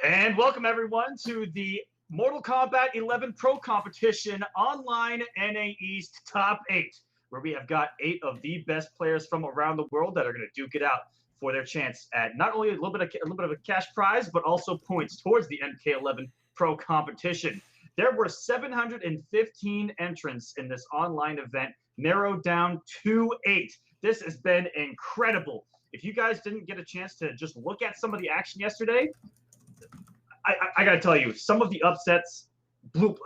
And welcome everyone to the Mortal Kombat 11 Pro Competition Online NA East Top 8, where we have got 8 of the best players from around the world that are going to duke it out for their chance at not only a little bit of a cash prize, but also points towards the MK11 Pro Competition. There were 715 entrants in this online event, narrowed down to 8. This has been incredible. If you guys didn't get a chance to just look at some of the action yesterday, I got to tell you, some of the upsets, oh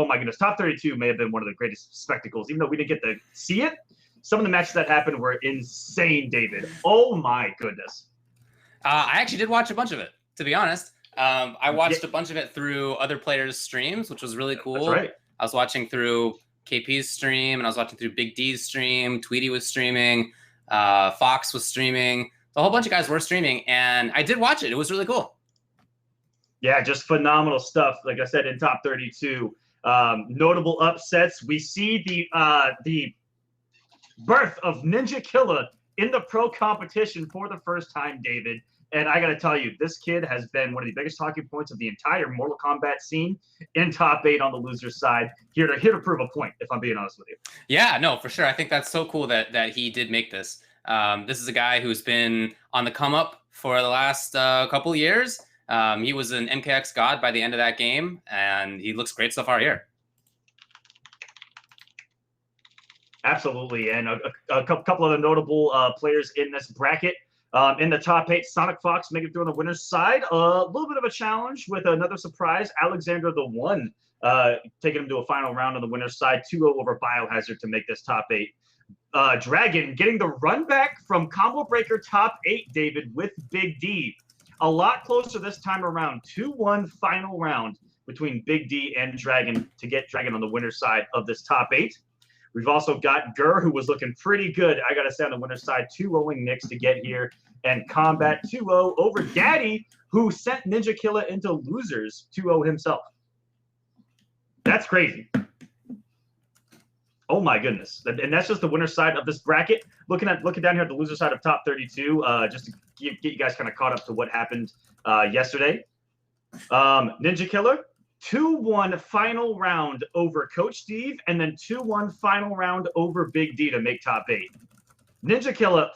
my goodness, top 32 may have been one of the greatest spectacles. Even though we didn't get to see it, some of the matches that happened were insane, David. Oh my goodness. I actually did watch a bunch of it, to be honest. I watched a bunch of it through other players' streams, which was really cool. That's right. I was watching through KP's stream, and I was watching through Big D's stream. Tweety was streaming. Fox was streaming. A whole bunch of guys were streaming, and I did watch it. It was really cool. Yeah, just phenomenal stuff. Like I said, in top 32, notable upsets. We see the birth of NinjaKilla in the pro competition for the first time, David. And I got to tell you, this kid has been one of the biggest talking points of the entire Mortal Kombat scene in top 8 on the loser side. Here to prove a point, if I'm being honest with you. Yeah, no, for sure. I think that's so cool that he did make this. This is a guy who's been on the come up for the last couple of years. He was an MKX god by the end of that game, and he looks great so far here. Absolutely, and a couple of the notable players in this bracket. In the top 8, SonicFox making it through on the winner's side. A little bit of a challenge with another surprise. Alexander the One taking him to a final round on the winner's side. 2-0 over Biohazard to make this top 8. Dragon getting the run back from Combo Breaker top 8, David, with Big D. A lot closer this time around. 2-1 final round between Big D and Dragon to get Dragon on the winner's side of this top 8. We've also got Gur, who was looking pretty good, I got to say, on the winner's side, 2-0ing Knicks to get here. And Combat 2-0 over Daddy, who sent NinjaKilla into losers 2-0 himself. That's crazy. Oh, my goodness. And that's just the winner's side of this bracket. Looking down here at the loser side of top 32, just to get you guys kind of caught up to what happened yesterday. NinjaKilla, 2-1 final round over Coach Steve, and then 2-1 final round over Big D to make top 8. NinjaKilla,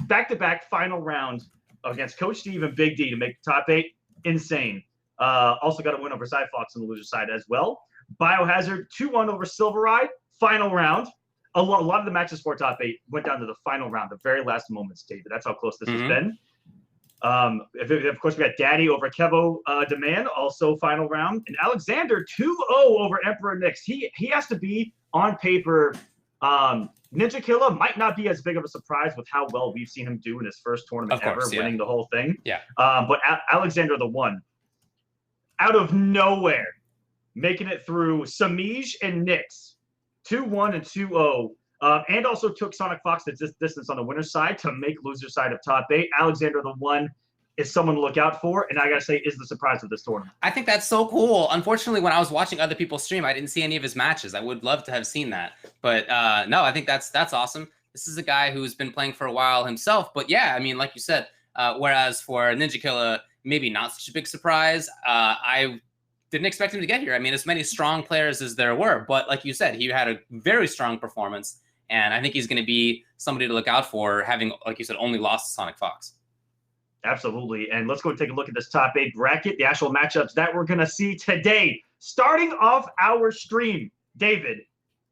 back-to-back final round against Coach Steve and Big D to make top 8. Insane. Also got a win over SonicFox on the loser side as well. Biohazard, 2-1 over Silvereye, final round. A lot of the matches for top 8 went down to the final round, the very last moments, David. That's how close this has been. Of course, we got Daddy over Kevo Demand, also final round. And Alexander, 2-0 over Emperor Nix. He has to be, on paper, NinjaKilla might not be as big of a surprise with how well we've seen him do in his first tournament ever, winning the whole thing. Yeah. But Alexander the One, out of nowhere, making it through Samij and Nix, 2-1 and 2-0. And also took SonicFox the distance on the winner's side to make loser side of top 8. Alexander the One is someone to look out for, and I gotta say, is the surprise of this tournament. I think that's so cool. Unfortunately, when I was watching other people stream, I didn't see any of his matches. I would love to have seen that, but no, I think that's awesome. This is a guy who's been playing for a while himself, but yeah, I mean, like you said, whereas for NinjaKilla, maybe not such a big surprise. I didn't expect him to get here. I mean, as many strong players as there were, but like you said, he had a very strong performance. And I think he's going to be somebody to look out for, having, like you said, only lost to SonicFox. Absolutely. And let's go take a look at this top 8 bracket, the actual matchups that we're going to see today. Starting off our stream, David,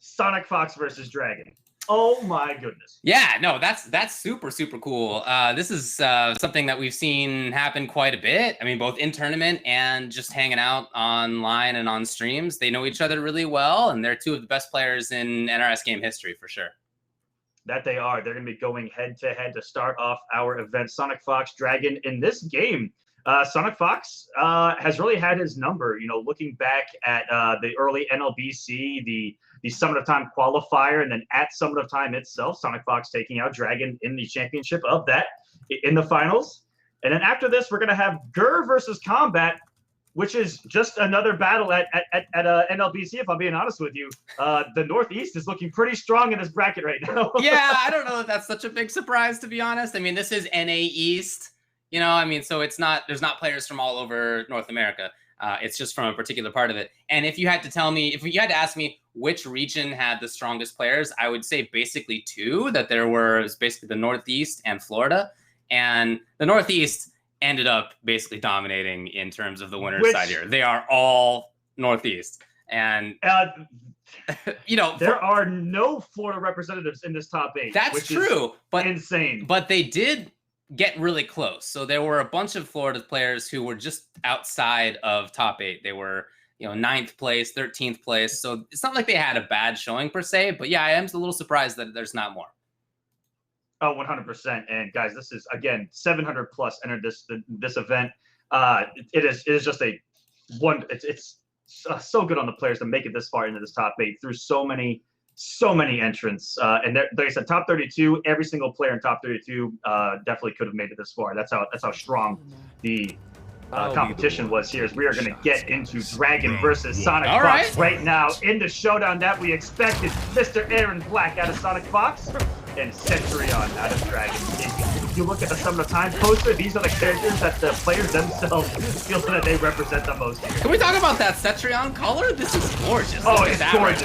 SonicFox versus Dragon. Oh, my goodness. Yeah, no, that's super, super cool. This is something that we've seen happen quite a bit. I mean, both in tournament and just hanging out online and on streams. They know each other really well, and they're two of the best players in NRS game history for sure. That they are. They're going to be going head-to-head to start off our event. SonicFox Dragon in this game. SonicFox has really had his number. You know, looking back at the early NLBC, the Summit of Time qualifier, and then at Summit of Time itself, SonicFox taking out Dragon in the championship of that in the finals. And then after this, we're going to have Gur versus Combat, which is just another battle at NLBC, if I'm being honest with you. The Northeast is looking pretty strong in this bracket right now. Yeah, I don't know if that's such a big surprise, to be honest. I mean, this is NA East. You know, I mean, so there's not players from all over North America. It's just from a particular part of it. And if you had to ask me which region had the strongest players, I would say basically 2, that there was basically the Northeast and Florida. And the Northeast ended up basically dominating in terms of the winner's side here. They are all Northeast. And, you know, there are no Florida representatives in this top 8. That's true. But insane. But they did get really close. So there were a bunch of Florida players who were just outside of top 8. They were, you know, 9th place, 13th place. So it's not like they had a bad showing per se, but yeah, I am a little surprised that there's not more. Oh, 100%. And guys, this is, again, 700 plus entered this event. It is just it's so good on the players to make it this far into this top 8 through so many entrants. And like I said, top 32, every single player in top 32 definitely could have made it this far. That's how strong the competition was here, as we are going to get into Dragon versus SonicFox right now in the showdown that we expected. Mr. Aaron Black out of SonicFox and Cetrion out of Dragon. If you look at the Sum of Time poster, these are the characters that the players themselves feel that they represent the most here. Can we talk about that Cetrion color? This is gorgeous. Oh, it's gorgeous.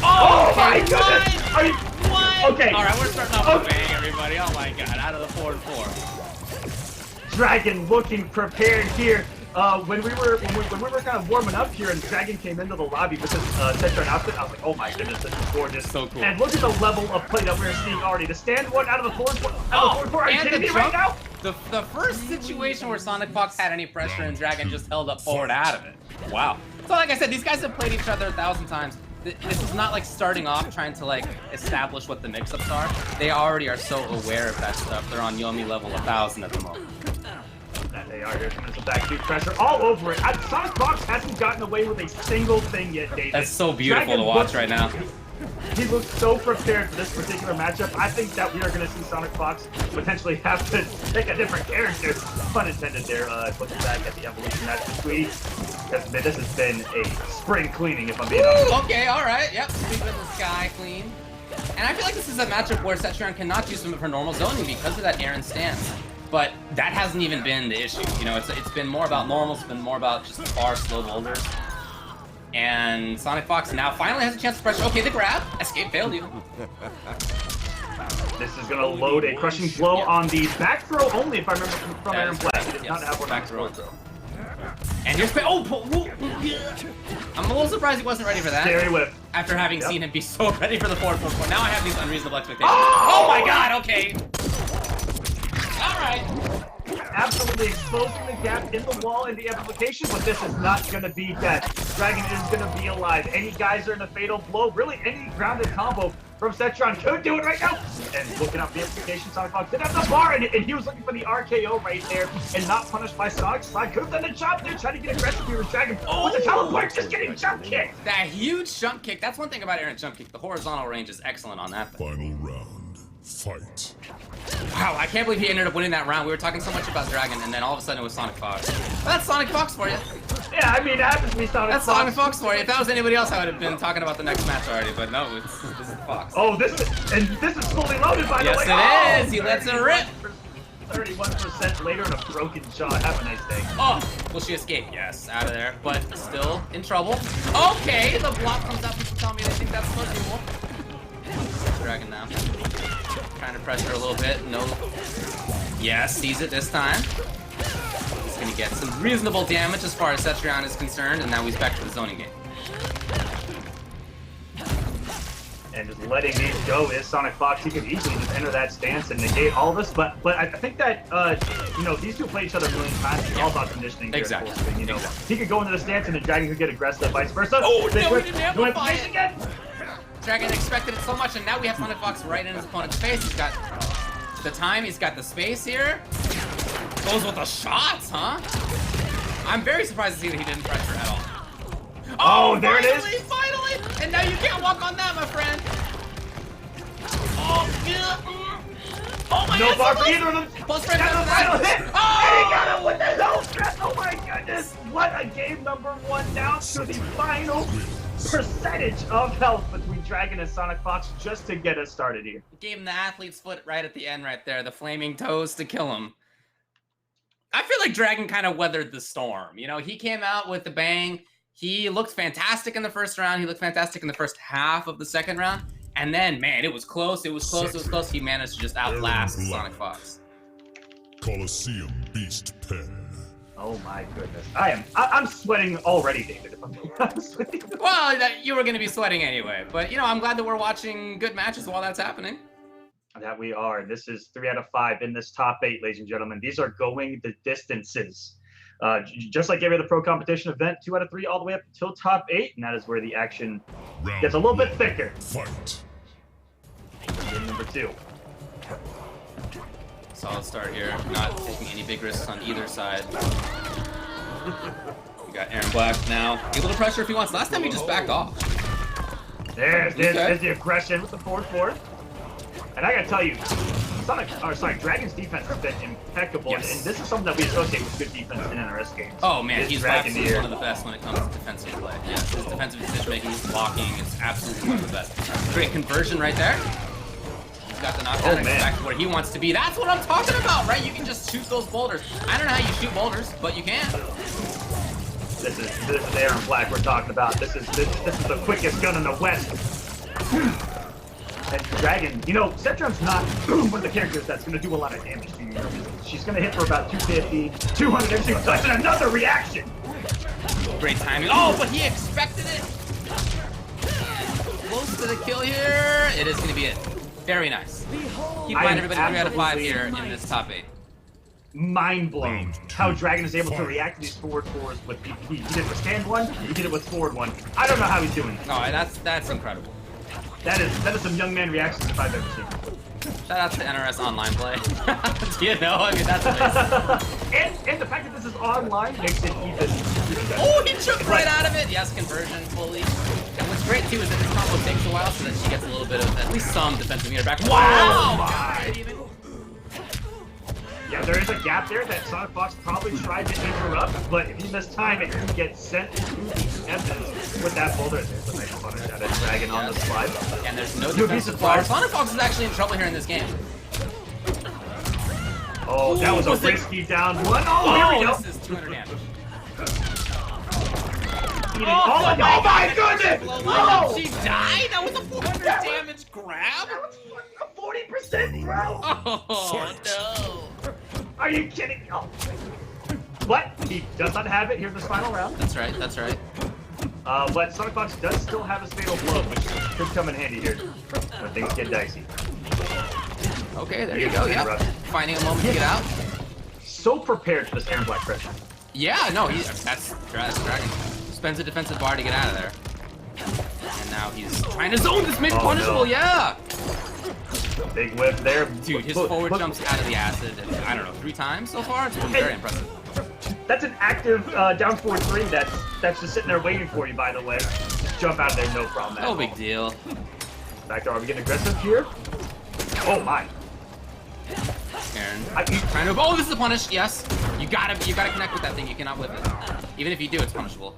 Right, oh my goodness! Are you... What? Okay. All right, we're starting off with a bang, everybody. Oh my god, out of the 4-4. Dragon looking prepared here. When we were kind of warming up here and Dragon came into the lobby with this Cetrion outfit, I was like, oh my goodness, this is gorgeous. So cool. And look at the level of play that we're seeing already. The stand one out of the 4-4. Are you kidding me right now? The first situation where SonicFox had any pressure and Dragon just held up forward out of it. Wow. So like I said, these guys have played each other 1,000 times. This is not like starting off trying to like establish what the mix-ups are. They already are so aware of that stuff. They're on Yomi level 1,000 at the moment. That they are. Here's some backseat pressure all over it. SonicFox hasn't gotten away with a single thing yet, David. That's so beautiful to watch right now. He looks so prepared for this particular matchup. I think that we are going to see SonicFox potentially have to take a different character. Pun intended there. Looking back at the evolution match between. This has been a spring cleaning, if I'm being honest. Okay, all right. Yep, sweeping the sky clean. And I feel like this is a matchup where Cetrion cannot do some of her normal zoning because of that Aaron stance. But that hasn't even been the issue. You know, it's been more about normals, it's been more about just far slow boulders. And SonicFox now finally has a chance to pressure. Okay, the grab. Escape failed you. This is going to load a crushing blow on the back throw only, if I remember from Aaron Black. He does not have one back throw. And here's I'm a little surprised he wasn't ready for that. Scary whip. After having seen him be so ready for the 4-4-4. Now I have these unreasonable expectations. Oh my god, okay. Alright. Absolutely exposing the gap in the wall in the amplification, but this is not going to be death. Dragon is going to be alive. Any geyser in a fatal blow, really any grounded combo from Cetrion could do it right now. And looking up the implication, SonicFox did have the bar, and he was looking for the RKO right there, and not punished by Sonic Slide. Could have done the jump there, trying to get aggressive here with Dragon. With the teleport, just getting jump kicked. That huge jump kick. That's one thing about Aaron's jump kick. The horizontal range is excellent on that thing. Final round, fight. Wow, I can't believe he ended up winning that round. We were talking so much about Dragon, and then all of a sudden it was SonicFox. Well, that's SonicFox for you. Yeah, I mean, it happens to be SonicFox. That's SonicFox for you. If that was anybody else, I would have been talking about the next match already, but no, this is Fox. Oh, this is fully loaded, by the way. Yes, it is. He lets it rip. 31% later in a broken shot. Have a nice day. Oh, will she escape? Yes, out of there, but still in trouble. Okay, the block comes up. People tell me they think that's possible. Dragon now. Trying to pressure a little bit. No. Yes, sees it this time. He's going to get some reasonable damage as far as Cetrion is concerned, and now he's back to the zoning game. And just letting these go is SonicFox. He could easily just enter that stance and negate all this, but I think that you know, these two played each other a million times. It's all about conditioning. Exactly. Spin, you know, he could go into the stance and the Dragon could get aggressive, vice versa. Oh no, he didn't amplify it again. Dragon expected it so much, and now we have SonicFox right in his opponent's face. He's got the time, he's got the space here. Goes with the shots, huh? I'm very surprised to see that he didn't pressure at all. Oh, there it is! Finally! And now you can't walk on that, my friend. Oh, yeah. Oh my god! No bar for either of them! Plus Got the final hit! Oh! And he got him with the hell stress! Oh my goodness! What a game number one, down to the final percentage of health between Dragon and SonicFox just to get us started here. Gave him the athlete's foot right at the end right there, the flaming toes to kill him. I feel like Dragon kind of weathered the storm. You know, he came out with a bang. He looked fantastic in the first round. He looked fantastic in the first half of the second round. And then, man, it was close. It was close. It was close. He managed to just outlast SonicFox. Coliseum Beast Pen. Oh my goodness. I'm sweating already, David. I'm sweating. Well, you were going to be sweating anyway. But, you know, I'm glad that we're watching good matches while that's happening. That we are. This is 3 out of 5 in this top 8, ladies and gentlemen. These are going the distances. Just like every other pro competition event, 2 out of 3 all the way up until top 8, and that is where the action gets a little bit thicker. Fight. Game number 2. Solid start here. Not taking any big risks on either side. We got Aaron Black now. Able to pressure if he wants. Last time he just backed off. There's the aggression with the 4-4. And I gotta tell you, Dragon's defense has been impeccable, Yes. and this is something that we associate with good defense in NRS games. Oh man, Is he's absolutely one of the best when it comes to defensive play. Yes, his defensive decision making, his blocking is absolutely one of the best. Great conversion right there. He's got the knockdown back to where he wants to be. That's what I'm talking about, right? You can just shoot those boulders. I don't know how you shoot boulders, but you can. This is Aaron Black we're talking about. This is the quickest gun in the West. And Dragon, you know, Centrum's not one of the characters that's going to do a lot of damage to you. She's going to hit for about 250, 200 every single time, and another reaction! Great timing. Oh, but he expected it! Close to the kill here. It is going to be it. Very nice. Keep mind everybody 3 out of 5 here in this top 8. Mind blown how Dragon is able to react to these forward fours with he did withstand one, he did it with forward one. I don't know how he's doing it. Oh, that's incredible. That is some young man reactions if I've ever seen. Shout out to NRS online play. You know, I mean that's amazing. and the fact that this is online makes it even better. Oh, he took right out of it. Yes, conversion fully. And what's great too is that this combo takes a while, so that she gets a little bit of at least some defensive meter back. Wow! Yeah, there is a gap there that SonicFox probably tried to interrupt, but if he missed time, it can get sent to the Evans with that boulder. There's a nice punish out of Dragon on the slide. And there's no defensive bar. SonicFox is actually in trouble here in this game. Oh, that was a risky down one. Oh, here we go. This is 200 damage. Oh my goodness! Oh, she died? That was a 400 damage grab? That was a 40% grab! Oh, no. Are you kidding? Oh. But he does not have it. Here's the final round. That's right, that's right. But SonicFox does still have his fatal blow, which could come in handy here when things get dicey. Okay, there you go, yeah. Finding a moment to get out. So prepared for this Aaron Black pressure. Yeah, no, that's Dragon. Spends a defensive bar to get out of there. And now he's trying to zone this mid-punishable, yeah! Big whip there. Dude, his forward jumps out of the acid, I don't know, 3 times so far? It's been very impressive. That's an active down forward 3 that's just sitting there waiting for you, by the way. Just jump out of there, no problem. No big deal. Back there, are we getting aggressive here? Oh my. Aaron, trying to, oh, this is a punish, yes. You gotta connect with that thing, you cannot whip it. Even if you do, it's punishable.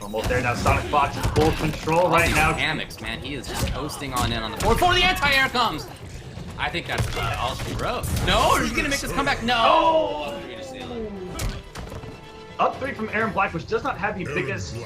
Almost there now, SonicFox is full control right now. Hammocks, man, he is just coasting on in on the board before the anti-air comes. I think that's all she wrote. No, he's gonna make this comeback. No. Oh! Up 3 from Aaron Black, which does not have the biggest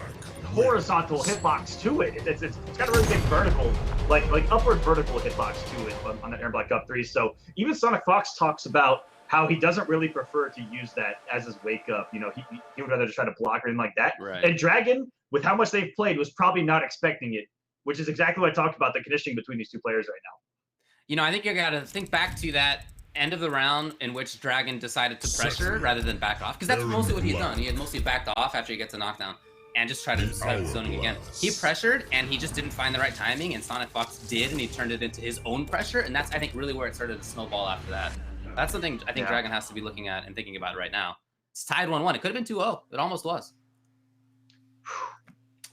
horizontal hitbox to it. It's got a really big vertical, like upward vertical hitbox to it on that Aaron Black up 3. So even SonicFox talks about how he doesn't really prefer to use that as his wake up. You know, he would rather just try to block or anything like that. Right. And Dragon, with how much they've played, was probably not expecting it, which is exactly what I talked about, the conditioning between these two players right now. You know, I think you gotta think back to that end of the round in which Dragon decided to pressure rather than back off, because that's mostly what he's done. He had mostly backed off after he gets a knockdown and just tried to start zoning again. He pressured and he just didn't find the right timing, and SonicFox did, and he turned it into his own pressure, and that's, I think, really where it started to snowball after that. That's something I think Dragon has to be looking at and thinking about right now. It's tied 1-1. It could have been 2-0. It almost was.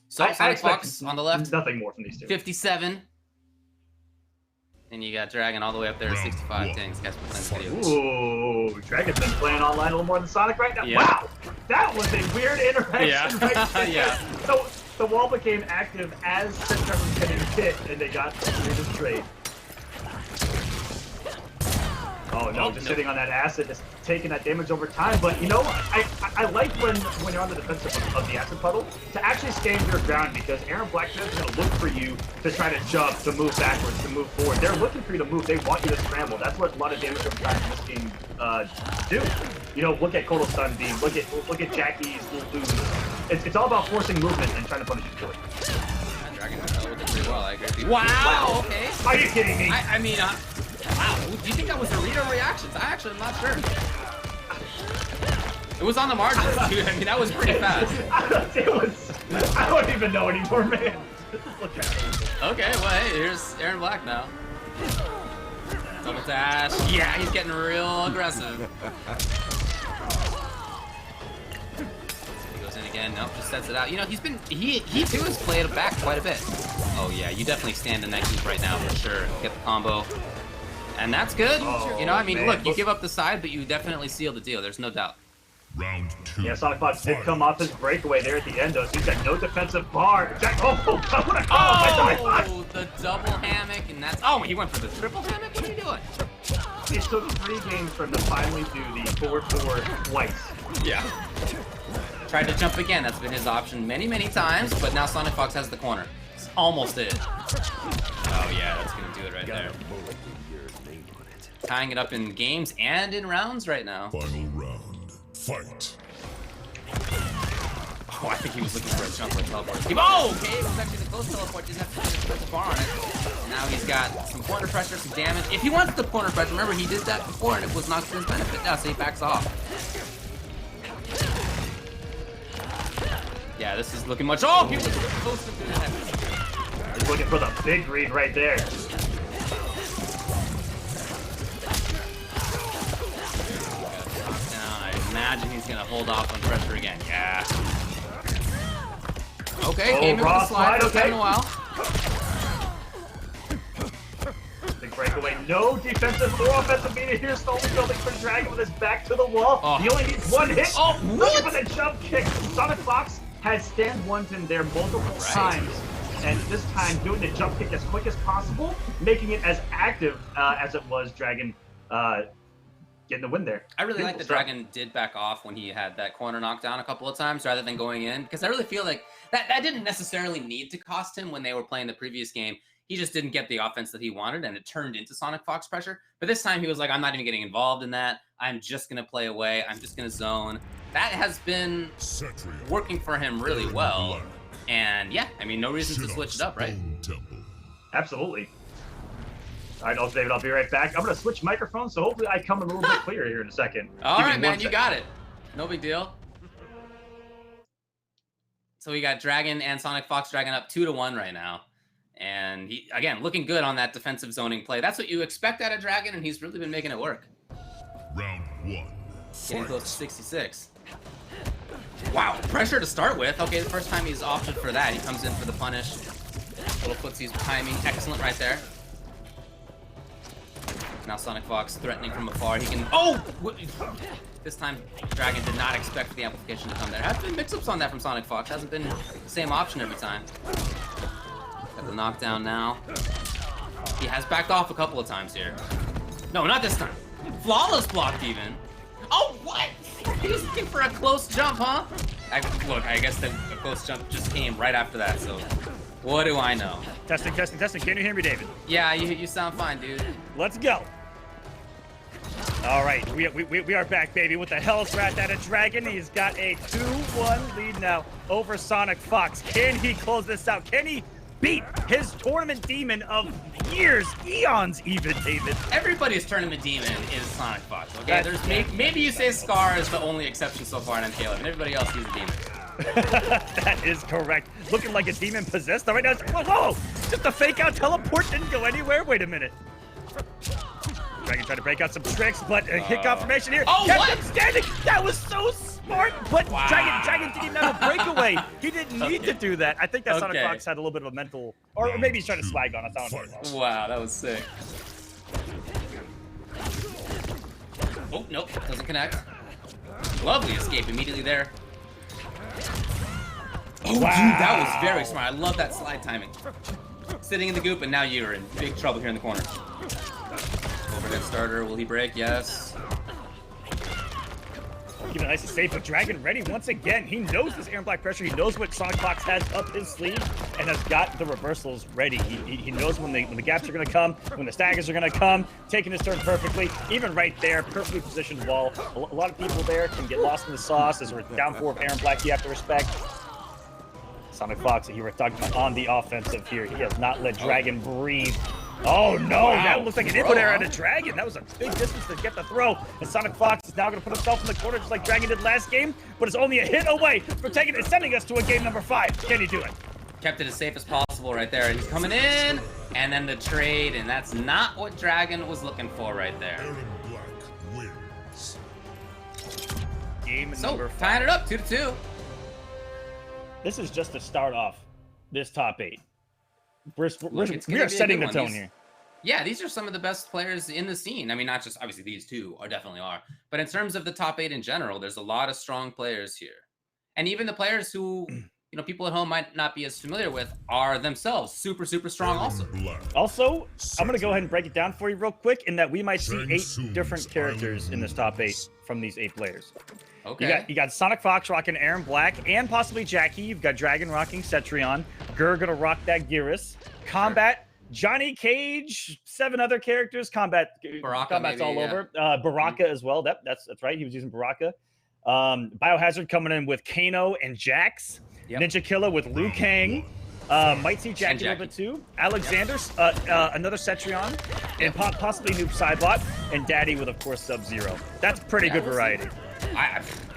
So SonicFox on the left. Nothing more from these two. 57. And you got Dragon all the way up there at 65. Dang, this guy's playing this video. Ooh, Dragon's been playing online a little more than Sonic right now. Yeah. Wow, that was a weird interaction right there. Yeah. So the wall became active as Centrum was getting hit, and they got this trade. Oh no, just sitting on that acid, just taking that damage over time. But you know, I like when you're on the defensive of the acid puddle to actually stand your ground, because Aaron Black is going to look for you to try to jump, to move backwards, to move forward. They're looking for you to move. They want you to scramble. That's what a lot of damage over time in this game do. You know, look at Kotal Stun Beam. Look at Jackie's lose. It's all about forcing movement and trying to punish you to it. Dragon dealt with it pretty well. I agree with you. Wow. Okay. Are you kidding me? I mean, wow. Do you think that was Dorito reactions? I actually am not sure. It was on the margins, dude. I mean, that was pretty fast. I don't even know anymore, man. Look at it. Okay, well, hey, here's Aaron Black now. Double dash. Yeah, he's getting real aggressive. He goes in again. Nope, just sets it out. You know, he too has played it back quite a bit. Oh yeah, you definitely stand in that heap right now for sure. Get the combo. And that's good. Oh, you know, I mean, man. look, you give up the side, but you definitely seal the deal. There's no doubt. Round 2. Yeah, SonicFox did come off his breakaway there at the end, though, so he's got no defensive bar. Jack, what a Oh, the double hammock, and that's... Oh, he went for the triple hammock? What are you doing? It took 3 games for him to finally do the 4-4 twice. Yeah. Tried to jump again. That's been his option many, many times, but now SonicFox has the corner. It's almost it. Oh, yeah, that's going to do it right there. Tying it up in games and in rounds right now. Final round. Fight. Oh, I think he was looking for a jump or teleport. Oh, okay, it was actually the close teleport. Didn't have to put the bar on it. Now he's got some corner pressure, some damage. If he wants the corner pressure, remember he did that before and it was not to his benefit. Now, so he backs off. Yeah, this is looking much. Oh, he was close to doing that. He's looking for the big green right there. Imagine he's gonna hold off on pressure again. Yeah. Okay, Oh, came in with a slide. okay. In a while. Big breakaway. No defensive or offensive meter here. Slowly building for Dragon with his back to the wall. Oh. He only needs 1 hit. Oh, looking for the jump kick. SonicFox has stand ones in there multiple times. And this time doing the jump kick as quick as possible, making it as active as it was Dragon getting the win there. I really like that Dragon did back off when he had that corner knockdown a couple of times rather than going in, because I really feel like that didn't necessarily need to cost him when they were playing the previous game. He just didn't get the offense that he wanted, and it turned into SonicFox pressure. But this time he was like, I'm not even getting involved in that. I'm just going to play away. I'm just going to zone. That has been working for him really well. And yeah, I mean, no reason to switch it up, right? Absolutely. All right, David, I'll be right back. I'm going to switch microphones, so hopefully I come a little bit clearer here in a second. All right, man, you got it. No big deal. So we got Dragon and SonicFox Dragon up 2-1 right now. And he, again, looking good on that defensive zoning play. That's what you expect out of Dragon, and he's really been making it work. Round 1. Getting close to 66. Wow, pressure to start with. Okay, the first time he's opted for that. He comes in for the punish. Little footsies timing. Excellent right there. Now SonicFox threatening from afar. He can... Oh! This time, Dragon did not expect the amplification to come there. Has been mix-ups on that from SonicFox. Hasn't been the same option every time. Got the knockdown now. He has backed off a couple of times here. No, not this time. Flawless blocked even. Oh, what? He was looking for a close jump, huh? Look, I guess the close jump just came right after that, so... What do I know? Testing, testing, testing. Can you hear me, David? Yeah, you sound fine, dude. Let's go. All right, we are back, baby. What the hell is that a Dragon? He's got a 2-1 lead now over SonicFox. Can he close this out? Can he beat his tournament demon of years, eons even, David? Everybody's tournament demon is SonicFox, okay? There's maybe you say Scar is the only exception so far in NinjaKilla, and everybody else is a demon. That is correct. Looking like a demon possessed. All right, now, whoa! Just a fake out teleport didn't go anywhere. Wait a minute. Dragon tried to break out some tricks, but hit confirmation here. Oh, kept what? him standing. That was so smart. But wow. Dragon didn't even have a breakaway. He didn't need to do that. I think that SonicFox had a little bit of a mental, or maybe he's trying to swag on us. I don't know. Wow, that was sick. Oh, nope, doesn't connect. Lovely escape immediately there. Oh, wow. Dude, that was very smart. I love that slide timing. Sitting in the goop, and now you're in big trouble here in the corner. Overhead starter, will he break? Yes. Keep it nice and safe, but Dragon ready once again. He knows this air and black pressure. He knows what SonicFox has up his sleeve and has got the reversals ready. He knows when the gaps are going to come, when the staggers are going to come, taking his turn perfectly. Even right there, perfectly positioned wall. A lot of people there can get lost in the sauce as we're down 4 of air and black. You have to respect. SonicFox, you were talking about on the offensive here. He has not let Dragon breathe. Oh no, wow. That looks like an input error on a Dragon. That was a big distance to get the throw. And SonicFox is now going to put himself in the corner just like Dragon did last game, but it's only a hit away from taking it, sending us to a game number 5. Can he do it? Kept it as safe as possible right there. He's coming in, and then the trade, and that's not what Dragon was looking for right there. Game number 5. Tying it up 2-2. This is just to start off this top 8. we are setting the tone here. Yeah, these are some of the best players in the scene. I mean, not just obviously these two definitely are, but in terms of the top 8 in general, there's a lot of strong players here. And even the players who, people at home might not be as familiar with are themselves super, super strong also. Also, I'm going to go ahead and break it down for you real quick in that we might see 8 different characters in this top 8 from these 8 players. Okay. You got SonicFox rocking Aaron Black and possibly Jackie. You've got Dragon rocking Cetrion. Gur gonna rock that Gearus. Combat, Johnny Cage, 7 other characters. Combat's maybe, all over. Baraka as well. That's right. He was using Baraka. Biohazard coming in with Kano and Jax. Yep. NinjaKilla with Liu Kang. Might see Jackie a little bit too. Alexander, another Cetrion, and possibly Noob Sidebot, and Daddy with, of course, Sub-Zero. That's pretty good variety.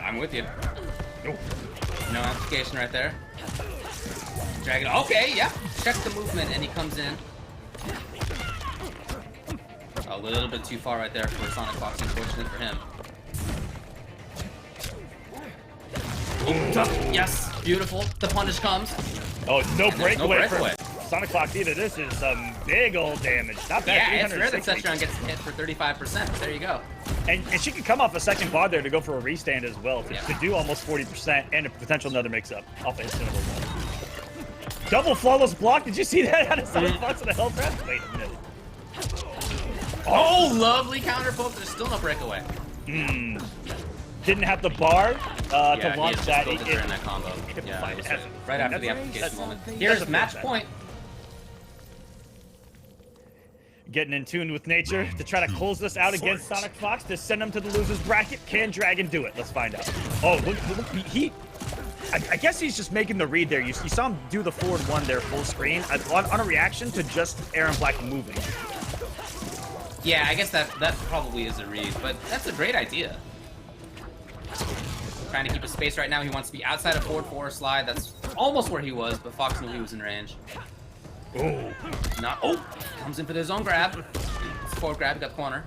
I'm with you. No application right there. Dragon. Okay, yeah. Check the movement, and he comes in. A little bit too far right there for SonicFox. Unfortunate for him. Yes, beautiful. The punish comes. Oh, no breakaway for SonicFox either. This is some big old damage. Not bad. Yeah, it's rare that Cetrion gets hit for 35%. There you go. And she can come off a second bar there to go for a restand as well to do almost 40% and a potential another mix-up off a Incineroar one. Double flawless block. Did you see that out of SonicFox on the health trap? Wait a minute. Oh, lovely counter poke. There's still no breakaway. Didn't have the bar to launch that. In that combo. Yeah, right after the application moment. Here's match point. Getting in tune with nature to try to close this out against SonicFox to send him to the loser's bracket. Can Dragon do it? Let's find out. Oh, look, I guess he's just making the read there. You saw him do the forward one there full screen on a reaction to just Aaron Black moving. Yeah, I guess that probably is a read, but that's a great idea. Trying to keep a space right now. He wants to be outside of forward 4 slide. That's almost where he was, but Fox knew he was in range. Comes in for the zone grab. Forward grab, got corner.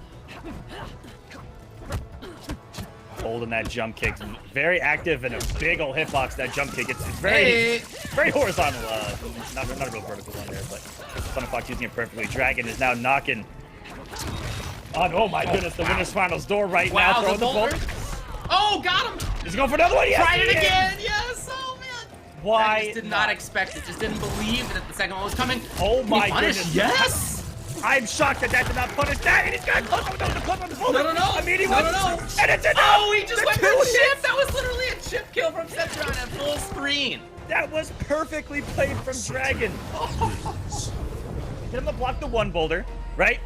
Holding that jump kick. Very active and a big old hitbox, that jump kick. It's very horizontal. Not a real vertical one there, but SonicFox using it perfectly. Dragon is now knocking on, oh my goodness, the winner's finals door right now. Throwing the bolt. Oh, got him! He's going for another one. Yes, tried it again. Yes. Oh man. Why? I just did not expect it. Just didn't believe that the second one was coming. Oh my goodness. Yes. I'm shocked that did not punish that. And he's got close on the club on the boulder. No. I mean, he went. No. And it's enough. Oh, he just went for a chip. That was literally a chip kill from Cetrion at full screen. That was perfectly played from Dragon. Get him to block the one boulder, right?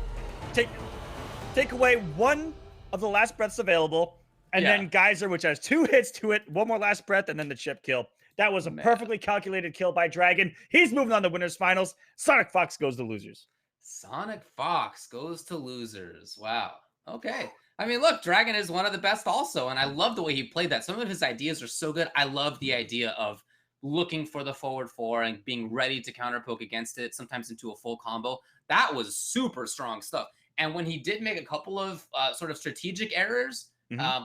Take away one of the last breaths available. And then Geyser, which has 2 hits to it, one more last breath, and then the chip kill. That was a perfectly calculated kill by Dragon. He's moving on to winners finals. SonicFox goes to losers. SonicFox goes to losers. Wow. Okay. I mean, look, Dragon is one of the best also, and I love the way he played that. Some of his ideas are so good. I love the idea of looking for the forward 4 and being ready to counter poke against it, sometimes into a full combo. That was super strong stuff. And when he did make a couple of sort of strategic errors,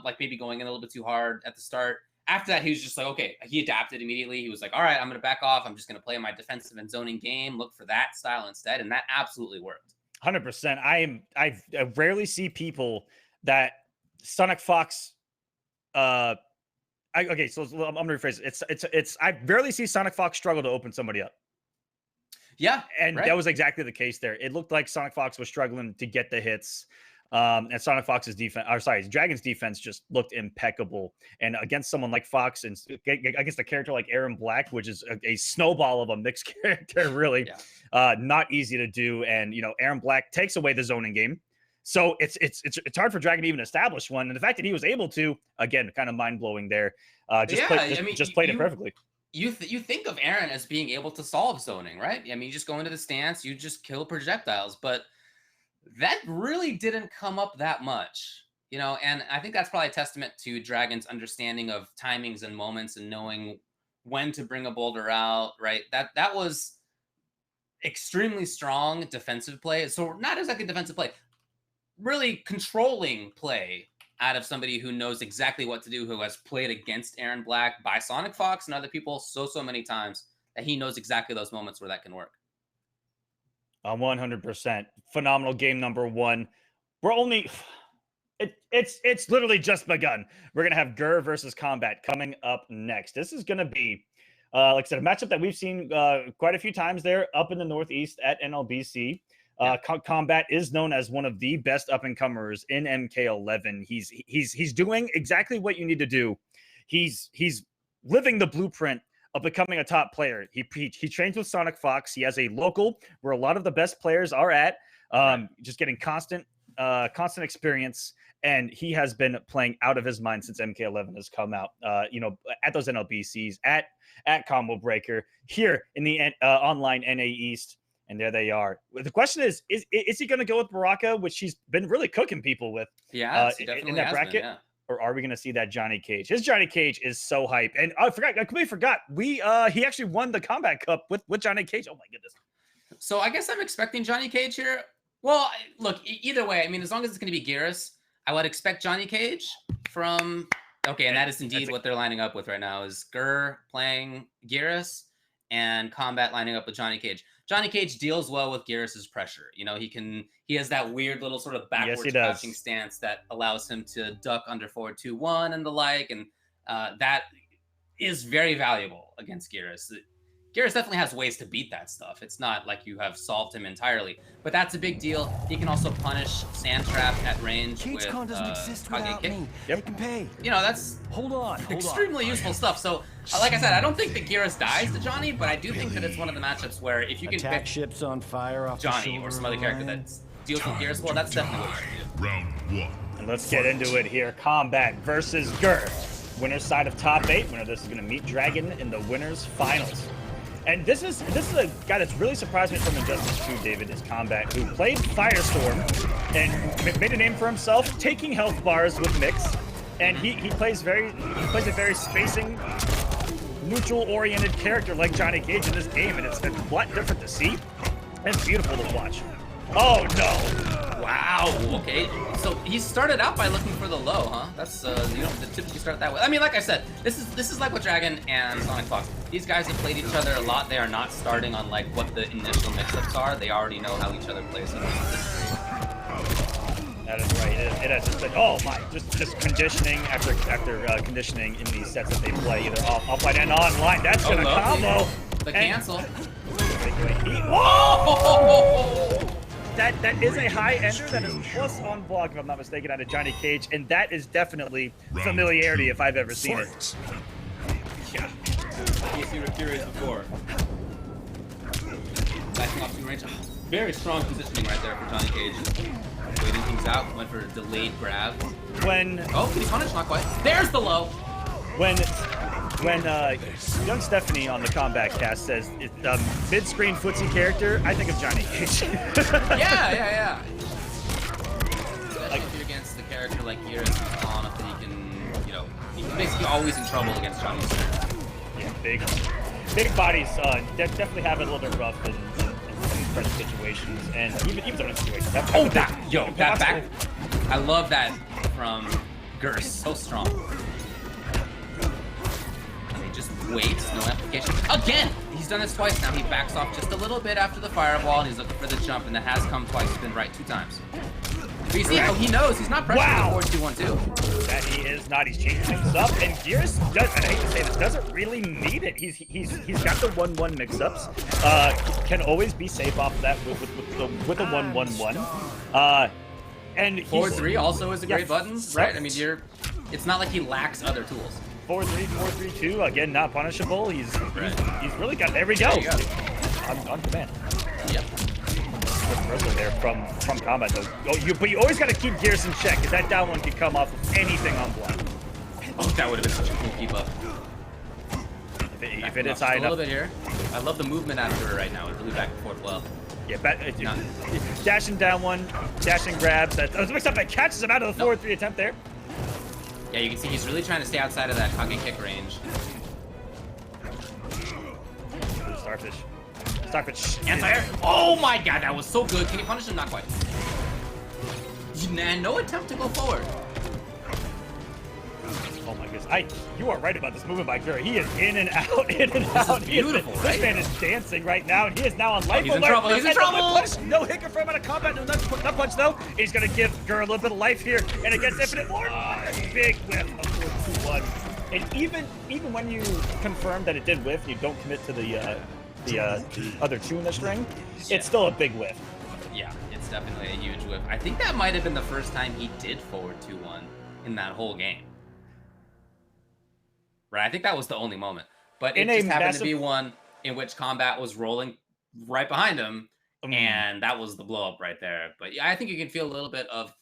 like maybe going in a little bit too hard at the start. After that, he was just like, okay, he adapted immediately. He was like, all right, I'm going to back off. I'm just going to play my defensive and zoning game, look for that style instead. And that absolutely worked. 100%. I rarely see people that SonicFox, okay, so I'm going to rephrase it. I rarely see SonicFox struggle to open somebody up. Yeah. And that was exactly the case there. It looked like SonicFox was struggling to get the hits. And SonicFox's defense, Dragon's defense just looked impeccable. And against someone like Fox and against a character like Aaron Black, which is a snowball of a mixed character, really not easy to do. And, Aaron Black takes away the zoning game. So it's hard for Dragon to even establish one. And the fact that he was able to, again, kind of mind-blowing there. Just played it perfectly. You think of Aaron as being able to solve zoning, right? I mean, you just go into the stance, you just kill projectiles, but that really didn't come up that much, and I think that's probably a testament to Dragon's understanding of timings and moments and knowing when to bring a boulder out, right? That was extremely strong defensive play. So not exactly defensive play, really controlling play out of somebody who knows exactly what to do, who has played against Aaron Black by SonicFox and other people so many times that he knows exactly those moments where that can work. 100%. Phenomenal game number one. We're only... It's literally just begun. We're going to have Gur versus Combat coming up next. This is going to be, like I said, a matchup that we've seen quite a few times there up in the Northeast at NLBC. Combat is known as one of the best up-and-comers in MK11. He's doing exactly what you need to do. He's living the blueprint of becoming a top player. He trains with SonicFox. He has a local where a lot of the best players are at, just getting constant experience. And he has been playing out of his mind since MK11 has come out, at those NLBCs, at Combo Breaker, here in the online NA East. And there they are. The question is he going to go with Baraka, which he's been really cooking people with in that bracket? Or are we going to see that Johnny Cage? His Johnny Cage is so hype. And I completely forgot. He actually won the Combat Cup with Johnny Cage. Oh, my goodness. So I guess I'm expecting Johnny Cage here. Well, look, either way, I mean, as long as it's going to be Geras, I would expect Johnny Cage from... Okay, and that is indeed what they're lining up with right now, is Gur playing Geras and Combat lining up with Johnny Cage. Johnny Cage deals well with Geras' pressure. He has that weird little sort of backwards crouching stance that allows him to duck under forward 2-1 and the like, and that is very valuable against Geras. Geras definitely has ways to beat that stuff. It's not like you have solved him entirely, but that's a big deal. He can also punish Sand Trap at range with Kage Kick. Yep. Can pay. That's extremely useful stuff. So, like I said, I don't think that Geras dies to Johnny, but I do think that it's one of the matchups where if you can pick ships on fire off Johnny or some other character that deals with Geras, well, that's definitely what you do. Round one. And let's get into it here. Combat versus Gur. Winner's side of top 8. Winner of this is going to meet Dragon in the winners finals. And this is a guy that's really surprised me from Injustice 2, David, is Combat, who played Firestorm and made a name for himself, taking health bars with Mix. And he plays a very spacing, neutral-oriented character like Johnny Cage in this game, and it's a lot different to see. It's beautiful to watch. Oh no! Wow. Okay. So he started out by looking for the low, huh? That's you don't typically start that way. I mean, like I said, this is like with Dragon and SonicFox. These guys have played each other a lot. They are not starting on like what the initial mix-ups are. They already know how each other plays. That is right. It has just been just conditioning after conditioning in these sets that they play either offline and online. That's gonna combo. The cancel. Whoa! That is a high ender. That is plus on block, if I'm not mistaken, out of Johnny Cage, and that is definitely familiarity if I've ever seen it. Yeah. You've seen Rakiris before. Backing off to range. Very strong positioning right there for Johnny Cage. Waiting things out. Went for a delayed grab. Can he punish? Not quite. There's the low. When young Stephanie on the Combat Cast says mid-screen footsie character, I think of Johnny Cage. yeah. Especially if you're against the character like Geras who's tall enough that he's basically always in trouble against Johnny. Yeah, big bodies definitely have it a little bit rough in pressure situations, and even certain situations. That back. I love that from Gur. So strong. Just waits, no application. Again! He's done this twice now. He backs off just a little bit after the fireball, and he's looking for the jump, and that has come twice. He's been right 2 times. But you see how he knows he's not pressuring the 4-2-1-2. That he is not. He's changing things up, and Geras does, and I hate to say this, doesn't really need it. He's got the 1-1 mix-ups. Can always be safe off of that with the 1-1-1. And 4-3 also is a great button, right? I mean, it's not like he lacks other tools. 4-3, 4-3-2, again, not punishable. He's really got, there we go. On command. Yep. Reversal there from Combat, though. But you always got to keep Geras in check, because that down one could come off of anything on block. Oh, that would have been such a cool keep up. If it is high enough. A little bit here. I love the movement out of her right now. It's really back and forth well. Yeah, dashing down one, dashing grabs. That was mixed up. That catches him out of the 4-3 attempt there. Yeah, you can see he's really trying to stay outside of that Kage Kick range. Starfish. Anti-air. Oh my god, that was so good. Can you punish him? Not quite. And no attempt to go forward. Oh my goodness. You are right about this movement by Gura. He is in and out, in and out. Beautiful, right? This man is dancing right now, and he is now on life He's in alert. trouble, he's in And the trouble! punch, no hiccup from out of combat, no nut punch though. He's gonna give Gura a little bit of life here, and it gets Infinite Warden. Big whiff of 4-2-1. And even when you confirm that it did whiff, you don't commit to the other 2 in the string, it's still a big whiff. Yeah, it's definitely a huge whiff. I think that might have been the first time he did forward 2-1 in that whole game. Right, I think that was the only moment. But it just happened to be one in which Combat was rolling right behind him, and that was the blow up right there. But yeah, I think you can feel a little bit of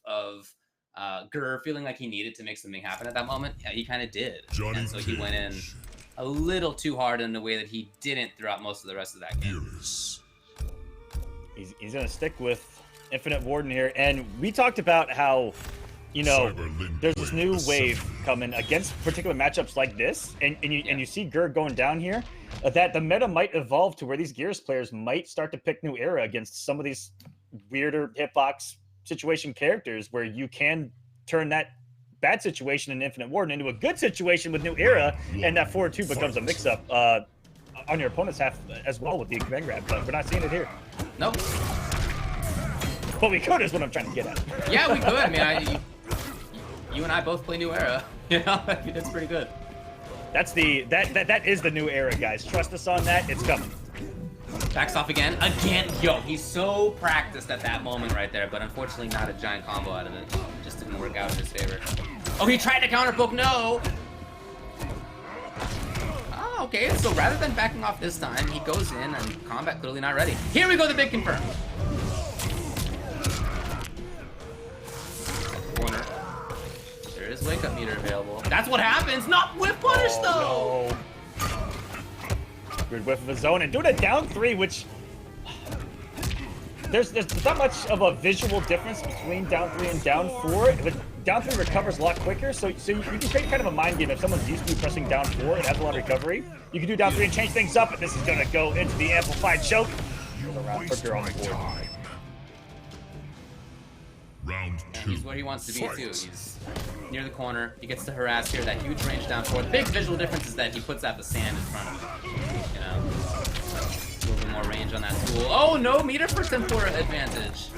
Gurr feeling like he needed to make something happen at that moment. Yeah, he kind of did. And so he went in a little too hard in a way that he didn't throughout most of the rest of that game. He's going to stick with Infinite Warden here. And we talked about how, you know, there's this new wave coming against particular matchups like this. And you see Gurr going down here. That the meta might evolve to where these Gears players might start to pick New Era against some of these weirder hitbox situation characters where you can turn that bad situation in Infinite Warden into a good situation with New Era, and that 4-2 becomes a mix-up on your opponent's half as well with the command grab, but we're not seeing it here. Nope. But we could, is what I'm trying to get at. Yeah, we could. I mean, you and I both play New Era. You know, that's pretty good. That's that is the New Era, guys. Trust us on that. It's coming. Backs off again. Yo, he's so practiced at that moment right there, but unfortunately not a giant combo out of it. Just didn't work out in his favor. Oh, he tried to counter poke. No. Oh, okay. So rather than backing off this time, he goes in, and Combat clearly not ready. Here we go, the big confirm. Corner. There is wake up meter available. That's what happens. Not whip punish though. No. Good whiff of his own and doing a down 3, which there's not much of a visual difference between down 3 and down 4. But down 3 recovers a lot quicker, so you can create kind of a mind game. If someone's used to pressing down 4 and has a lot of recovery, you can do down 3 and change things up. And this is gonna go into the amplified choke. Around for Gurr on the board. Round 2. He's where he wants to be too. He's near the corner. He gets to harass here. That huge range down 4. The big visual difference is that he puts out the sand in front of him. You know, a little bit more range on that tool. Oh no, meter for tempura advantage.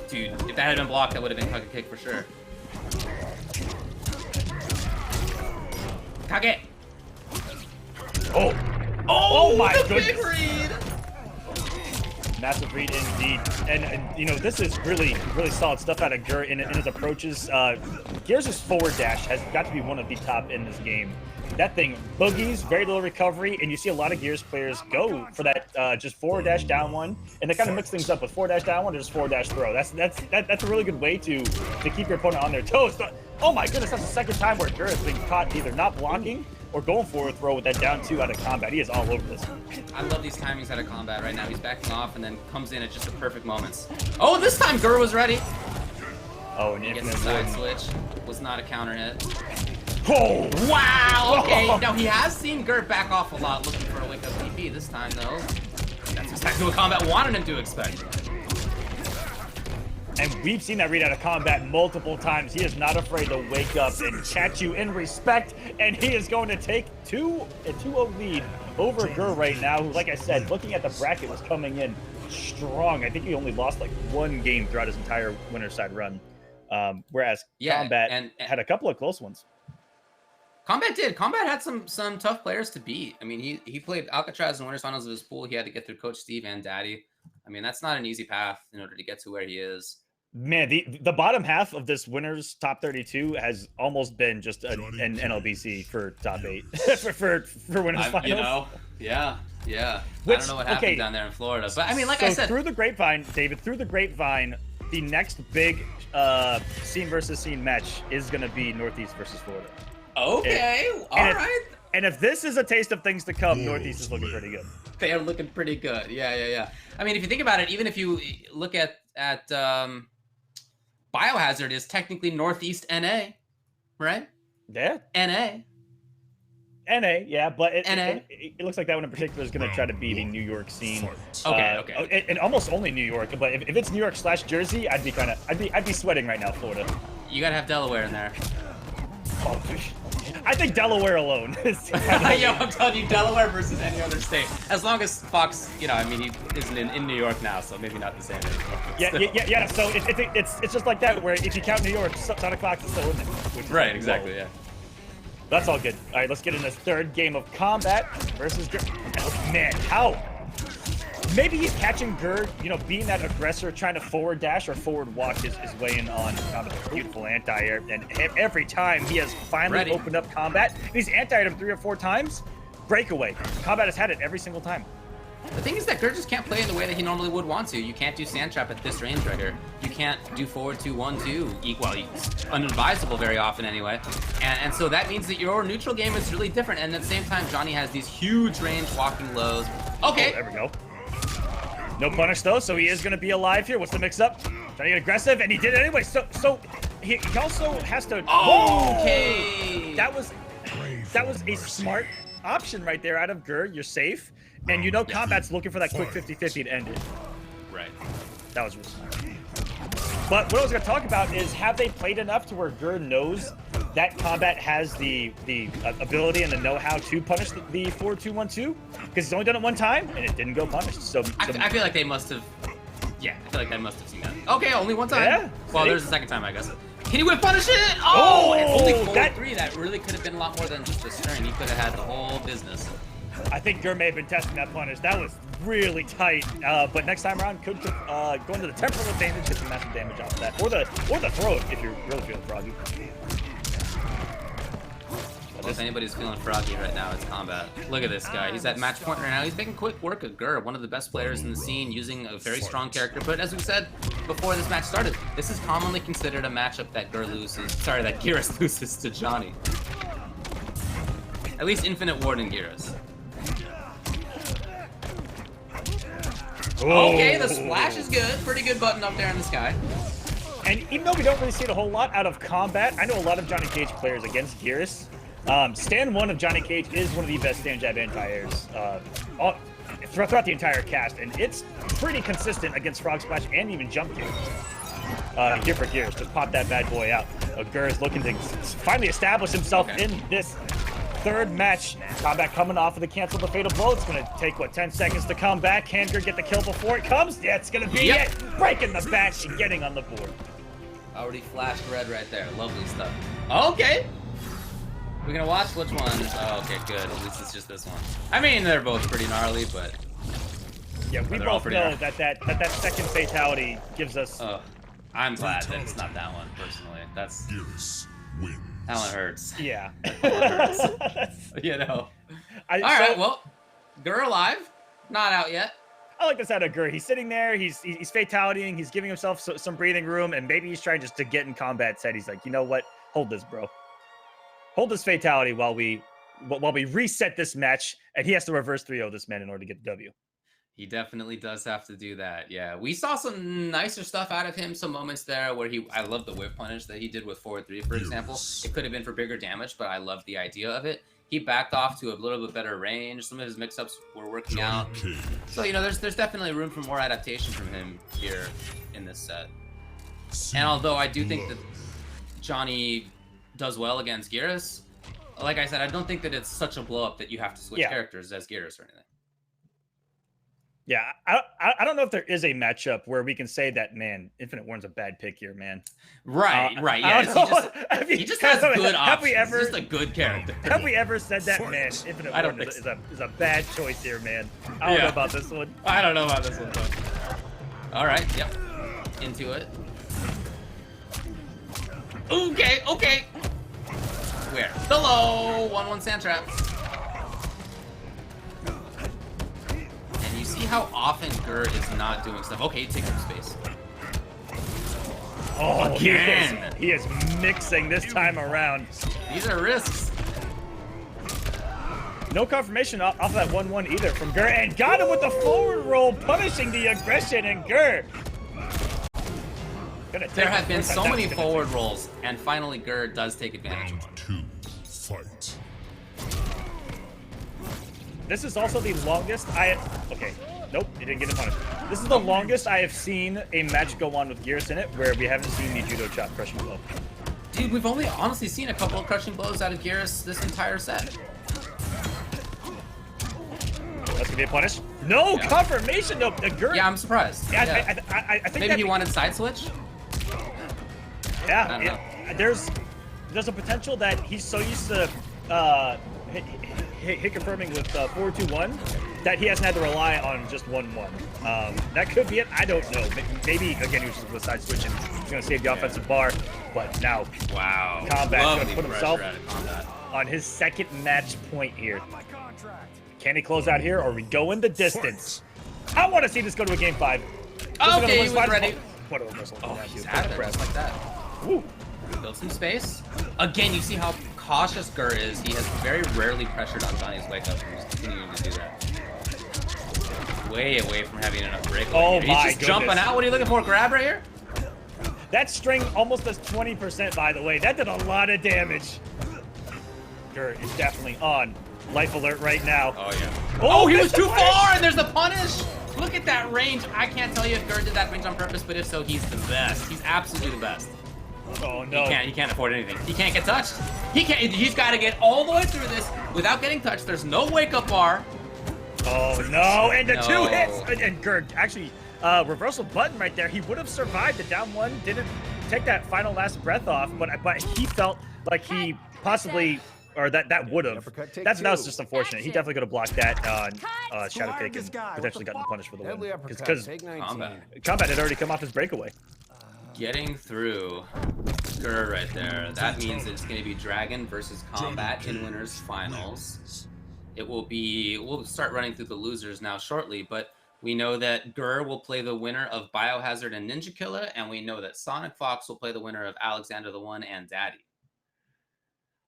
Dude, if that had been blocked, that would have been Kage kick for sure. Kage. Oh my goodness. Big read. Massive read indeed, and you know, this is really solid stuff out of Gurr in his approaches. Gears' forward dash has got to be one of the top in this game. That thing boogies, very little recovery, and you see a lot of Gears players go for that just forward dash down 1, and they kind of mix things up with forward dash down 1 or just forward dash throw. That's a really good way to keep your opponent on their toes. Oh my goodness, that's the second time where Gurr has been caught either not blocking or going for a throw with that down 2 out of combat. He is all over this. I love these timings out of combat right now. He's backing off and then comes in at just the perfect moments. Oh, this time Gurr was ready. Oh, and He gets Infinite the side Warden. switch. Was not a counter hit. Oh! Wow, okay. Now he has seen Gurr back off a lot looking for a wake up DP. This time though, that's exactly what combat wanted him to expect. And we've seen that read out of combat multiple times. He is not afraid to wake up and chat you in respect, and he is going to take a 2-0 lead over Gurr right now, who, like I said, looking at the bracket, was coming in strong. I think he only lost like 1 game throughout his entire winner's side run, whereas Combat had a couple of close ones. Combat did. Combat had some tough players to beat. I mean, he played Alcatraz in winners finals of his pool. He had to get through Coach Steve and Daddy. I mean, that's not an easy path in order to get to where he is. Man, the bottom half of this winner's top 32 has almost been just an NLBC for top 8 for winners finals. You know, yeah. Which, I don't know what happened down there in Florida, but I mean, like so I said, through the grapevine, David, the next big scene versus scene match is going to be Northeast versus Florida. Okay, all right. And if this is a taste of things to come, Northeast is looking pretty good. They are looking pretty good. Yeah. I mean, if you think about it, even if you look at Biohazard is technically Northeast NA, right? Yeah. NA, yeah, but NA. It looks like that one in particular is going to try to be the New York scene. Okay. And almost only New York, but if it's New York / Jersey, I'd be sweating right now, Florida. You gotta have Delaware in there. Oh, I think Delaware alone is. Yeah, I'm telling you, Delaware versus any other state. As long as Fox, you know, I mean, he isn't in New York now, so maybe not the same anymore. Yeah. So it's just like that, where if you count New York, SonicFox is still in there. Right, exactly, yeah. That's all good. All right, let's get in this third game of combat versus Gur. Oh, man, how? Maybe he's catching Gur, you know, being that aggressor, trying to forward dash or forward walk is weighing on Combat's beautiful anti-air. And every time he has finally opened up Combat, he's anti-aired him 3 or 4 times. Breakaway. Combat has had it every single time. The thing is that Gur just can't play in the way that he normally would want to. You can't do sand trap at this range right here. You can't do forward 2-1-2. Well, it's unadvisable very often anyway. And so that means that your neutral game is really different. And at the same time, Johnny has these huge range walking lows. Okay. Oh, there we go. No punish though, so he is going to be alive here. What's the mix-up? Trying to get aggressive, and he did it anyway. So he also has to. Oh, okay. That was a smart option right there out of Gur. You're safe, and you know Combat's looking for that quick 50-50 to end it. Right. That was really smart. But what I was going to talk about is, have they played enough to where Gur knows that Combat has the ability and the know-how to punish the 4-2-1-2? Because he's only done it one time, and it didn't go punished. So I feel like they must have... Yeah, I feel like they must have seen that. Okay, only one time. Yeah. Well, there's a second time, I guess. Can he whip punish it? Oh, and only forward 3. That really could have been a lot more than just a string. He could have had the whole business. I think Gur may have been testing that punish. That was really tight. But next time around, could go into the temporal advantage, get some massive damage off of that, or the throw if you're really feeling froggy. Well, if anybody's feeling froggy right now, it's Combat. Look at this guy. He's at match point right now. He's making quick work of Gur, one of the best players in the scene, using a very strong character. But as we said before this match started, this is commonly considered a matchup that that Geras loses to Johnny. At least Infinite Ward and Geras. Okay, the splash is good. Pretty good button up there in the sky. And even though we don't really see it a whole lot out of Combat, I know a lot of Johnny Cage players against Geras. Stand 1 of Johnny Cage is one of the best stand jab anti-airs throughout the entire cast, and it's pretty consistent against Frog Splash and even jump kick. Here for Geras to pop that bad boy out. Gur is looking to finally establish himself in this third match. Combat coming off of the cancel the fatal blow. It's going to take, what, 10 seconds to come back. Can Gur get the kill before it comes? Yeah, it's going to be it. Breaking the back and getting on the board. Already flashed red right there. Lovely stuff. Okay. We're going to watch which one. Oh, okay, good. At least it's just this one. I mean, they're both pretty gnarly, but... Yeah, we both know that second fatality gives us... I'm glad that it's not that one, personally. That's... That one hurts. Yeah. That one hurts. You know. Alright, well, Gur alive. Not out yet. I like this out of Gur. He's sitting there, he's fatalitying, he's giving himself some breathing room, and maybe he's trying just to get in Combat set. He's like, you know what? Hold this, bro. Hold this fatality while we reset this match, and he has to reverse 3-0 this man in order to get the W. He definitely does have to do that. Yeah, we saw some nicer stuff out of him. Some moments there where I love the whip punish that he did with forward 3, for example. It could have been for bigger damage, but I love the idea of it. He backed off to a little bit better range. Some of his mix-ups were working out. So, you know, there's definitely room for more adaptation from him here in this set. And although I do think that Johnny does well against Geras, like I said, I don't think that it's such a blow-up that you have to switch characters as Geras or anything. Yeah, I don't know if there is a matchup where we can say that, man, Infinite Warren's a bad pick here, man. Right. Yeah, he just has good options. He's just a good character. Have we ever said that, man, Infinite Warren is a bad choice here, man? I don't know about this one. I don't know about this one, though. All right, yep. Into it. Okay. Where? Below! 1-1 sand trap. You see how often Gur is not doing stuff. Okay, take up space. Oh, again! He is mixing this time around. These are risks. No confirmation off of that 1-1 either from Gur, and got him with the forward roll, punishing the aggression, and Gur. There have been so many forward rolls, and finally Gur does take advantage of one. Fight. This is also the longest okay, nope, he didn't get a punish. This is the longest I have seen a match go on with Geras in it where we haven't seen the judo chop crushing blow. Dude, we've only honestly seen a couple of crushing blows out of Geras this entire set. That's gonna be a punish. No confirmation though. Yeah, I'm surprised. Yeah, I think maybe he wanted side switch. Yeah, there's a potential that he's so used to hit confirming with 4-2-1 that he hasn't had to rely on just 1-1. That could be it. I don't know. Maybe again he was just with side switching. He's gonna save the offensive bar, but now Combat gonna put himself on his second match point here. Can he close out here, or we go in the distance? I want to see this go to a game 5. Okay, he was ready. What a reversal! Oh, he's out of there just like that. Woo. Build some space. Again, you see how cautious Gur is. He has very rarely pressured on Johnny's wake up, and he's continuing to do that. Way away from having enough breakaway. Oh He's my just jumping out. What are you looking for? Grab right here? That string almost does 20%, by the way. That did a lot of damage. Gur is definitely on life alert right now. Oh, yeah. Oh, he was too far, and there's the punish. Look at that range. I can't tell you if Gur did that range on purpose, but if so, he's the best. He's absolutely the best. Oh, no. He can't afford anything. He can't get touched. He's got to get all the way through this without getting touched. There's no wake-up bar. Oh, no. And the 2 hits. And Gur, actually, reversal button right there. He would have survived the down 1. Didn't take that final last breath off, but he felt like he possibly, or that would have. That was just unfortunate. He definitely could have blocked that on Shadow Kick and potentially gotten the punish for the win. Because Combat had already come off his breakaway. Getting through Gur right there. That means it's going to be Dragon versus Combat in winners finals. It will be, we'll start running through the losers now shortly, but we know that Gur will play the winner of Biohazard and NinjaKilla, and we know that SonicFox will play the winner of Alexander the One and Daddy.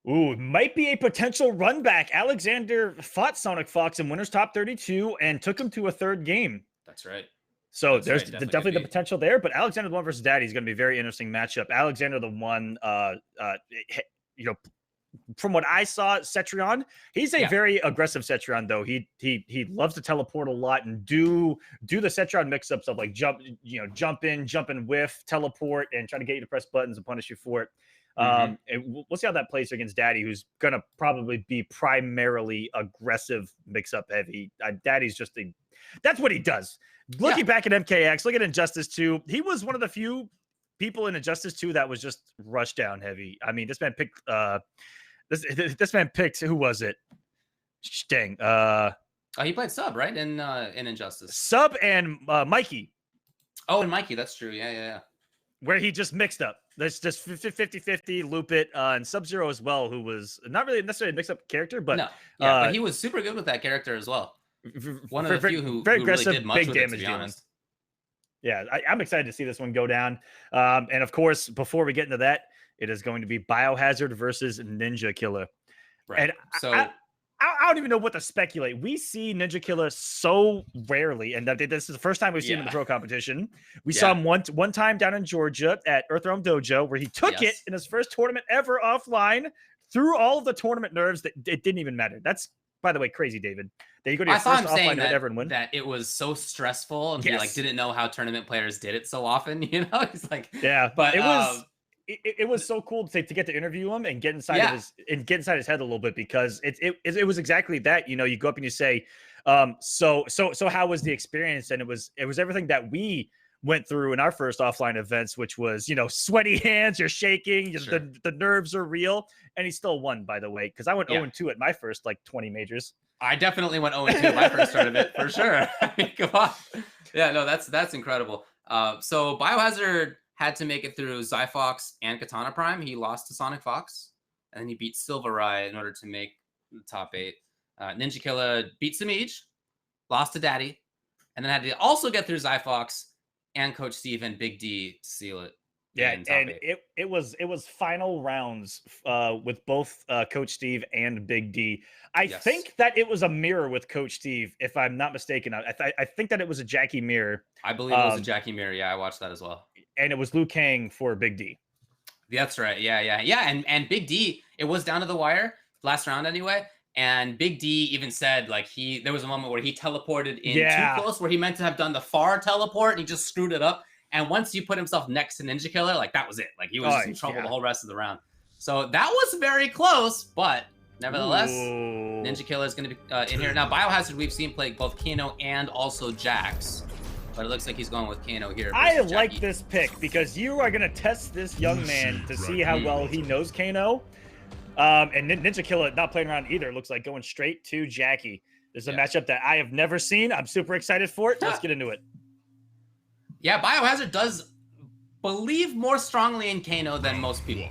Ooh, might be a potential run back. Alexander fought SonicFox in winners top 32 and took him to a 3rd game. That's right. So there's definitely the potential there, but Alexander the One versus Daddy is going to be a very interesting matchup. Alexander the One, from what I saw, Cetrion, he's a very aggressive Cetrion though. He loves to teleport a lot and do the Cetrion mix-ups of like jump in, whiff, teleport, and try to get you to press buttons and punish you for it. And we'll see how that plays against Daddy, who's gonna probably be primarily aggressive mix-up heavy. Daddy's just that's what he does. Looking back at MKX, look at Injustice 2. He was one of the few people in Injustice 2 that was just rush down heavy. I mean, this man picked this man picked, who was it? Dang. He played Sub, right? In Injustice. Sub and Mikey. Oh, and Mikey, that's true. Yeah. Where he just mixed up. That's just 50-50, loop it, and Sub-Zero as well, who was not really necessarily a mix-up character, but no. But he was super good with that character as well. One of the few who really did much with it, to be honest. Yeah, I'm excited to see this one go down. And of course, before we get into that, it is going to be Biohazard versus NinjaKilla. Right. And so I don't even know what to speculate. We see NinjaKilla so rarely, and this is the first time we've seen him in the pro competition. We saw him one time down in Georgia at Earthrealm Dojo, where he took it in his first tournament ever offline, through all of the tournament nerves that it didn't even matter. That's, by the way, crazy, David. That you go to your first offline event ever and win. That it was so stressful, and he didn't know how tournament players did it so often. You know, he's like, but it was so cool to get to interview him and get inside his head a little bit, because it was exactly that. You know, you go up and you say, so how was the experience? And it was everything that we went through in our first offline events, which was, sweaty hands, you're shaking, the nerves are real. And he still won, by the way, because I went 0-2 at my first 20 majors. I definitely went 0-2 at my first tournament for sure. I mean, come on. Yeah, no, that's incredible. So Biohazard had to make it through Zyfox and Katana Prime. He lost to SonicFox, and then he beat Silverai in order to make the top 8. NinjaKilla beat Samij, lost to Daddy, and then had to also get through Zyfox and Coach Steve and Big D to seal it. Yeah, and it was final rounds with both Coach Steve and Big D. I think that it was a mirror with Coach Steve, if I'm not mistaken. I think that it was a Jackie mirror. I believe it was a Jackie mirror. Yeah, I watched that as well. And it was Liu Kang for Big D. That's right. Yeah. And Big D, it was down to the wire, last round anyway. And Big D even said, there was a moment where he teleported in too close, where he meant to have done the far teleport, and he just screwed it up. And once you put himself next to NinjaKilla, like that was it. Like he was just in trouble the whole rest of the round. So that was very close, but nevertheless, NinjaKilla is going to be in here. Now, Biohazard, we've seen play both Kano and also Jax. But it looks like he's going with Kano here. I like this pick because you are going to test this young man to see how well he knows Kano. And NinjaKilla not playing around either. Looks like going straight to Jackie. This is a matchup that I have never seen. I'm super excited for it. Let's get into it. Yeah, Biohazard does believe more strongly in Kano than most people.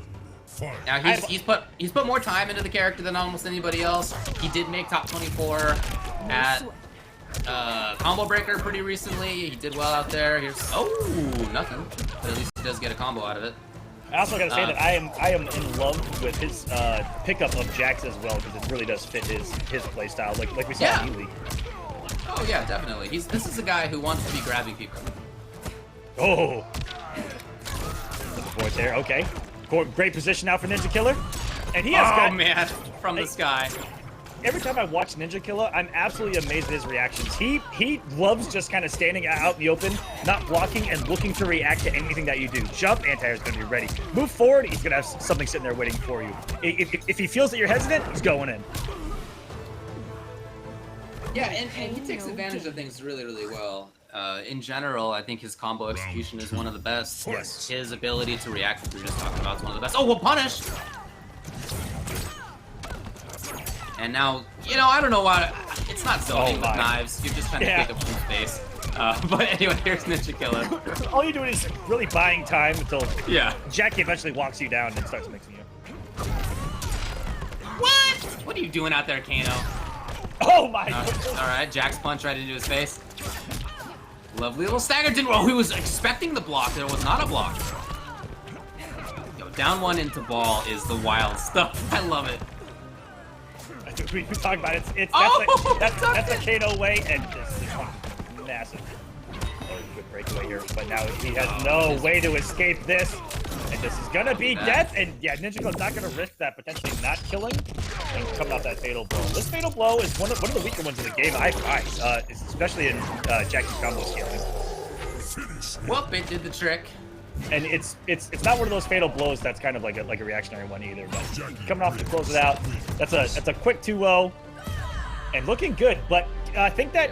Now he's put more time into the character than almost anybody else. He did make top 24 at Combo Breaker pretty recently. He did well out there. Here's nothing, but at least he does get a combo out of it. I also gotta say that I am in love with his pickup of Jax as well because it really does fit his play style, like we saw in E-League. Oh yeah, definitely. This is a guy who wants to be grabbing people. Oh, the board's there. Okay, great position now for NinjaKilla, and he has man, from the sky. Every time I watch NinjaKilla, I'm absolutely amazed at his reactions. He loves just kind of standing out in the open, not blocking, and looking to react to anything that you do. Jump, anti-air is going to be ready. Move forward, he's going to have something sitting there waiting for you. If he feels that you're hesitant, he's going in. Yeah, and he takes advantage of things really, really well. In general, I think his combo execution is one of the best. Yes. His ability to react, which we were just talking about, is one of the best. Oh, well, punish! And now, you know, I don't know why. It's not zoning with knives. You're just trying to pick up some space. But anyway, here's NinjaKilla. All you're doing is really buying time until Jackie eventually walks you down and starts mixing you. What? What are you doing out there, Kano? Oh my God. All right, Jack's punch right into his face. Lovely little stagger. Didn't. Well, he was expecting the block. There was not a block. Yo, down one into ball is the wild stuff. I love it. We talk about it. That's a Kano way, and this is massive. Oh, good breakaway here, but now he has no way to escape this, and this is gonna be death. And yeah, NinjaKilla's not gonna risk that potentially not killing and coming off that fatal blow. This fatal blow is one of the weaker ones in the game, I find, especially in Jackie's combo scaling. Well, it did the trick. And it's not one of those fatal blows that's kind of like a reactionary one either. But coming off to close it out, that's a quick 2-0, and looking good. But I think that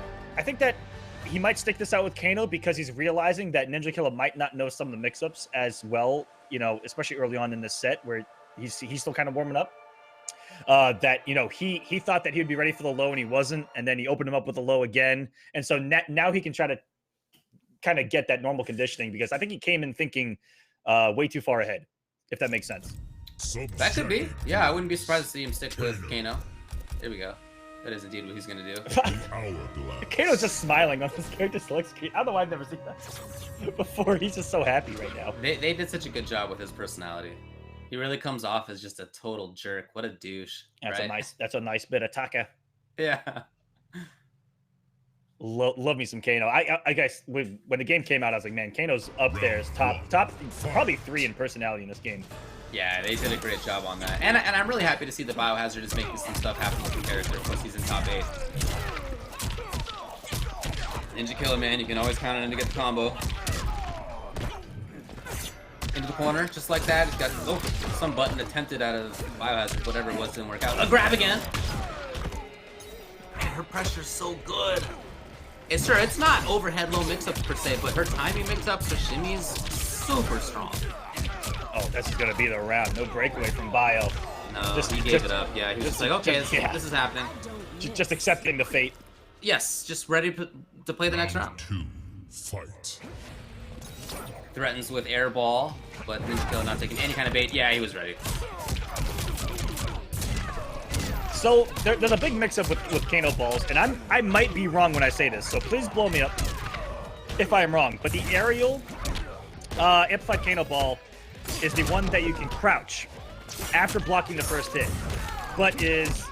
he might stick this out with Kano because he's realizing that NinjaKilla might not know some of the mix-ups as well. You know, especially early on in this set where he's still kind of warming up. That you know he thought that he'd be ready for the low and he wasn't, and then he opened him up with the low again, and so now he can try to kind of get that normal conditioning because I think he came in thinking way too far ahead, if that makes sense. That could be. Yeah, I wouldn't be surprised to see him stick with Kano. There we go. That is indeed what he's going to do. Kano's just smiling on this character select screen. I don't know why I've never seen that before. He's just so happy right now. They did such a good job with his personality. He really comes off as just a total jerk. What a douche. That's a nice bit of Taka. Yeah. Love me some Kano. I guess when the game came out, I was like, man, Kano's up there as top probably 3 in personality in this game. Yeah, they did a great job on that. And I'm really happy to see that Biohazard is making some stuff happen with the character once he's in top 8. NinjaKilla, man, you can always count on him to get the combo. Into the corner, just like that. He's got some button attempted out of Biohazard, whatever it was didn't work out. A grab again! Man, her pressure's so good. It's not overhead low mix-ups per se, but her timing mix-ups, her shimmy's super strong. Oh, this is gonna be the round. No breakaway from Bio. No, he gave it up. Yeah, he was just like, okay, this is happening. Just accepting the fate. Yes, just ready to play the next round. 2, fight. Threatens with air ball, but NinjaKilla not taking any kind of bait. Yeah, he was ready. So there's a big mix-up with Kano balls, and I might be wrong when I say this, so please blow me up if I am wrong. But the aerial amplified Kano ball is the one that you can crouch after blocking the first hit, but is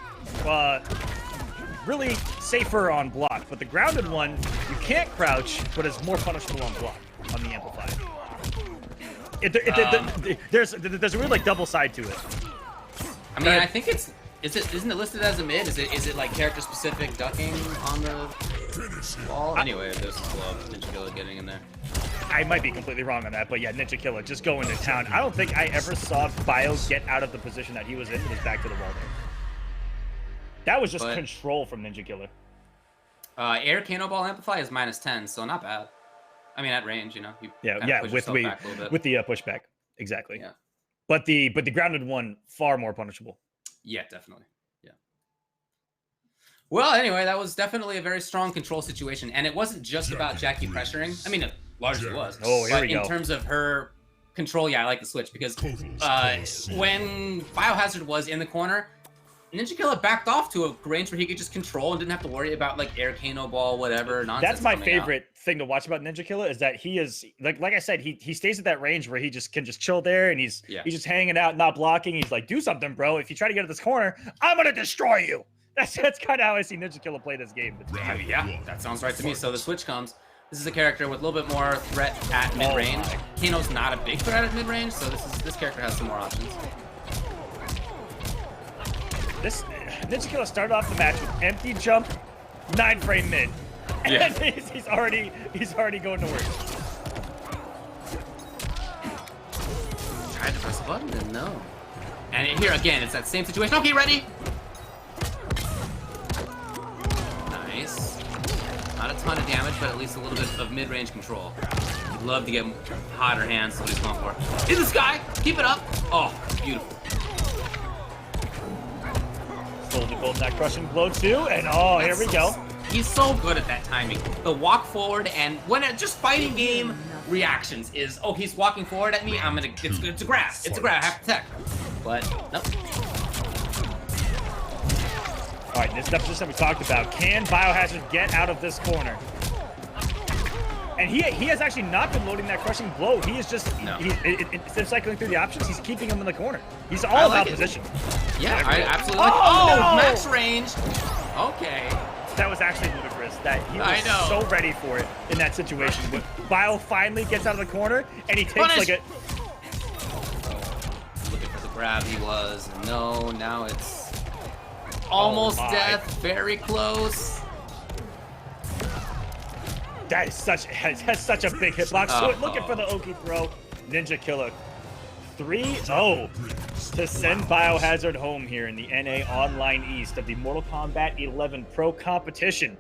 really safer on block. But the grounded one, you can't crouch, but is more punishable on block on the amplified. There's a real like double side to it. I mean, I think isn't it listed as a mid? Is it like character specific ducking on the ball? Anyway, there's NinjaKilla getting in there. I might be completely wrong on that, but yeah, NinjaKilla just going to town. I don't think I ever saw Bio get out of the position that he was in with his back to the wall there. That was just control from NinjaKilla. Air Cannonball Amplify is -10, so not bad. I mean, at range, you know. You with the pushback, exactly. Yeah. But the grounded one far more punishable. Yeah, definitely. Yeah. Well, anyway, that was definitely a very strong control situation, and it wasn't just about Jackie pressuring. I mean, it largely was. Oh, here we go. In terms of her control, yeah, I like the switch because when Biohazard was in the corner, NinjaKilla backed off to a range where he could just control and didn't have to worry about like air Kano whatever nonsense. That's my favorite thing to watch about NinjaKilla is that he is like I said, he stays at that range where he can just chill there and he's just hanging out, not blocking. He's like, do something, bro. If you try to get at this corner, I'm gonna destroy you. That's kind of how I see NinjaKilla play this game. Yeah, that sounds right to me. So the switch comes. This is a character with a little bit more threat at mid-range. Kano's not a big threat at mid-range, so this character has some more options. This NinjaKilla started off the match with empty jump, 9-frame mid, and he's already going to work. Tried to press a button and no. And here again, it's that same situation. Okay, ready? Nice. Not a ton of damage, but at least a little bit of mid-range control. You'd love to get hotter hands. So what he's going for. In the sky, keep it up. Oh, beautiful. Slowly building that crushing blow too, and here we go. He's so good at that timing. The walk forward and when it just fighting game reactions is, oh, he's walking forward at me. It's a grab. It's a grab. I have to protect. But nope. All right, this stuff just that we talked about. Can Biohazard get out of this corner? And he has actually not been loading that crushing blow. He is just instead of cycling through the options, he's keeping him in the corner. He's all about position. Yeah, I absolutely like it. Oh, max range. Okay. That was actually ludicrous. That he was so ready for it in that situation. But Bio finally gets out of the corner and he takes like a looking for the grab he was. No, now it's almost death, very close. That is has such a big hitbox. Looking for the Oki throw. NinjaKilla 3-0 to send Biohazard home here in the NA Online East of the Mortal Kombat 11 Pro Competition.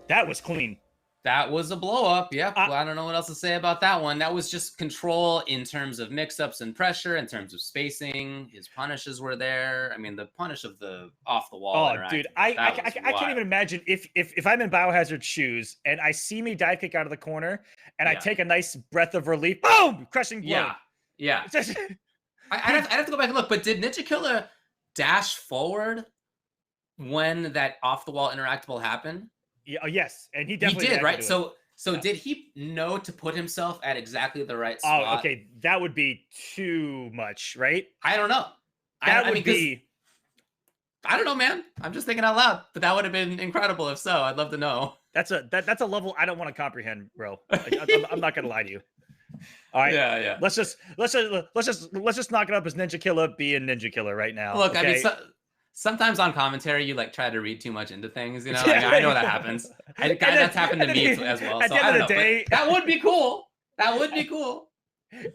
That was clean. That was a blow up. Yeah. Well, I don't know what else to say about that one. That was just control in terms of mix-ups and pressure, in terms of spacing. His punishes were there. I mean, the punish of the off the wall. Oh, dude, I can't even imagine if I'm in Biohazard's shoes and I see me dive kick out of the corner and I take a nice breath of relief. Boom! Crushing blow. Yeah. I'd have to go back and look. But did NinjaKilla dash forward when that off the wall interactable happened? Yeah, yes, and he definitely did, right? So did he know to put himself at exactly the right spot? Oh, okay, that would be too much, right? I don't know. I don't know, man. I'm just thinking out loud, but that would have been incredible if so. I'd love to know. That's a level I don't want to comprehend, bro. Like, I'm not gonna lie to you. All right, yeah. Let's just knock it up as NinjaKilla being NinjaKilla right now. Look, okay? I mean. Sometimes on commentary, you like try to read too much into things, you know. Like, I know that happens. That's happened to me as well. At the end of the day, that would be cool. That would be cool.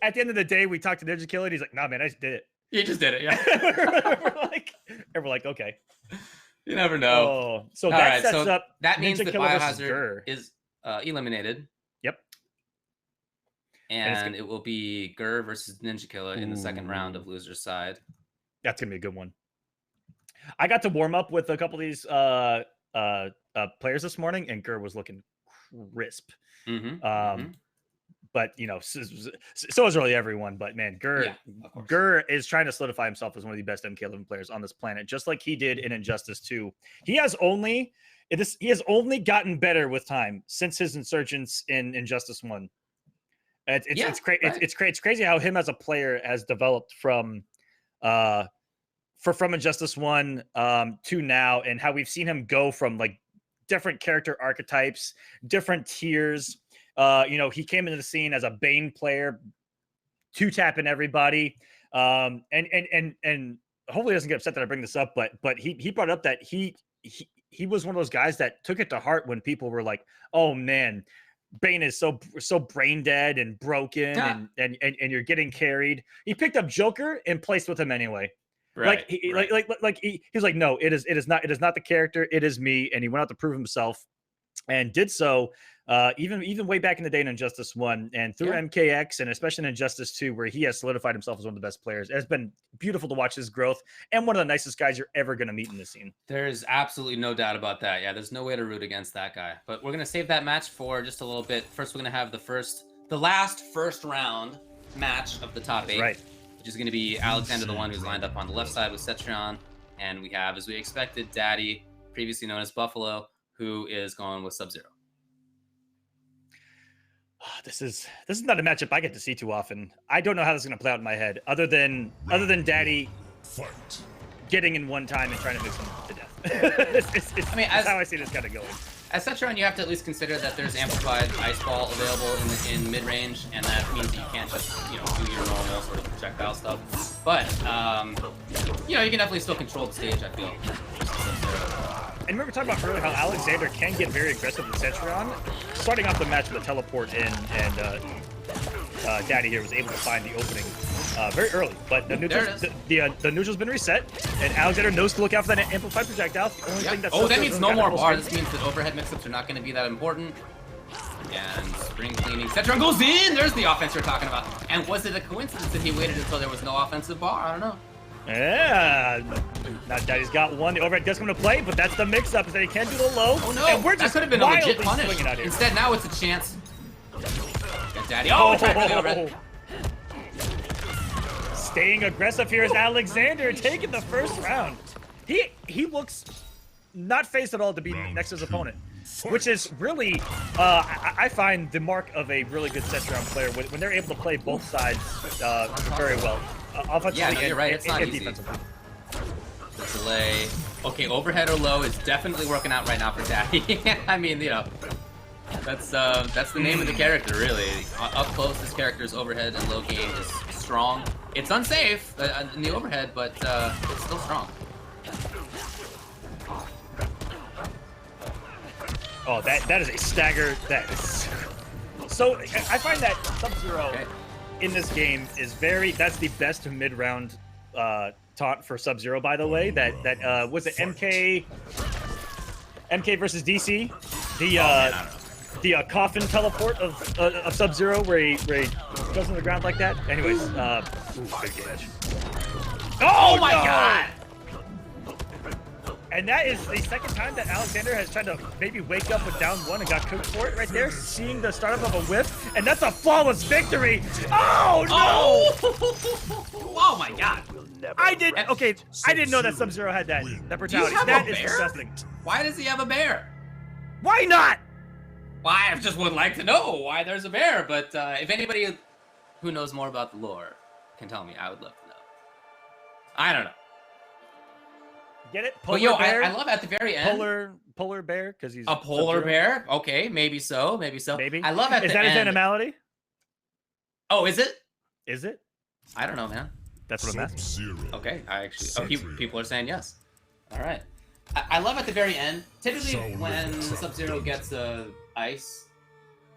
At the end of the day, we talked to NinjaKilla, and he's like, "Nah, man, I just did it." You just did it, yeah. we're like, okay. You never know. Oh, so that sets up. That means that Biohazard is eliminated. Yep. And it will be Gur versus NinjaKilla in the second round of loser's side. That's gonna be a good one. I got to warm up with a couple of these players this morning, and Gur was looking crisp. But you know, so is really everyone. But man, Gur is trying to solidify himself as one of the best MK11 players on this planet, just like he did in Injustice 2. He has only gotten better with time since his insurgence in Injustice 1. It's crazy how him as a player has developed from Injustice 1 to now, and how we've seen him go from like different character archetypes, different tiers. You know, he came into the scene as a Bane player, two-tapping everybody. And hopefully he doesn't get upset that I bring this up, but he brought up that he was one of those guys that took it to heart when people were like, oh man, Bane is so brain dead and broken, Yeah. and you're getting carried. He picked up Joker and placed with him anyway. Right. He's like, no, it is not the character, it is me, and he went out to prove himself, and did so. Even way back in the day in Injustice 1 and through MKX, and especially in Injustice 2, where he has solidified himself as one of the best players. It's been beautiful to watch his growth, and one of the nicest guys you're ever going to meet in the scene. There's absolutely no doubt about that. Yeah, there's no way to root against that guy. But we're going to save that match for just a little bit. First, we're going to have the last first round match of the top 8. Right. Which is going to be Alexander, the one who's lined up on the left side with Cetrion. And we have, as we expected, Daddy, previously known as Buffalo, who is going with Sub-Zero. This is not a matchup I get to see too often. I don't know how this is going to play out in my head, other than Daddy getting in one time and trying to mix him to death. That's how I see this kind of going. As Cetrion, you have to at least consider that there's amplified ice ball available in mid range, and that means that you can't just do your normal sort of projectile stuff. But you can definitely still control the stage, I feel. And remember talking about earlier how Alexander can get very aggressive with Cetrion. Starting off the match with a teleport in, and Daddy here was able to find the opening very early. But the neutral's been reset, and Alexander knows to look out for that amplified projectile. The only thing that's that means no more bar. This means that overhead mix-ups are not going to be that important. And spring cleaning. Cetrion goes in! There's the offense you're talking about. And was it a coincidence that he waited until there was no offensive bar? I don't know. Yeah, now Daddy's got one. The overhead does come into play, but that's the mix-up, is that he can do the low. Oh no, and we're that just could have been a legit wildly punish. swinging out here. Instead, now it's a chance. Got Daddy. Oh, tried for the overhead. Staying aggressive here is Alexander, taking the first round. He looks not phased at all to be next to his opponent, which is really, I find the mark of a really good Cetrion player when they're able to play both sides very well. Offensively, you're right. It's not and easy. defensively. The delay. Okay, overhead or low is definitely working out right now for Daddy. I mean, that's the name of the character, really. Up close, this character's overhead and low game is strong. It's unsafe in the overhead, but it's still strong. Oh, that is a stagger. That is so. I find that Sub-Zero in this game is that's the best mid-round taunt for Sub-Zero, by the way. That was it MK versus DC, the coffin teleport of Sub-Zero where he goes on the ground like that. Anyways, big damage. Oh my god! And that is the second time that Alexander has tried to maybe wake up with down one and got cooked for it right there. Seeing the startup of a whiff, and that's a flawless victory. Oh no! Oh my god! I didn't know that Sub-Zero had that brutality. That is disgusting. Why does he have a bear? Why not? Well, I just would like to know why there's a bear. But if anybody who knows more about the lore can tell me, I would love to know. I don't know. Get it? But I love at the very end. Polar bear, because he's a polar bear. Okay, maybe so. Maybe. I love at the end. Is that his animality? Oh, is it? Is it? I don't know, man. That's what I'm asking. Okay, people are saying yes. All right. I love at the very end. Typically, when Sub-Zero gets ice,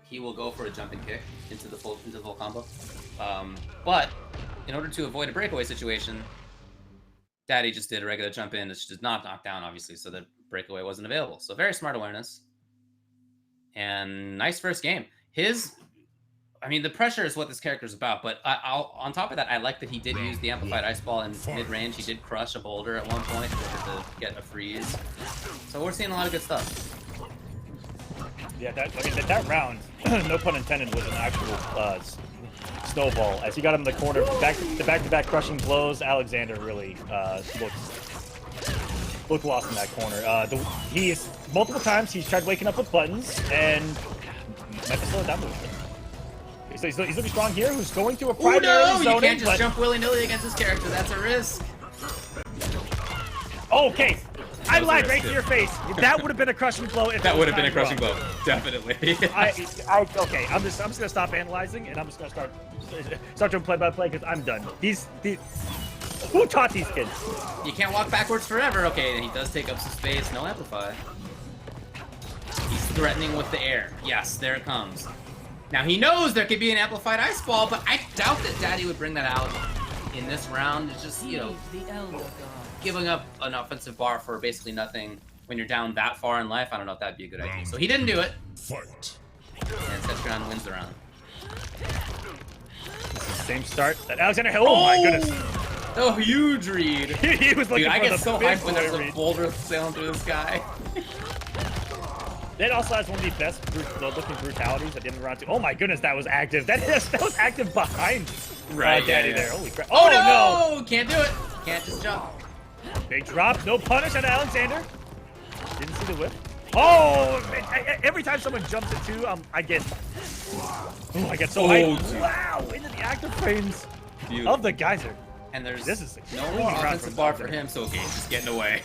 he will go for a jumping kick into the full combo. But in order to avoid a breakaway situation, Daddy just did a regular jump in. It's just not knocked down, obviously, so the breakaway wasn't available. So very smart awareness. And nice first game. The pressure is what this character is about, but on top of that, I like that he did use the amplified ice ball in mid-range. He did crush a boulder at one point in order to get a freeze. So we're seeing a lot of good stuff. Yeah, that round, no pun intended, was an actual snowball. As he got him in the corner, back-to-back crushing blows, Alexander really looked lost in that corner. Multiple times he's tried waking up with buttons, and might have slowed down a little bit. He's looking strong here. Who's going through a primary zoning, you can't just jump willy-nilly against this character. That's a risk. Okay. I lied right to your face. That would have been a crushing blow. That would have been a crushing blow, definitely. Okay, I'm just gonna stop analyzing, and I'm just gonna start doing play-by-play because I'm done. Who taught these kids? You can't walk backwards forever. Okay, and he does take up some space. No amplify. He's threatening with the air. Yes, there it comes. Now he knows there could be an amplified ice ball, but I doubt that Daddy would bring that out in this round. It's just, you know, giving up an offensive bar for basically nothing when you're down that far in life. I don't know if that'd be a good idea. So he didn't do it. Fight. And Tetron wins the round. Same start that Alexander Hill. Oh my goodness. Oh, huge read. He was looking Dude, I for get the so big hyped when there's boy a read. boulder sailing through the sky. That also has one of the best looking brutalities at the end of the round too. Oh my goodness, that was active. That was active behind Daddy there. Holy crap. Oh, no! no! Can't do it. Can't just jump. Big drop. No punish on Alexander. Didn't see the whip. Oh! Every time someone jumps at two, I get so hyped. Wow! Into the active frames of the geyser. And there's This is no more offensive bar for him, so okay, he's getting away.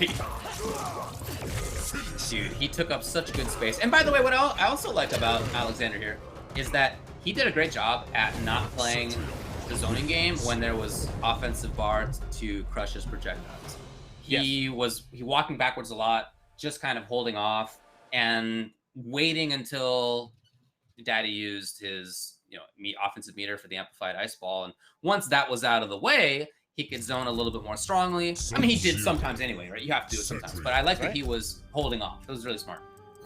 Dude, he took up such good space. And by the way, what I also like about Alexander here is that he did a great job at not playing the zoning game when there was offensive bar to crush his projectiles. He was walking backwards a lot, just kind of holding off and waiting until Daddy used his offensive meter for the amplified ice ball. And once that was out of the way, he could zone a little bit more strongly. I mean, he did sometimes anyway, right? You have to do it sometimes. But I like that he was holding off. It was really smart.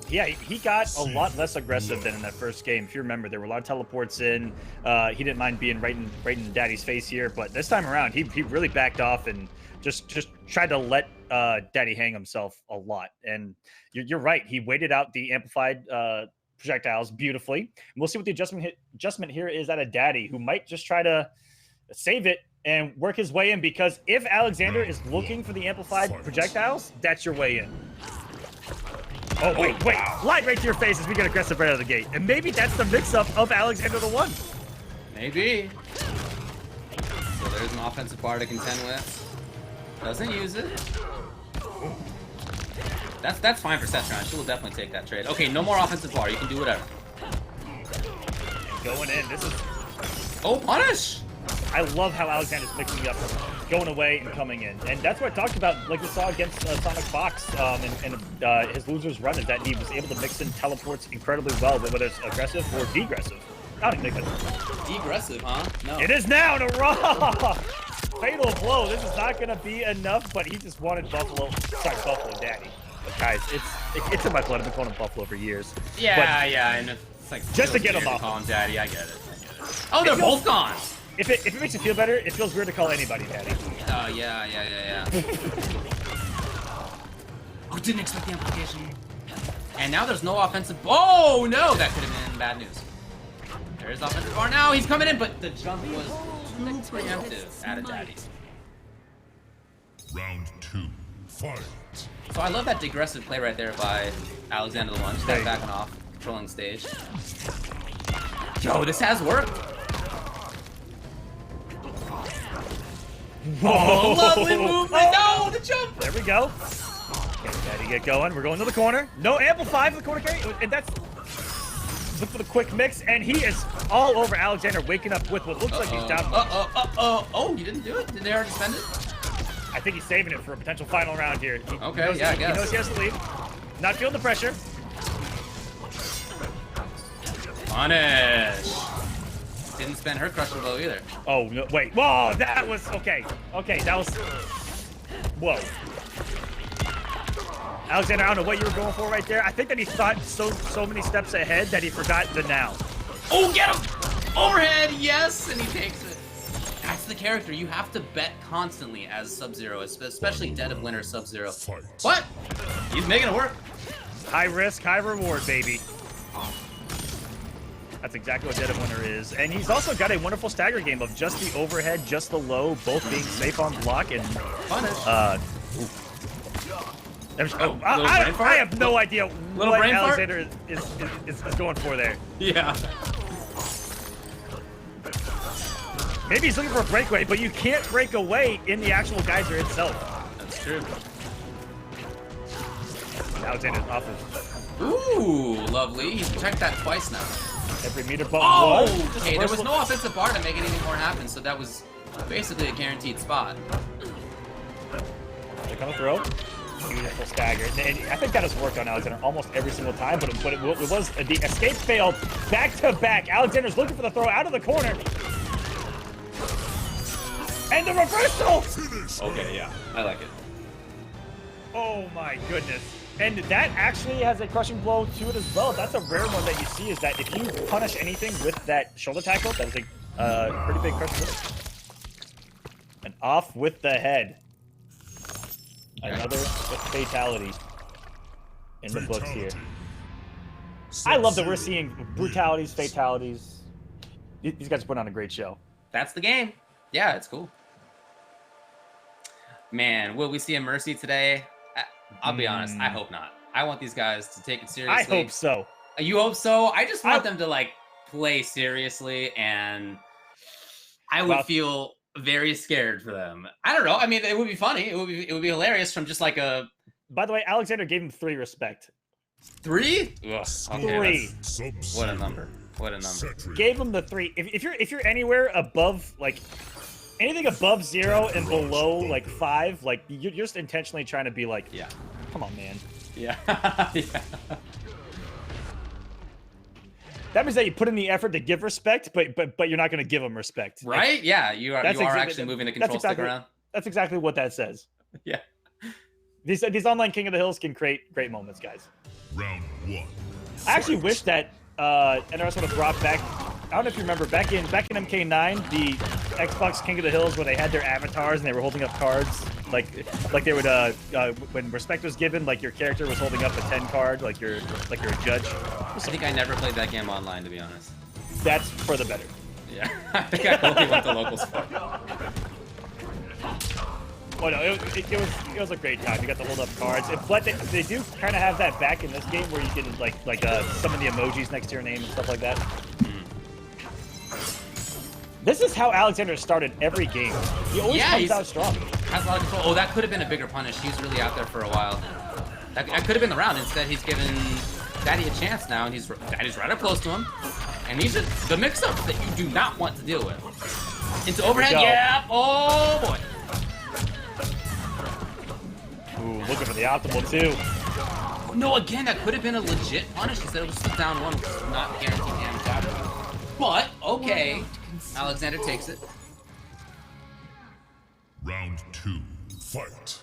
Yeah, he got a lot less aggressive than in that first game. If you remember, there were a lot of teleports in. He didn't mind being right in Daddy's face here. But this time around, he really backed off and just tried to let Daddy hang himself a lot. And you're right. He waited out the amplified projectiles beautifully. And we'll see what the adjustment here is out of Daddy, who might just try to save it and work his way in, because if Alexander is looking for the amplified projectiles, that's your way in. Oh, wait. Light right to your face as we get aggressive right out of the gate. And maybe that's the mix-up of Alexander the One. Maybe. So there's an offensive bar to contend with. Doesn't use it. That's fine for Setron. She will definitely take that trade. Okay, no more offensive bar. You can do whatever. Going in. This is... Oh, punish! I love how Alexander's mixing it up, going away and coming in. And that's what I talked about, like we saw against SonicFox and his loser's run, is that he was able to mix in teleports incredibly well, whether it's aggressive or degressive. I don't think that's... Degressive, huh? No. It is now to Raw! Fatal blow. This is not going to be enough, but he just wanted Buffalo Daddy. But guys, it's in my blood. I've been calling him Buffalo for years. Yeah, and it's like... Just to get him off. Call him Daddy, I get it. Oh, they're both gone! If it makes you feel better, it feels weird to call anybody Daddy. Oh, yeah. Oh, didn't expect the implication. And now there's no offensive... Oh, no! That could have been bad news. There is offensive bar now. He's coming in, but the jump was too preemptive out of Daddy. Round 2. Fight. So I love that digressive play right there by Alexander the One. Just backing off, controlling stage. Yo, this has worked. Oh, lovely movement. No, the jump. There we go. Daddy, get going. We're going to the corner. No amplify for the corner carry. And that's... Look for the quick mix, and he is all over Alexander, waking up with what looks like he's down. Oh, you didn't do it? Did they already spend it? I think he's saving it for a potential final round here. Okay, I guess. He knows he has to lead. Not feeling the pressure. Punish. Didn't spend her crushing blow either. Oh, no, wait. Whoa, that was... Okay, that was... Whoa. Alexander, I don't know what you were going for right there. I think that he thought so many steps ahead that he forgot the now. Oh, get him! Overhead, yes, and he takes it. That's the character. You have to bet constantly as Sub-Zero, especially Dead of Winter Sub-Zero. What? He's making it work. High risk, high reward, baby. That's exactly what Dead of Winter is. And he's also got a wonderful stagger game of just the overhead, just the low, both being safe on block and... Punish. I have no idea what Alexander is going for there. Yeah. Maybe he's looking for a breakaway, but you can't break away in the actual geyser itself. That's true. Alexander's off of... Ooh, lovely. He's checked that twice now. Every meter bump. Oh! Okay, there was no offensive bar to make anything more happen, so that was basically a guaranteed spot. They're gonna throw. Beautiful stagger. And I think that has worked on Alexander almost every single time, but it was the escape failed back to back. Alexander's looking for the throw out of the corner. And the reversal! Okay, yeah, I like it. Oh my goodness. And that actually has a crushing blow to it as well. That's a rare one that you see, is that if you punish anything with that shoulder tackle, that is a pretty big crushing blow. And off with the head. Another fatality in the books here. I love that we're seeing brutalities, fatalities. These guys put on a great show. That's the game. Yeah, it's cool. Man, will we see a Mercy today? I'll be honest, I hope not. I want these guys to take it seriously. I hope so. You hope so? I just want them to, like, play seriously, and I would feel very scared for them. I don't know. I mean, it would be funny. It would be hilarious from just like a... By the way, Alexander gave him 3 respect. 3? Ugh, okay, 3. What a number. What a number. Gave him the 3. If you're anywhere above, like, anything above 0 and below, like, 5, like, you're just intentionally trying to be like, yeah, come on, man. Yeah. Yeah. That means that you put in the effort to give respect, but you're not going to give them respect. Right? Like, yeah, you are actually moving the control stick around. That's exactly what that says. Yeah. These online King of the Hills can create great moments, guys. Round 1. I actually wish that NRS would have brought back. I don't know if you remember back in MK9, the Xbox King of the Hills, where they had their avatars and they were holding up cards, like they would when respect was given, like your character was holding up a 10 card, like you're a judge. I think I never played that game online, to be honest. That's for the better. Yeah, I think I only went to locals for. Oh no, it was a great time. You got to hold up cards. But they do kind of have that back in this game where you can like summon the emojis next to your name and stuff like that. This is how Alexander started every game. He always comes out strong. Has a lot of control. Oh, that could have been a bigger punish. He's really out there for a while. That could have been the round. Instead, he's given Daddy a chance now, and Daddy's right up close to him. And these are the mix-ups that you do not want to deal with. Into overhead, yeah. Oh boy. Ooh, looking for the optimal too. No, again, that could have been a legit punish. Instead, it was just down one, which is not guaranteed damage out of it. But okay, Alexander takes it. Round 2. Fight.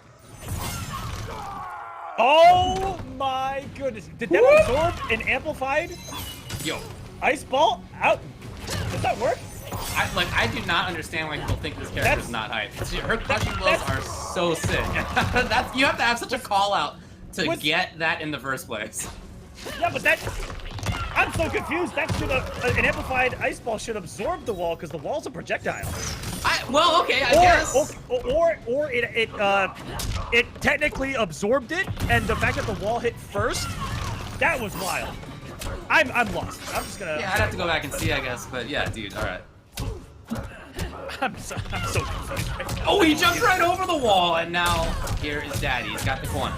Oh my goodness! Did that absorb and amplified? Yo, Ice ball out. Does that work? I do not understand why people think this character is not hype. Her crushing blows are so sick. You have to have such a call out to get that in the first place. Yeah, but I'm so confused. That should have an amplified ice ball should absorb the wall because the wall's a projectile. Well, okay, I guess. Or it technically absorbed it, and the fact that the wall hit first, that was wild. I'm lost. I'm just gonna. Yeah, I'd have to go back and see, I guess. But yeah, dude, all right. I'm so confused. Oh, he jumped right over the wall, and now here is Daddy. He's got the corner.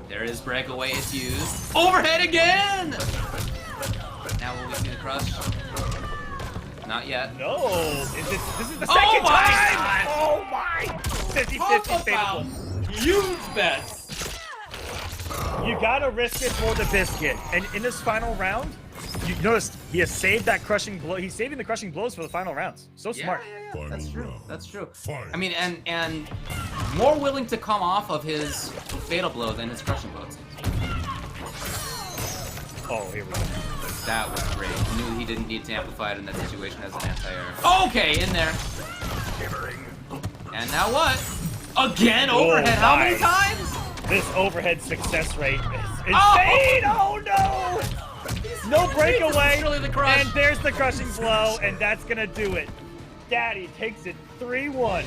There is breakaway. It's used. Overhead again. Now will we see the crush? Not yet. No. This is the second time. God. Oh my. 50-50 fatal. Huge bets. You gotta risk it for the biscuit. And in this final round, you noticed he has saved that crushing blow. He's saving the crushing blows for the final rounds. So smart. Yeah. That's true. Round. That's true. Fight. I mean, and more willing to come off of his fatal blow than his crushing blows. Oh, here we go. That was great. He knew he didn't need to amplify it in that situation as an anti-air. Okay, in there. And now what? Again, overhead. How many times? This overhead success rate is insane! Oh no! No breakaway, and there's the crushing blow, and that's gonna do it. Daddy takes it 3-1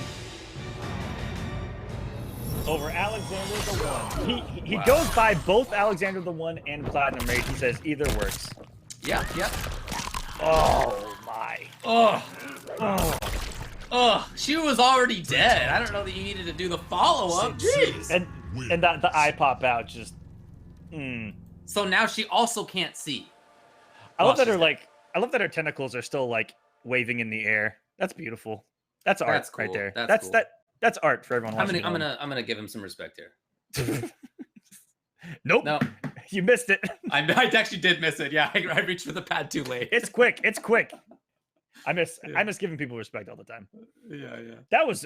over Alexander the One. He goes by both Alexander the One and Platinum Rage. He says either works. Yeah, yep. Oh my. Oh, she was already dead. I don't know that you needed to do the follow-up. Jeez. And the eye pop out just. So now she also can't see. I love that her tentacles are still like waving in the air. That's beautiful. That's art right there. That's cool. That's art for everyone watching. I'm gonna give him some respect here. Nope. No, You missed it. I actually did miss it. Yeah, I reached for the pad too late. It's quick. It's quick. I miss giving people respect all the time. Yeah. That was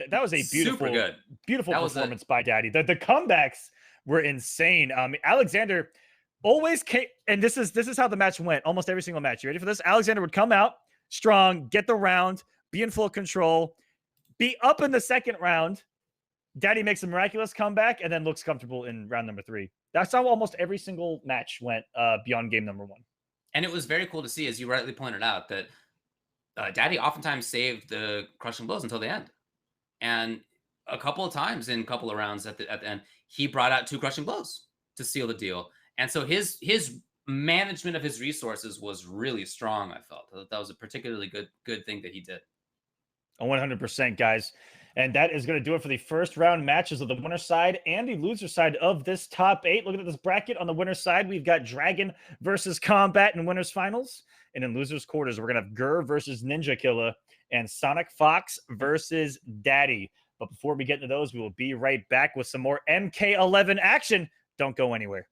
a beautiful, Super good. beautiful That was performance by Daddy. The comebacks were insane. Alexander always came, and this is how the match went. Almost every single match. You ready for this? Alexander would come out strong, get the round, be in full control, be up in the second round. Daddy makes a miraculous comeback and then looks comfortable in round number 3. That's how almost every single match went beyond game number 1. And it was very cool to see, as you rightly pointed out, that Daddy oftentimes saved the crushing blows until the end. And a couple of times in a couple of rounds at the end, he brought out 2 crushing blows to seal the deal. And so his management of his resources was really strong, I felt. That was a particularly good thing that he did. 100%, guys. And that is going to do it for the first round matches of the winner side and the loser side of this top 8. Looking at this bracket, on the winner side, we've got Dragon versus Combat in winners finals. And in losers quarters, we're going to have Gur versus NinjaKilla and SonicFox versus Daddy. But before we get into those, we will be right back with some more MK11 action. Don't go anywhere.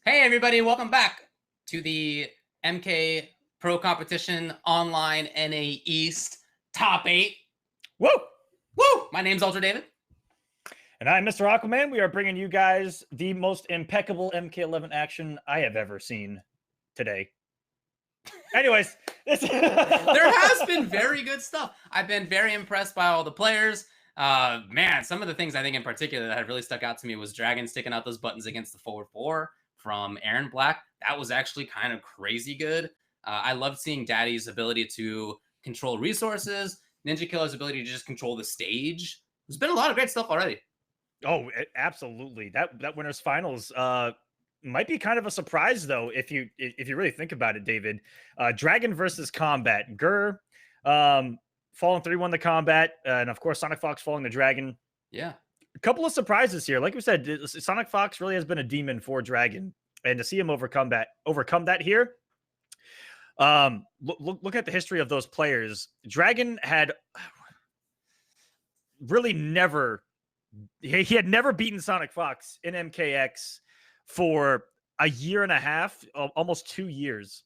Hey everybody, welcome back to the MK Pro Competition Online NA East Top 8. Woo! Woo! My name's Ultra David. And I'm Mr. Aquaman. We are bringing you guys the most impeccable MK11 action I have ever seen today. Anyways, There has been very good stuff. I've been very impressed by all the players. Man, some of the things I think in particular that have really stuck out to me was Dragon sticking out those buttons against the forward 4 from Aaron Black. That was actually kind of crazy good. I loved seeing Daddy's ability to control resources, NinjaKilla's ability to just control the stage. There's been a lot of great stuff already. Oh, absolutely. That winners finals might be kind of a surprise though, if you really think about it, David. Dragon versus Combat. Gur falling 3-1 the Combat, and of course SonicFox falling the Dragon. Yeah. A couple of surprises here. Like we said, SonicFox really has been a demon for Dragon, and to see him overcome that here. Look at the history of those players. Dragon had really never. He had never beaten SonicFox in MKX for a year and a half, almost 2 years,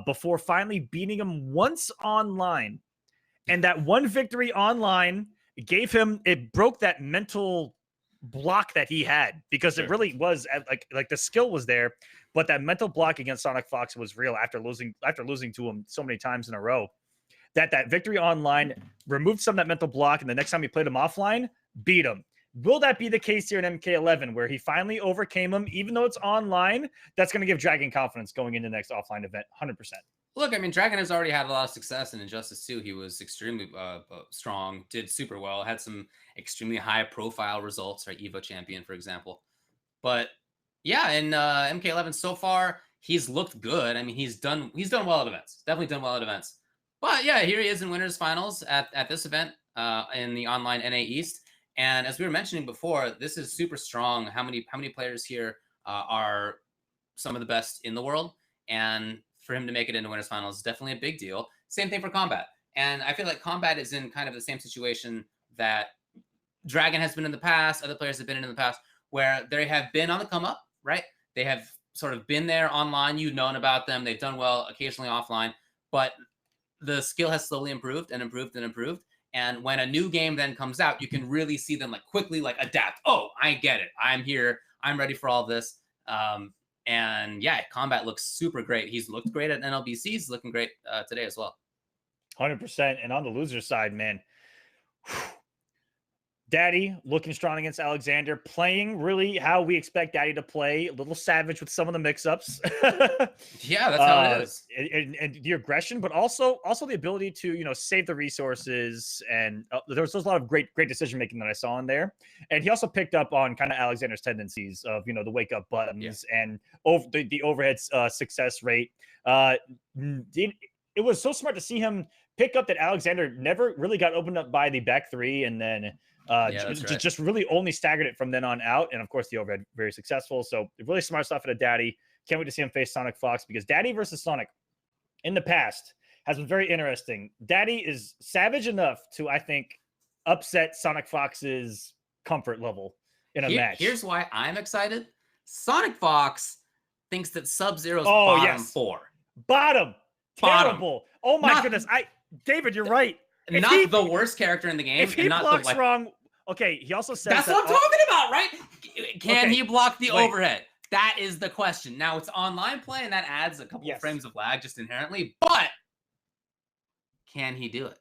before finally beating him once online. And that one victory online it broke that mental block that he had, because it really was like the skill was there, but that mental block against SonicFox was real after losing to him so many times in a row. That victory online removed some of that mental block, and the next time he played him offline, beat him. Will that be the case here in MK11, where he finally overcame him, even though it's online? That's going to give Dragon confidence going into the next offline event, 100%. Look, I mean, Dragon has already had a lot of success in Injustice 2. He was extremely strong, did super well, had some extremely high-profile results, right? Evo champion, for example. But yeah, in MK11 so far, he's looked good. I mean, he's done well at events. Definitely done well at events. But yeah, here he is in winners finals at this event in the online NA East. And as we were mentioning before, this is super strong. How many players here are some of the best in the world? And for him to make it into winners finals is definitely a big deal. Same thing for Combat. And I feel like Combat is in kind of the same situation that Dragon has been in the past, other players have been in the past, where they have been on the come up, right? They have sort of been there online. You've known about them. They've done well occasionally offline, but the skill has slowly improved and improved and improved. And when a new game then comes out, you can really see them quickly adapt. Oh, I get it. I'm here. I'm ready for all this. And yeah, Combat looks super great. He's looked great at NLBC. He's looking great today as well. 100%. And on the loser side, man, Daddy looking strong against Alexander, playing really how we expect Daddy to play, a little savage with some of the mix-ups. Yeah, that's how it is. And the aggression, but also the ability to, save the resources. And there was a lot of great decision-making that I saw in there. And he also picked up on kind of Alexander's tendencies of, the wake-up buttons and the overhead success rate. It was so smart to see him pick up that Alexander never really got opened up by the back three, and then just really only staggered it from then on out. And of course, the overhead very successful. So really smart stuff out of Daddy. Can't wait to see him face SonicFox, because Daddy versus Sonic in the past has been very interesting. Daddy is savage enough to, I think, upset SonicFox's comfort level in a match. Here's why I'm excited. SonicFox thinks that Sub-Zero's bottom 4. Bottom. Terrible. Oh my goodness. David, you're right. Not the worst character in the game. If he blocks wrong, okay. He also says that's what I'm talking about, right? Can he block the overhead? That is the question. Now it's online play, and that adds a couple of frames of lag just inherently. But can he do it?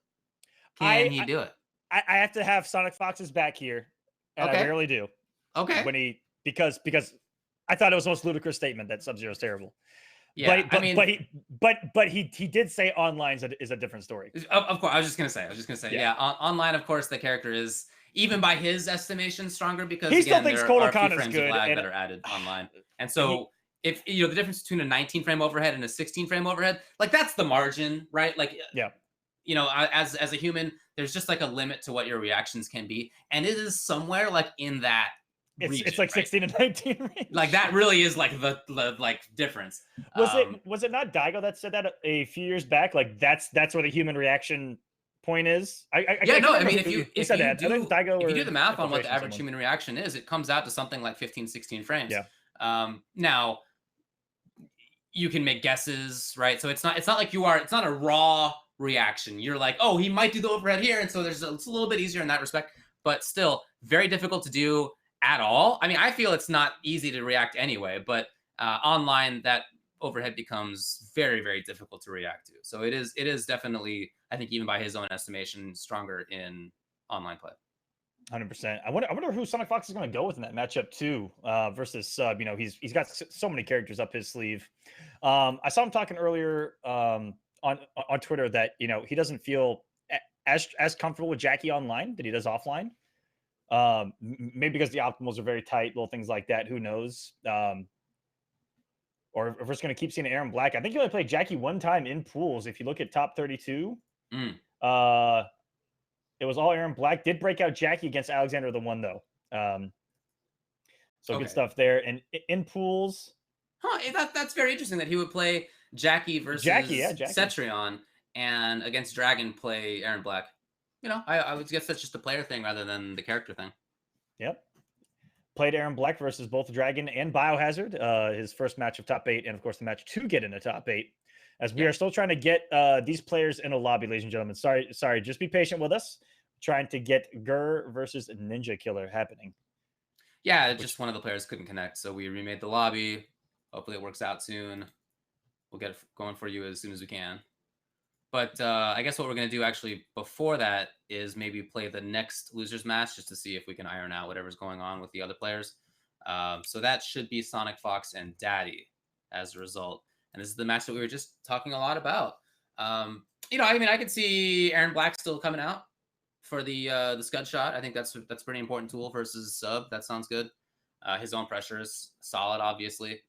Can he do it? I have to have SonicFox's back here, and I rarely do. Okay. Because I thought it was the most ludicrous statement that Sub-Zero's terrible. Yeah, but he did say online is a different story. Of course, I was just gonna say. Yeah, online, of course, the character is, even by his estimation, stronger, because he still thinks there are a few Kolokana's frames good of lag that are added online. And so if the difference between a 19 frame overhead and a 16 frame overhead, that's the margin, right? As a human, there's just a limit to what your reactions can be, and it is somewhere in that. It's like 16 and 19 range. That really is the difference. Was it not Daigo that said that a few years back? That's where the human reaction point is. If you do the math on what the average someone. human reaction is, it comes out to something like 15, 16 frames. Yeah. Now you can make guesses, right? So it's not like it's not a raw reaction. You're like, oh, he might do the overhead here, and so it's a little bit easier in that respect, but still very difficult to do at all. I mean, I feel it's not easy to react anyway, but online that overhead becomes very, very difficult to react to. So it is definitely, I think, even by his own estimation, stronger in online play. 100%. I wonder who SonicFox is going to go with in that matchup too, versus Sub. You know, he's got so many characters up his sleeve. I saw him talking earlier on Twitter that, you know, he doesn't feel as comfortable with Jackie online that he does offline. Maybe because the optimals are very tight, little things like that. Who knows? Or if we're just going to keep seeing Aaron Black. I think he only played Jackie one time in pools. If you look at top 32, it was all Aaron Black. Did break out Jackie against Alexander the One, though. So good stuff there. And in pools... That's very interesting that he would play Jackie versus Jackie. Cetrion, and against Dragon play Aaron Black. You know, I would guess that's just a player thing rather than the character thing. Yep. Played Aaron Black versus both Dragon and Biohazard, his first match of top 8, and of course the match to get into top 8. As we are still trying to get these players in a lobby, ladies and gentlemen. Sorry, just be patient with us. Trying to get Gur versus NinjaKilla happening. Yeah, just one of the players couldn't connect, so we remade the lobby. Hopefully it works out soon. We'll get it going for you as soon as we can. But I guess what we're going to do actually before that is maybe play the next losers match just to see if we can iron out whatever's going on with the other players. So that should be SonicFox and Daddy as a result. And this is the match that we were just talking a lot about. You know, I mean, I could see Aaron Black still coming out for the scud shot. I think that's a pretty important tool versus Sub. That sounds good. His own pressure is solid, obviously.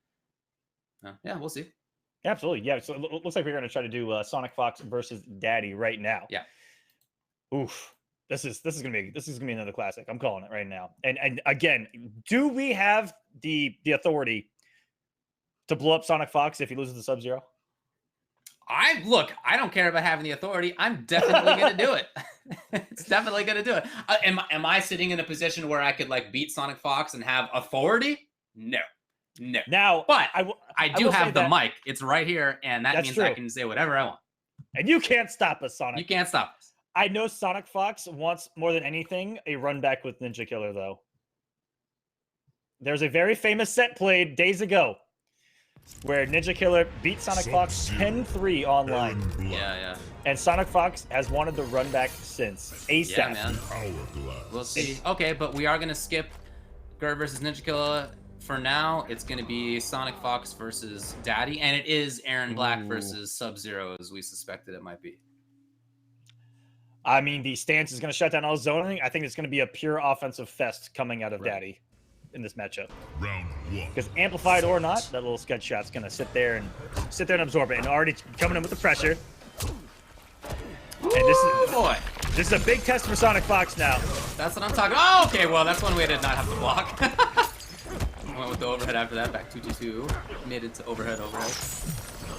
Yeah, we'll see. Absolutely, yeah. So it looks like we're going to try to do SonicFox versus Daddy right now. Yeah. Oof. This is gonna be another classic. I'm calling it right now. And again, do we have the authority to blow up SonicFox if he loses the Sub-Zero? I don't care about having the authority. I'm definitely going to do it. It's definitely going to do it. Am I sitting in a position where I could like beat SonicFox and have authority? No. Now, but I do have the mic. It's right here, and that means true. I can say whatever I want. And you can't stop us, Sonic. You can't stop us. I know SonicFox wants more than anything a run back with NinjaKilla, though. There's a very famous set played days ago where NinjaKilla beat SonicFox 10-3 online. Yeah. And SonicFox has wanted the run back since. ASAP. Yeah, man. We'll see. Okay, but we are going to skip Gur versus NinjaKilla. For now, it's going to be SonicFox versus Daddy, and it is Aaron Black versus Sub-Zero, as we suspected it might be. I mean, the stance is going to shut down all zoning. I think it's going to be a pure offensive fest coming out of Daddy in this matchup. Round 1. Because amplified or not, that little scud shot's going to sit there and absorb it. And already coming in with the pressure. And this is a big test for SonicFox now. That's what I'm talking about. Oh, okay, well, that's one way I did not have to block. Went with the overhead after that, back 2-2-2. Made it to overhead.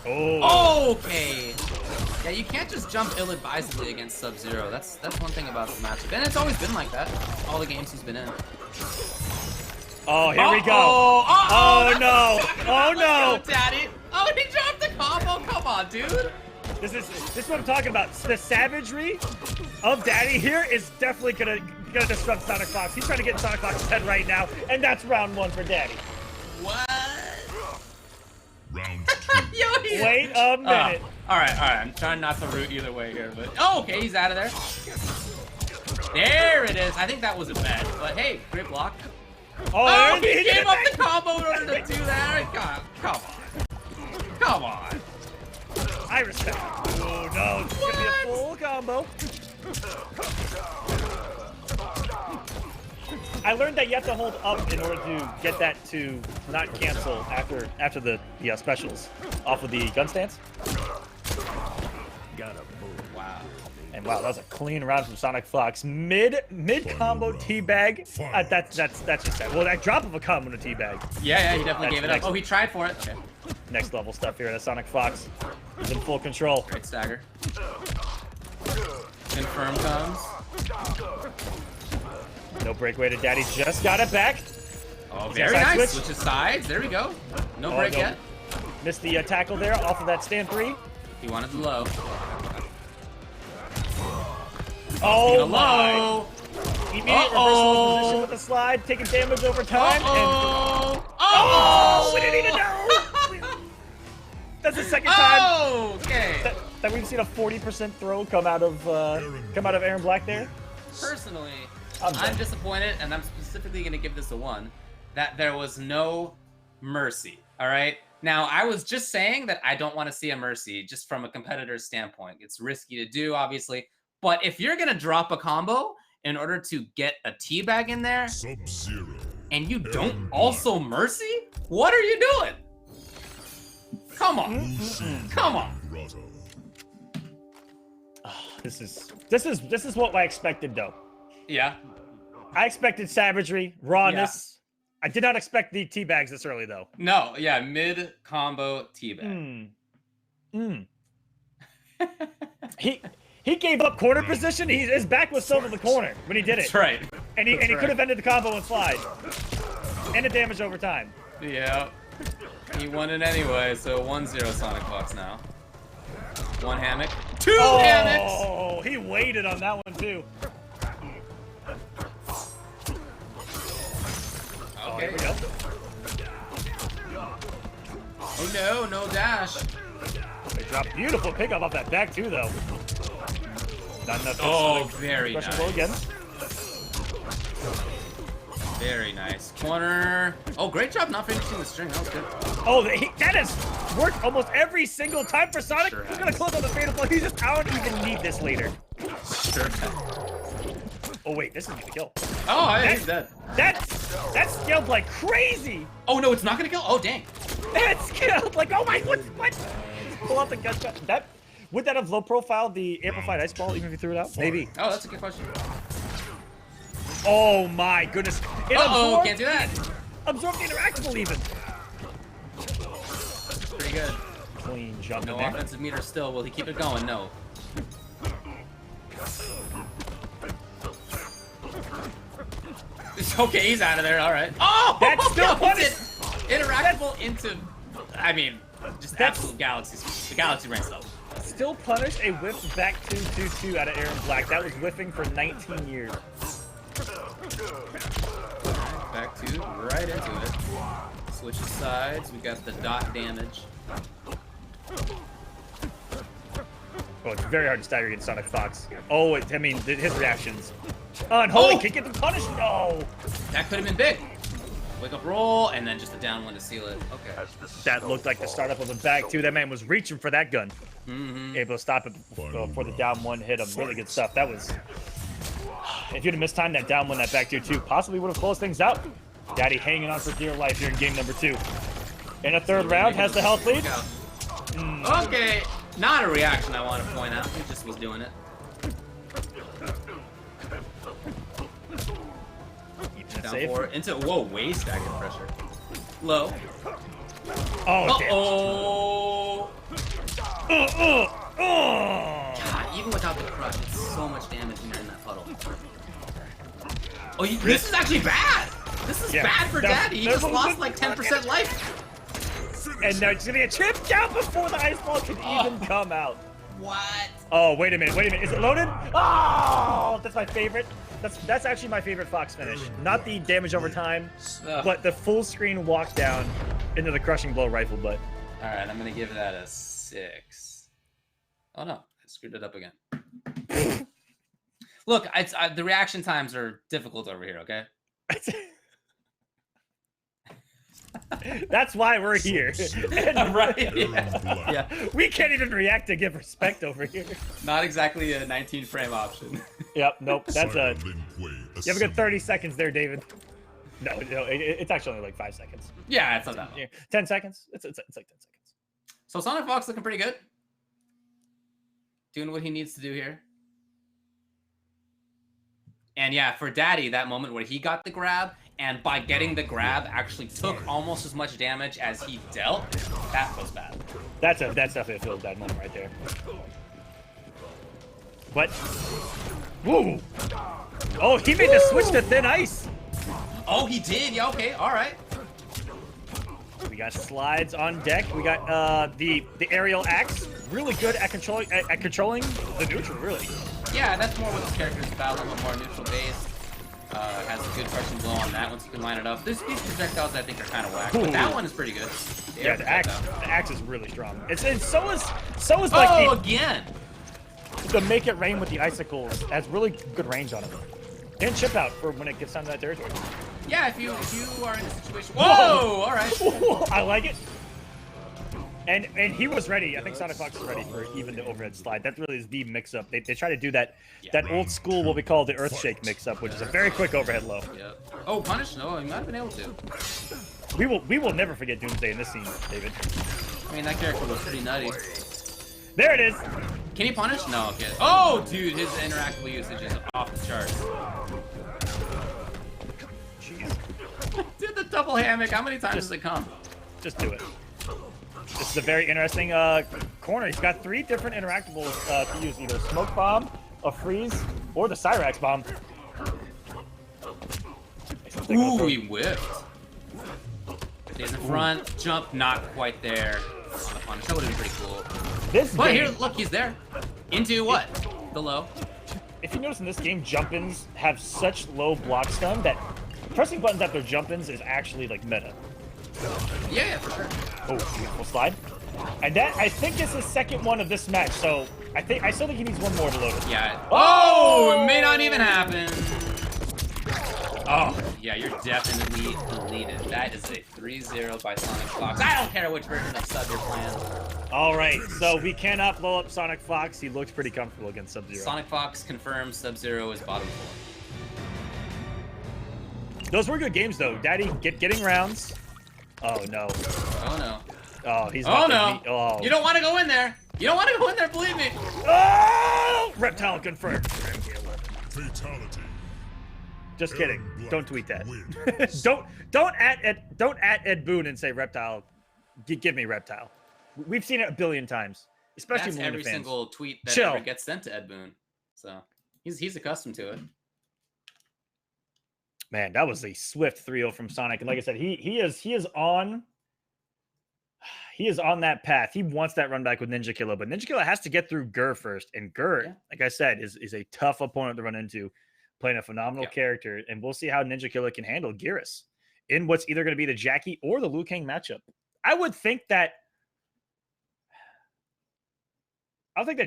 Oh, okay. Yeah, you can't just jump ill-advisedly against Sub-Zero. That's one thing about the matchup. And it's always been like that. All the games he's been in. Oh, here we go. Oh, no. Oh, no. Daddy. Oh, he dropped the combo. Come on, dude. This is what I'm talking about. The savagery of Daddy here is definitely gonna disrupt SonicFox. He's trying to get in SonicFox's head right now, and that's round 1 for Daddy. What? Round 2. Wait a minute. All right. I'm trying not to root either way here, but okay, he's out of there. There it is. I think that was a bet, but hey, great block. Oh, he gave up the combo in order to do that. Come on. I respect it. Oh, no. It's going to be a full combo. I learned that you have to hold up in order to get that to not cancel after the specials off of the gun stance. Got a move. Wow. And wow, that was a clean round from SonicFox. Mid combo teabag. That's just that. Well, that drop of a combo to teabag. Yeah, he definitely gave it up. Oh, he tried for it. Okay. Next level stuff here at SonicFox. He's in full control. Great stagger. Confirm comes. No breakaway to Daddy. Just got it back. Oh, very nice. Switches sides. There we go. No break yet. Missed the tackle there off of that stand 3. He wanted the low. Oh, Low. Immediate reversal position with the slide, taking damage over time. Oh, we didn't even know! That's the second time okay. that we've seen a 40% throw come out of Aaron Black there. Personally, I'm I'm disappointed, and I'm specifically going to give this a 1, that there was no mercy, all right? Now, I was just saying that I don't want to see a mercy just from a competitor's standpoint. It's risky to do, obviously, but if you're going to drop a combo in order to get a teabag in there, Sub-Zero. and you don't also mercy, what are you doing? Come on. Come on. Grotto. This is what I expected though. Yeah. I expected savagery, rawness. I did not expect the teabags this early though. No, yeah, mid combo teabag. He gave up corner position. His back was still to the corner when he did it. That's right. And he could have ended the combo and slide. And the damage over time. Yeah. He won it anyway, so 1-0 SonicFox now. 1 hammock. 2 hammocks! Oh, he waited on that one too. Okay. Here we go. Oh no, no dash. They dropped beautiful pickup off that back too though. Not enough. Oh, very Crushing nice. blow again. Very nice. Corner. Oh, great job not finishing the string. That was good. Oh, that has worked almost every single time for Sonic. Sure He's gonna close on the fatal blow. He's just, I don't even need this later. Sure. Oh wait, this is gonna kill. Oh, he's dead. That scaled like crazy. Oh no, it's not gonna kill. Oh dang. That scaled like, oh my, what? Pull out the gunshot. Would that have low profiled the amplified ice ball even if you threw it out? Maybe. Oh, that's a good question. Oh my goodness. It Uh-oh, absorbed, can't do that. absorbed the interactable even. Pretty good. Clean jump No in there. offensive meter still. Will he keep it going? No. Okay, he's out of there. All right. Oh, That's still he punished. did interactable into. I mean, just That's- absolute galaxy. The galaxy ranks up. Still punished a whiff back 2-2-2 out of Aaron Black. That was whiffing for 19 years. Back to right into it. Switch sides. We got the dot damage. Oh, it's very hard to stagger against SonicFox. Oh, I mean, his reactions. Unholy Oh! kick, get the punish. No! That could have been big. Wake up roll, and then just a down one to seal it. Okay. That looked like the startup of a back, too. That man was reaching for that gun. Able to stop it before the down one hit him. Really good stuff. That was... If you'd have mistimed that down one, that back 2-2, possibly would have closed things out. Daddy hanging on for dear life here in game number 2. In a third round, has the health lead. Okay, not a reaction I want to point out. He just was doing it. Down Safe. forward into way stacking pressure. Low. Oh, damn. God, even without the crush, it's so much damage when you're in that puddle. Oh, this is actually bad. This is Yeah. bad for Daddy. He That's just what lost like 10% life. And now it's gonna get chipped down before the ice ball can even come out. What? Oh, wait a minute. Is it loaded? Oh, that's my favorite. That's actually my favorite Fox finish. Not the damage over time, but the full screen walk down into the crushing blow rifle butt. All right, I'm gonna give that a 6. Oh no, I screwed it up again. Look, the reaction times are difficult over here. Okay. That's why we're here. And Right. Aaron Yeah. Black. Yeah. we can't even react to give respect over here. Not exactly a 19 frame option. Yep, nope. That's a... Silent Quay You have a good assembled. 30 seconds there, David. No, it's actually only like 5 seconds. Yeah, it's not that long. Yeah, 10 seconds? It's like 10 seconds. So SonicFox looking pretty good. Doing what he needs to do here. And yeah, for Daddy, that moment where he got the grab, and by getting the grab, actually took almost as much damage as he dealt, that was bad. That's definitely a feel bad moment right there. What? Woo! Oh, he made the switch to thin ice. Oh, he did? Yeah, okay, all right. We got slides on deck. We got the aerial axe, really good at controlling the neutral, really. Yeah, that's more what this character is about, a little more neutral based. Has a good crushing blow on that once you can line it up. These projectiles I think are kind of whack, but that one is pretty good. Yeah, the axe is really strong. And so is like again. The make it rain with the icicles has really good range on it. And chip out for when it gets down to that territory. Yeah, if you are in a situation. Whoa! All right. I like it. And he was ready. I think SonicFox is ready for even the overhead slide. That really is the mix-up. They try to do that old school, what we call the Earthshake mix-up, which is a very quick overhead low. Yep. Oh, punish? No, he might have been able to. We will never forget Doomsday in this scene, David. I mean, that character was pretty nutty. There it is. Can he punish? No. Okay. Oh, dude, his interactable usage is off the charts. Jeez. Dude, the double hammock. How many times does it come? Just do it. This is a very interesting corner. He's got 3 different interactables to use, either smoke bomb, a freeze, or the Cyrax bomb. Ooh, he whipped. Stays in front, jump, not quite there. On the punish. That would have been pretty cool. But here, look, he's there. Into what? The low. If you notice in this game, jump-ins have such low block stun that pressing buttons after jump-ins is actually like meta. Yeah, for sure. Oh, beautiful slide. And that, I think, is his second one of this match, so I still think he needs one more to load it. Yeah. Oh, it may not even happen. Oh, yeah, you're definitely deleted. That is a 3-0 by SonicFox. I don't care which version of sub you're playing. All right, so we cannot blow up SonicFox. He looks pretty comfortable against Sub-Zero. SonicFox confirms Sub-Zero is bottom 4. Those were good games, though. Daddy, getting rounds. Oh, no. Oh, no. Oh, he's Oh, not no. Oh. You don't want to go in there. You don't want to go in there, believe me. Oh! Reptile confirmed. Fatality. Just kidding. Don't tweet that. don't at Ed Boon and say Reptile. Give me Reptile. We've seen it a billion times, especially That's every fans. single tweet that Chill. ever gets sent to Ed Boon. So he's accustomed to it. Man, that was a swift 3-0 from Sonic, and like I said, he is on that path. He wants that run back with NinjaKilla, but NinjaKilla has to get through Gur first, and Gur, like I said, is a tough opponent to run into, playing a phenomenal character, and we'll see how NinjaKilla can handle Geras in what's either going to be the Jackie or the Liu Kang matchup. I would think that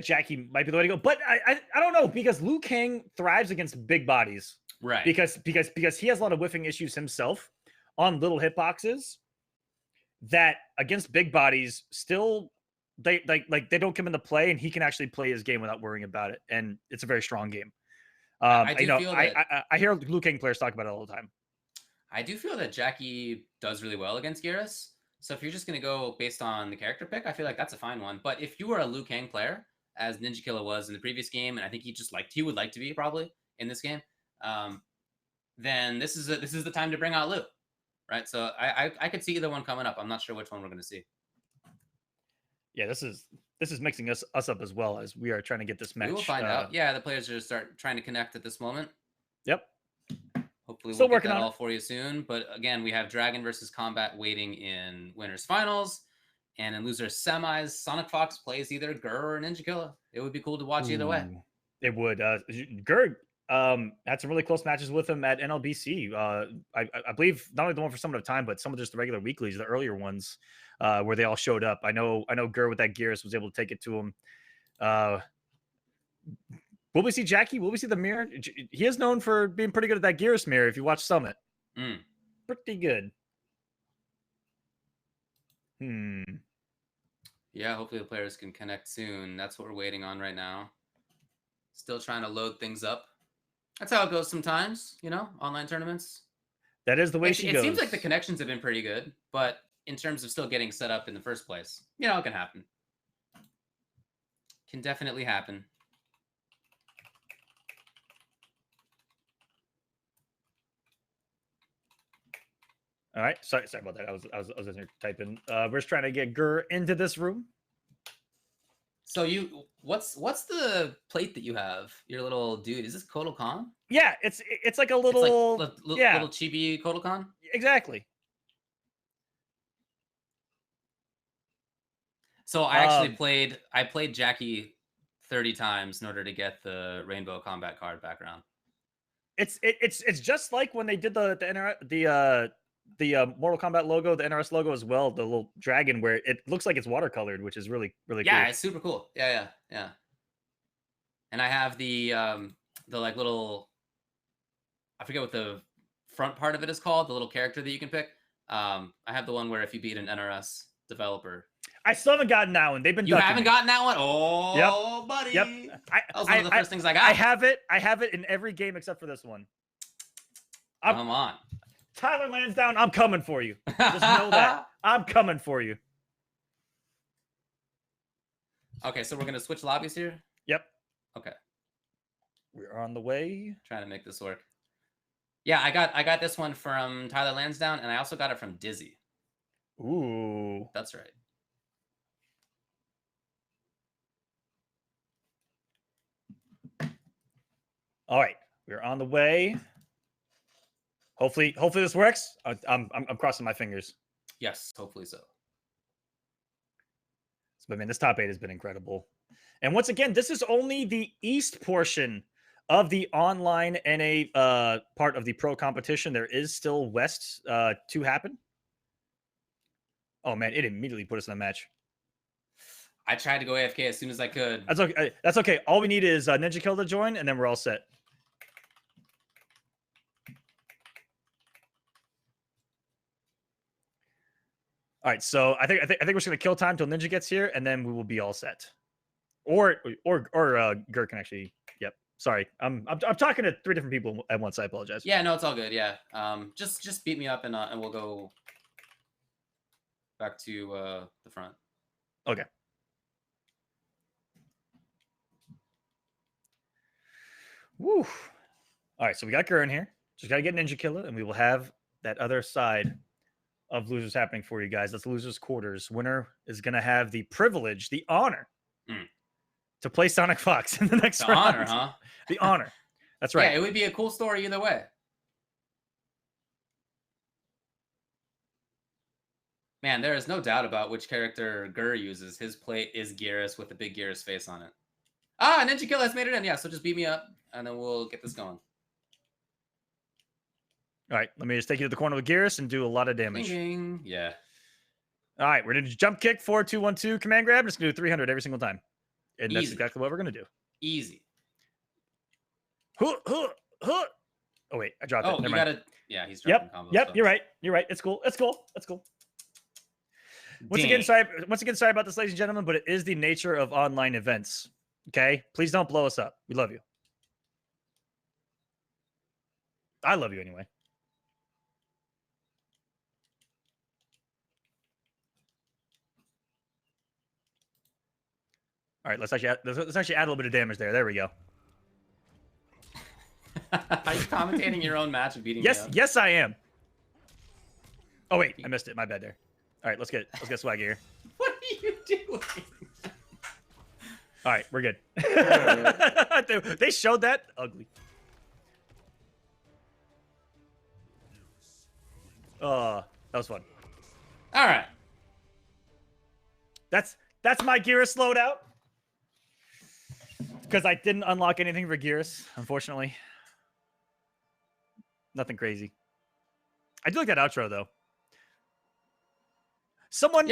Jackie might be the way to go, but I don't know, because Liu Kang thrives against big bodies. Right. Because he has a lot of whiffing issues himself on little hitboxes that against big bodies still they don't come into play, and he can actually play his game without worrying about it. And it's a very strong game. I hear Liu Kang players talk about it all the time. I do feel that Jackie does really well against Geras. So if you're just going to go based on the character pick, I feel like that's a fine one. But if you were a Liu Kang player, as NinjaKilla was in the previous game, and I think he would like to be probably in this game, then this is the time to bring out Liu, right? So I could see either one coming up. I'm not sure which one we're going to see. Yeah, this is mixing us up as well, as we are trying to get this match. We will find out. Yeah, the players are just start trying to connect at this moment. Yep. Hopefully Still we'll working get that on all for you soon. But again, we have Dragon versus Combat waiting in winners finals, and in losers semis, SonicFox plays either Gur or NinjaKilla. It would be cool to watch either way. It would. Gur had some really close matches with him at NLBC. I believe not only the one for Summit of Time, but some of just the regular weeklies, the earlier ones, where they all showed up. I know Gur with that Geras was able to take it to him. Will we see Jackie? Will we see the mirror? He is known for being pretty good at that Geras mirror. If you watch Summit, pretty good. Yeah, hopefully the players can connect soon. That's what we're waiting on right now. Still trying to load things up. That's how it goes sometimes, online tournaments. That is the way she goes. It seems like the connections have been pretty good, but in terms of still getting set up in the first place, it can happen. Can definitely happen. All right, sorry about that. I was in here typing. We're just trying to get Gur into this room. So what's the plate that you have? Your little dude, is this Kodokan? Yeah, it's like a little little chibi Kodokan. Exactly. So I actually played Jackie 30 times in order to get the Rainbow Combat card background. It's just like when they did the Mortal Kombat logo, the NRS logo as well, the little dragon where it looks like it's watercolored, which is really cool. Yeah, it's super cool. Yeah. And I have the like little, I forget what the front part of it is called, the little character that you can pick. I have the one where if you beat an NRS developer. I still haven't gotten that one. They've been. You haven't gotten that one? Oh, yep. buddy. Yep. That was one of the first things I got. I have it in every game except for this one. Come on. Tyler Lansdowne, I'm coming for you. Just know that. I'm coming for you. Okay, so we're gonna switch lobbies here? Yep. Okay. We're on the way. Trying to make this work. Yeah, I got this one from Tyler Lansdowne, and I also got it from Dizzy. Ooh. That's right. All right, we're on the way. Hopefully this works. I'm crossing my fingers. Yes, hopefully so. But man, this top 8 has been incredible. And once again, this is only the East portion of the online NA part of the pro competition. There is still West to happen. Oh man, it immediately put us in a match. I tried to go AFK as soon as I could. That's okay. That's okay. All we need is NinjaKilla to join, and then we're all set. All right, so I think we're just gonna kill time till Ninja gets here, and then we will be all set. Or Gur can actually. Yep. Sorry, I'm talking to 3 different people at once. I apologize. Yeah, no, it's all good. Yeah. Just beat me up and we'll go back to the front. Okay. Woo. All right, so we got Gur in here. Just gotta get NinjaKilla, and we will have that other side of losers happening for you guys. That's losers quarters. Winner is gonna have the privilege, the honor, to play SonicFox in the next round. The honor, huh? The honor. That's right. Yeah, it would be a cool story either way. Man, there is no doubt about which character Gur uses. His plate is Geras with a big Geras face on it. Ah, NinjaKilla has made it in. Yeah, so just beat me up, and then we'll get this going. All right, let me just take you to the corner with Geras and do a lot of damage. Ding. Yeah. All right, we're going to jump kick, 4-2-1-2, command grab. Just going to do 300 every single time. And that's exactly what we're going to do. Easy. Oh, wait, I dropped it. Oh, Never you mind. got to... Yeah, he's dropping combos. Yep, you're right. You're right. It's cool. It's cool. It's cool. Once again, sorry about this, ladies and gentlemen, but it is the nature of online events. Okay? Please don't blow us up. We love you. I love you anyway. All right, let's actually add a little bit of damage there. There we go. Are you commentating your own match and beating me up? Yes, I am. Oh wait, I missed it. My bad there. All right, let's get swaggy here. What are you doing? All right, we're good. They showed that ugly. That was fun. All right. That's my Geras loadout. Because I didn't unlock anything for Geras, unfortunately. Nothing crazy. I do like that outro though. Someone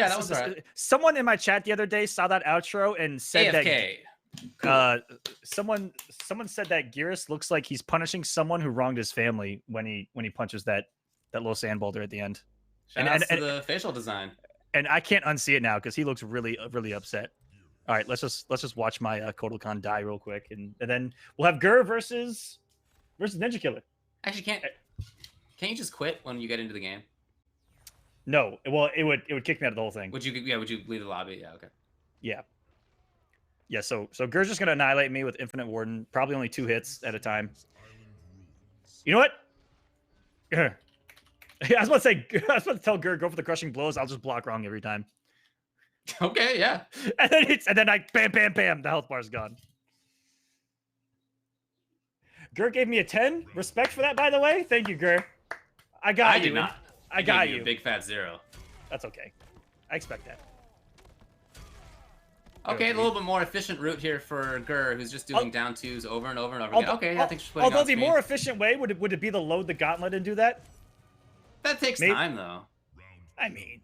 in my chat the other day saw that outro and said AFK. that someone said that Geras looks like he's punishing someone who wronged his family when he punches that little sand boulder at the end. Shout out to the facial design. And I can't unsee it now because he looks really upset. All right, let's just watch my Kotal die real quick, and then we'll have Gur versus NinjaKilla. Actually, can't you just quit when you get into the game? No, well, it would kick me out of the whole thing. Would you leave the lobby? Yeah, okay. Yeah. So Gur's just gonna annihilate me with Infinite Warden. Probably only 2 hits at a time. You know what? I was about to tell Gur, go for the crushing blows. I'll just block wrong every time. Okay, yeah. And then I bam, the health bar's gone. Gur gave me a 10. Respect for that, by the way. Thank you, Gur. I got you. I got you. A big fat 0. That's okay. I expect that. Okay, a little bit more efficient route here for Gur, who's just doing down twos over and over and over again. Okay, I think she's putting although on the screen. more efficient way would it be to load the gauntlet and do that? That takes time though. I mean,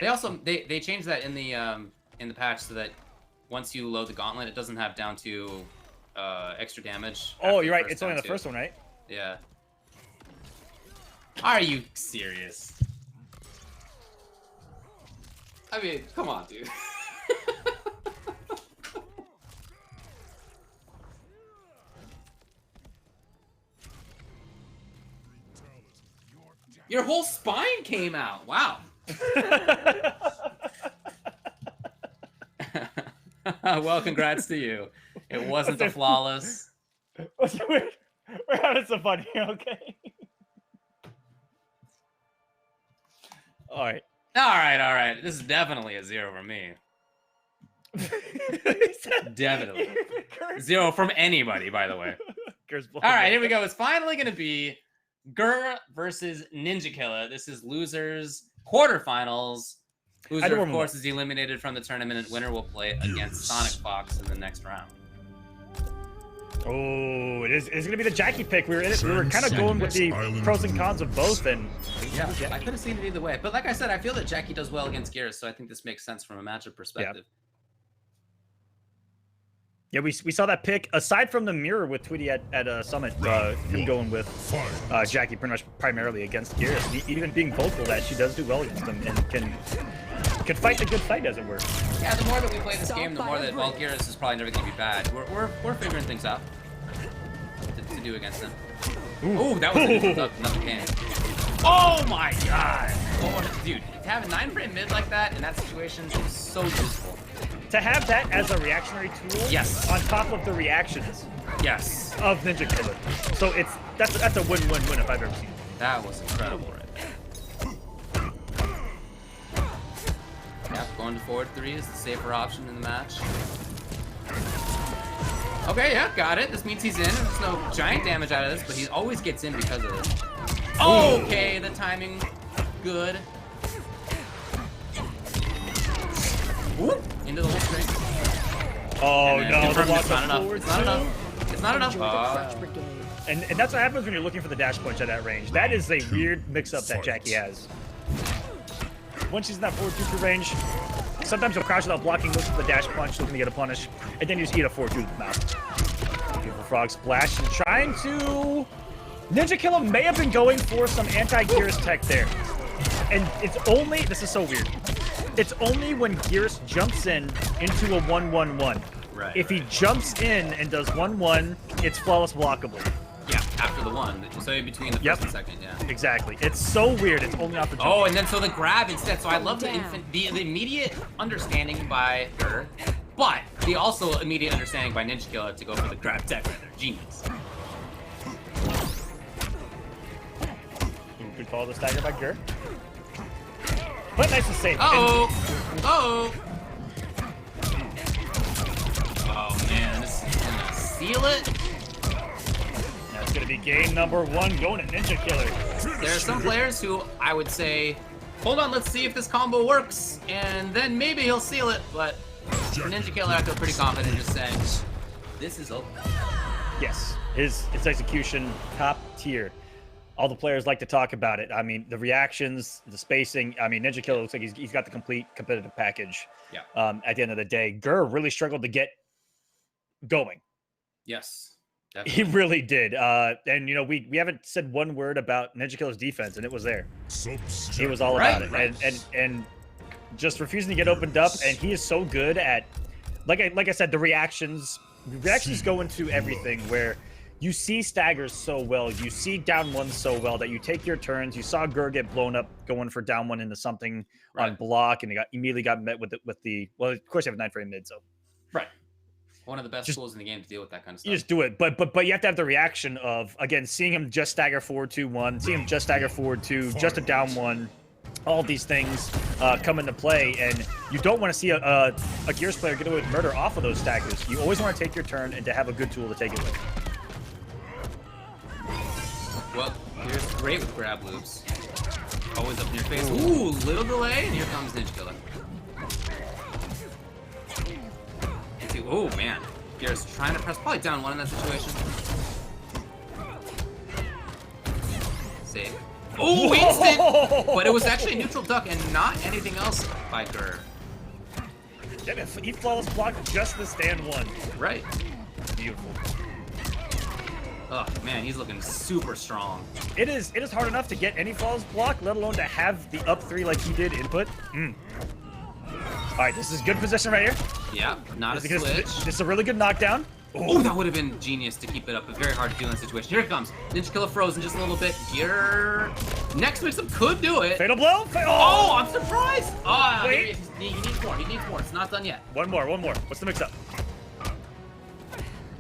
they also they changed that in the patch so that once you load the gauntlet, it doesn't have down to extra damage. Oh, you're right. It's only the first one, right? Yeah. Are you serious? I mean, come on, dude. Your whole spine came out. Wow. Well, congrats to you. It wasn't a flawless. We're having some fun here, okay? All right. All right. This is definitely a 0 for me. Definitely. 0 from anybody, by the way. All right, here we go. It's finally going to be Gur versus NinjaKilla. This is losers quarterfinals. Loser, of course, is eliminated from the tournament, and winner will play against SonicFox in the next round. Oh, it's going to be the Jackie pick. We were kind of going with the pros and cons of both, and yeah, I could have seen it either way. But like I said, I feel that Jackie does well against Gears, so I think this makes sense from a matchup perspective. Yeah, we saw that pick. Aside from the mirror with Tweety at Summit, him going with Jackie pretty much primarily against Gears, even being vocal that she does do well against him and can fight the good fight, as it were. Yeah, the more that we play this game, the more that Gears is probably never going to be bad. We're figuring things out to do against them. Ooh, that was another can. Oh my god! Oh, dude, having 9-frame mid like that in that situation is so useful. To have that as a reactionary tool, yes, on top of the reactions, yes, of NinjaKilla. So that's a win-win-win if I've ever seen it. That was incredible right there. Yep, going to forward 3 is the safer option in the match. Okay, yeah, got it. This means he's in. There's no giant damage out of this, but he always gets in because of it. Okay, the timing, good. Whoop, into the whole string. Oh no, it's not enough. It's not enough. It's not enough. And that's what happens when you're looking for the dash punch at that range. That is a weird mix-up that Jackie has. Once she's in that forward 2-2 range, sometimes you'll crouch without blocking, look for the dash punch, looking to get a punish, and then you just eat a 4-2 to the mouth. Beautiful frog splash and trying to... NinjaKilla may have been going for some anti-Gears tech there. And it's only... This is so weird. It's only when Gears jumps into a 1-1-1. Right. If he jumps in and does 1-1, it's flawless blockable. Yeah, after the 1. So in between the first and second, yeah. Exactly. It's so weird. It's only off the jump. Oh, and then so the grab instead. So I love the immediate understanding by her, but the also immediate understanding by NinjaKilla to go for the grab tech right there. Genius. Good call the stagger by Gur. But nice and safe. Oh man, this is gonna seal it. That's gonna be game number 1 going to NinjaKilla. There are some players who I would say, hold on, let's see if this combo works, and then maybe he'll seal it. But for NinjaKilla, I feel pretty confident just saying, this is over. Yes, his execution, top tier. All the players like to talk about it. I mean, the reactions, the spacing. I mean, NinjaKilla looks like he's got the complete competitive package. Yeah. At the end of the day, Gur really struggled to get going. Yes. Definitely. He really did. And, you know, we haven't said one word about NinjaKilla's defense, and it was there. He was all about it. And just refusing to get opened up, and he is so good at, like I said, the reactions. Reactions go into everything, where you see staggers so well, you see down 1 so well that you take your turns. You saw Gur get blown up going for down 1 into something on block, and he immediately got met with the well, of course you have a 9-frame mid, so one of the best tools in the game to deal with that kind of stuff. You just do it, but you have to have the reaction of, again, seeing him just stagger forward 2-1, seeing him just stagger forward 2, just a down 1. All these things come into play, and you don't want to see a Gears player get away with murder off of those staggers. You always want to take your turn and to have a good tool to take it with. Well, here's great with grab loops. Always up in your face. Ooh, little delay, and here comes NinjaKilla. Oh, man. Gears trying to press probably down one in that situation. Save. Oh, instant! But it was actually a neutral duck and not anything else by Gur. Yeah, he flawless block just the stand one. Right. Beautiful. Oh, man, he's looking super strong. It is hard enough to get any flawless block, let alone to have the up 3 like he did input. All right, this is good position right here. Yeah, not a This switch. is a really good knockdown. Oh, that would have been genius to keep it up, but very hard to do in that situation. Here it comes. NinjaKilla frozen just a little bit. Gear. Next mix-up could do it. Fatal blow. Oh, I'm surprised. Oh, Wait. he needs more. He needs more. It's not done yet. One more. What's the mix-up?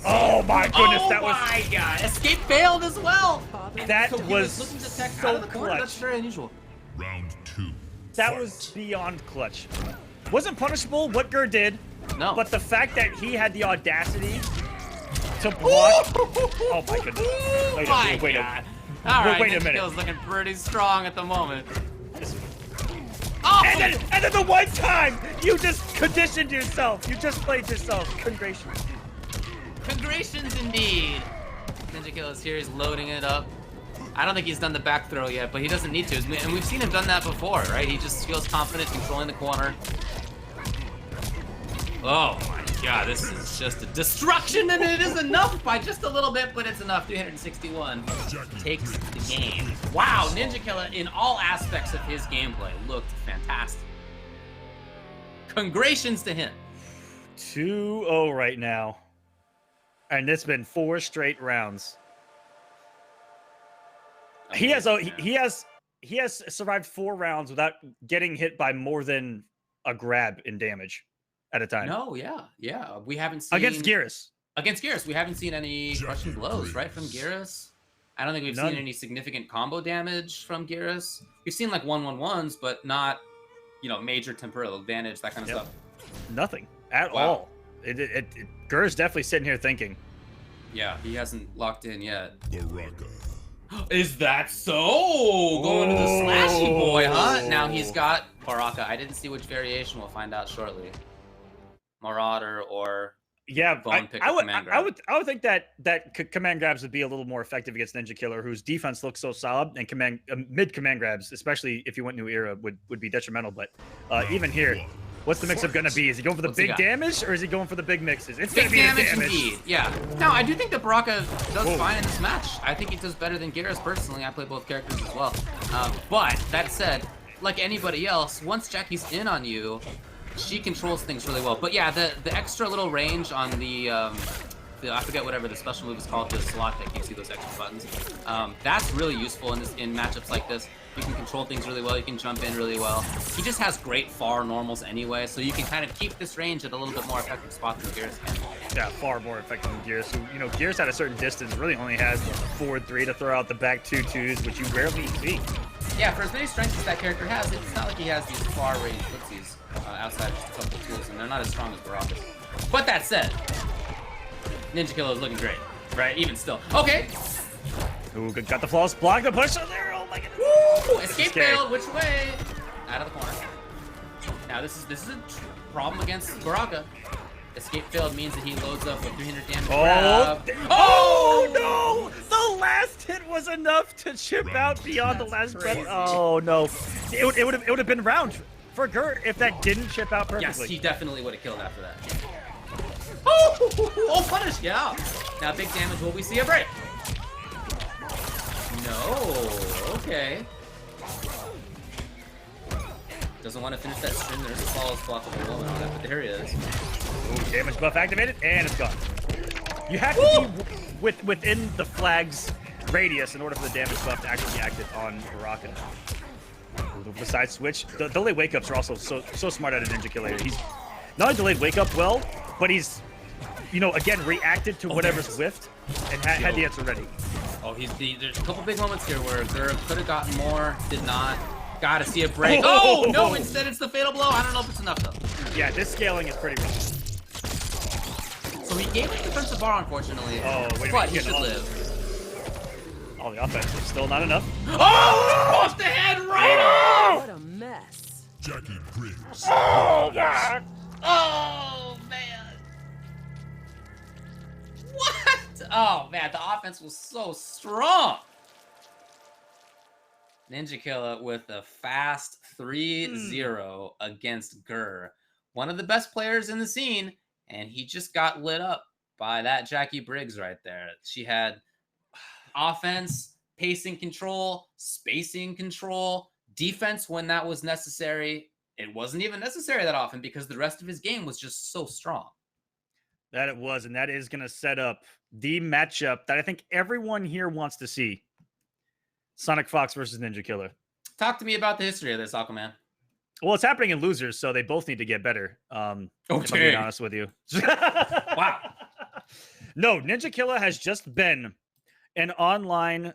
Oh my goodness, that was. Oh my god. Escape failed as well. That So he was looking to tech so out of the corner. clutch. That's very unusual. Round 2. That was beyond clutch. Wasn't punishable what Gur did, No. but the fact that he had the audacity to block. Oh my goodness. Wait a All right, wait a minute. NinjaKilla's looking pretty strong at the moment. Oh, And then the one time you just conditioned yourself. You just played yourself. Congratulations. Congratulations indeed. NinjaKilla's here. He's loading it up. I don't think he's done the back throw yet, but he doesn't need to. And we've seen him done that before, right? He just feels confident controlling the corner. Oh my god, this is just a destruction, and it is enough by just a little bit, but it's enough. 361 takes the game. Wow, NinjaKilla in all aspects of his gameplay looked fantastic. Congratulations to him. 2-0 right now. And it's been 4 straight rounds. He has survived 4 rounds without getting hit by more than a grab in damage at a time. No, yeah. We haven't seen Against Geras. Against Geras, we haven't seen any crushing blows, right, from Geras. I don't think we've seen any significant combo damage from Geras. We've seen like 1-1-1s, but not, major temporal advantage, that kind of stuff. Nothing at all. Gur's definitely sitting here thinking. Yeah, he hasn't locked in yet. Baraka. Is that so? Going to the slashy boy, huh? Now he's got Baraka. I didn't see which variation. We'll find out shortly. Marauder or Bone Pick Command Grab. I would think that command grabs would be a little more effective against NinjaKilla, whose defense looks so solid, and mid command grabs, especially if you went new era, would be detrimental. But even here, what's the mix-up going to be? Is he going for the big damage, or is he going for the big mixes? It's going to be the damage. Indeed. Yeah. Now, I do think that Baraka does fine in this match. I think he does better than Geras personally. I play both characters as well. But that said, like anybody else, once Jackie's in on you, she controls things really well. But yeah, the extra little range on the I forget whatever the special move is called, the slot that gives you those extra buttons. That's really useful in matchups like this. You can control things really well. You can jump in really well. He just has great far normals anyway, so you can kind of keep this range at a little bit more effective spot than Geras can. Yeah, far more effective than Geras. So, Geras at a certain distance really only has the forward 3 to throw out the back 2-2s, which you rarely see. Yeah, for as many strengths as that character has, it's not like he has these far range footsies outside just a couple of tools, and they're not as strong as Baraka's. But that said, NinjaKilla is looking great, right? Even still. Okay. Ooh, got the flawless block, the push on there. Oh my goodness. Woo! Escape failed. Which way? Out of the corner. Now this is a problem against Baraka. Escape failed means that he loads up with 300 damage. Oh no! The last hit was enough to chip out beyond the last breath. Oh no! It would have been round for Gur if that didn't chip out perfectly. Yes, he definitely would have killed after that. Oh, punish! Yeah. Now big damage. Will we see a break? No. Okay. Doesn't want to finish that string. There's a flawless blockable moment on that, but there he is. Ooh, damage buff activated, and it's gone. You have to be within the flag's radius in order for the damage buff to actually be active on Baraka. The side switch. The delayed wake-ups are also so smart out of NinjaKilla. He's not only delayed wake-up well, but he's, again, reacted to whatever's whiffed and had the answer ready. Oh, there's a couple big moments here where Gur could have gotten more, did not. Gotta see a break. Oh, no, instead it's the fatal blow. I don't know if it's enough, though. Yeah, this scaling is pretty rough. So he gave it defensive bar, unfortunately. Oh, wait a minute. But he should live. Oh, the offense is still not enough. Oh! Off the head, right off! What a mess. Jackie Briggs. Oh, God. Oh, man. Oh, man, the offense was so strong. NinjaKilla with a fast 3-0 against Gurr. One of the best players in the scene, and he just got lit up by that Jackie Briggs right there. She had offense, pacing control, spacing control, defense when that was necessary. It wasn't even necessary that often because the rest of his game was just so strong. That it was, and that is going to set up the matchup that I think everyone here wants to see. SonicFox versus NinjaKilla. Talk to me about the history of this, Aquaman. Well, it's happening in losers, so they both need to get better. If I'm being honest with you. Wow. No, NinjaKilla has just been an online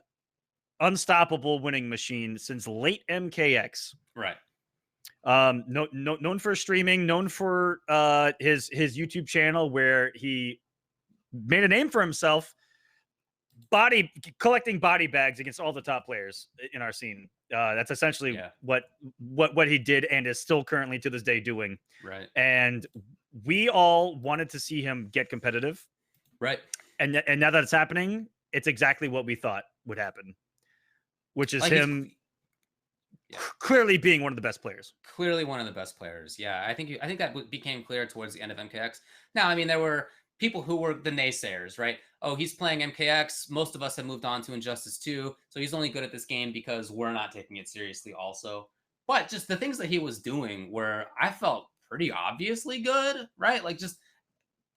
unstoppable winning machine since late MKX. Right. Known for streaming, known for his YouTube channel where he made a name for himself collecting body bags against all the top players in our scene. That's essentially what he did and is still currently to this day doing. Right. And we all wanted to see him get competitive. Right. And now that it's happening, it's exactly what we thought would happen, which is him clearly being one of the best players. Clearly one of the best players. Yeah, I think that became clear towards the end of MKX. Now, I mean, there were people who were the naysayers, right? Oh, he's playing MKX. Most of us have moved on to Injustice 2, so he's only good at this game because we're not taking it seriously also. But just the things that he was doing were, I felt, pretty obviously good, right? Like just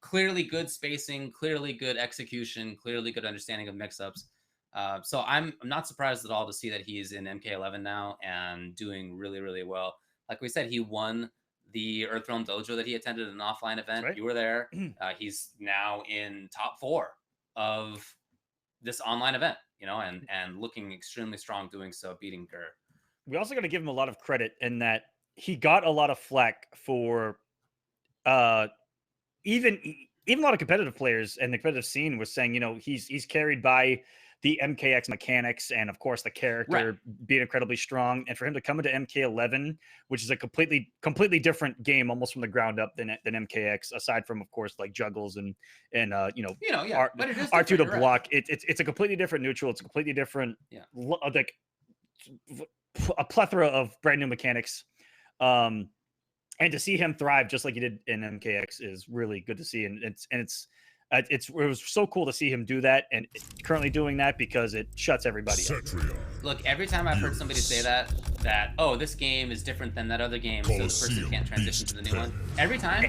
clearly good spacing, clearly good execution, clearly good understanding of mix-ups. So I'm not surprised at all to see that he's in MK11 now and doing really, really well. Like we said, he won the Earthrealm Dojo that he attended, an offline event. Right. You were there. He's now in top 4 of this online event, you know, and looking extremely strong doing so, beating Gurr. We also got to give him a lot of credit in that he got a lot of flack for even a lot of competitive players and the competitive scene was saying, you know, he's carried by the MKX mechanics and of course the character being incredibly strong, and for him to come into MK11, which is a completely different game almost from the ground up than MKX, aside from of course like juggles and R2 to block. It's a completely different neutral. It's a completely different like a plethora of brand new mechanics. And to see him thrive just like he did in MKX is really good to see, and it was so cool to see him do that and currently doing that because it shuts everybody up. Look, every time I've heard somebody say that oh, this game is different than that other game, so the person can't transition to the new one. Every time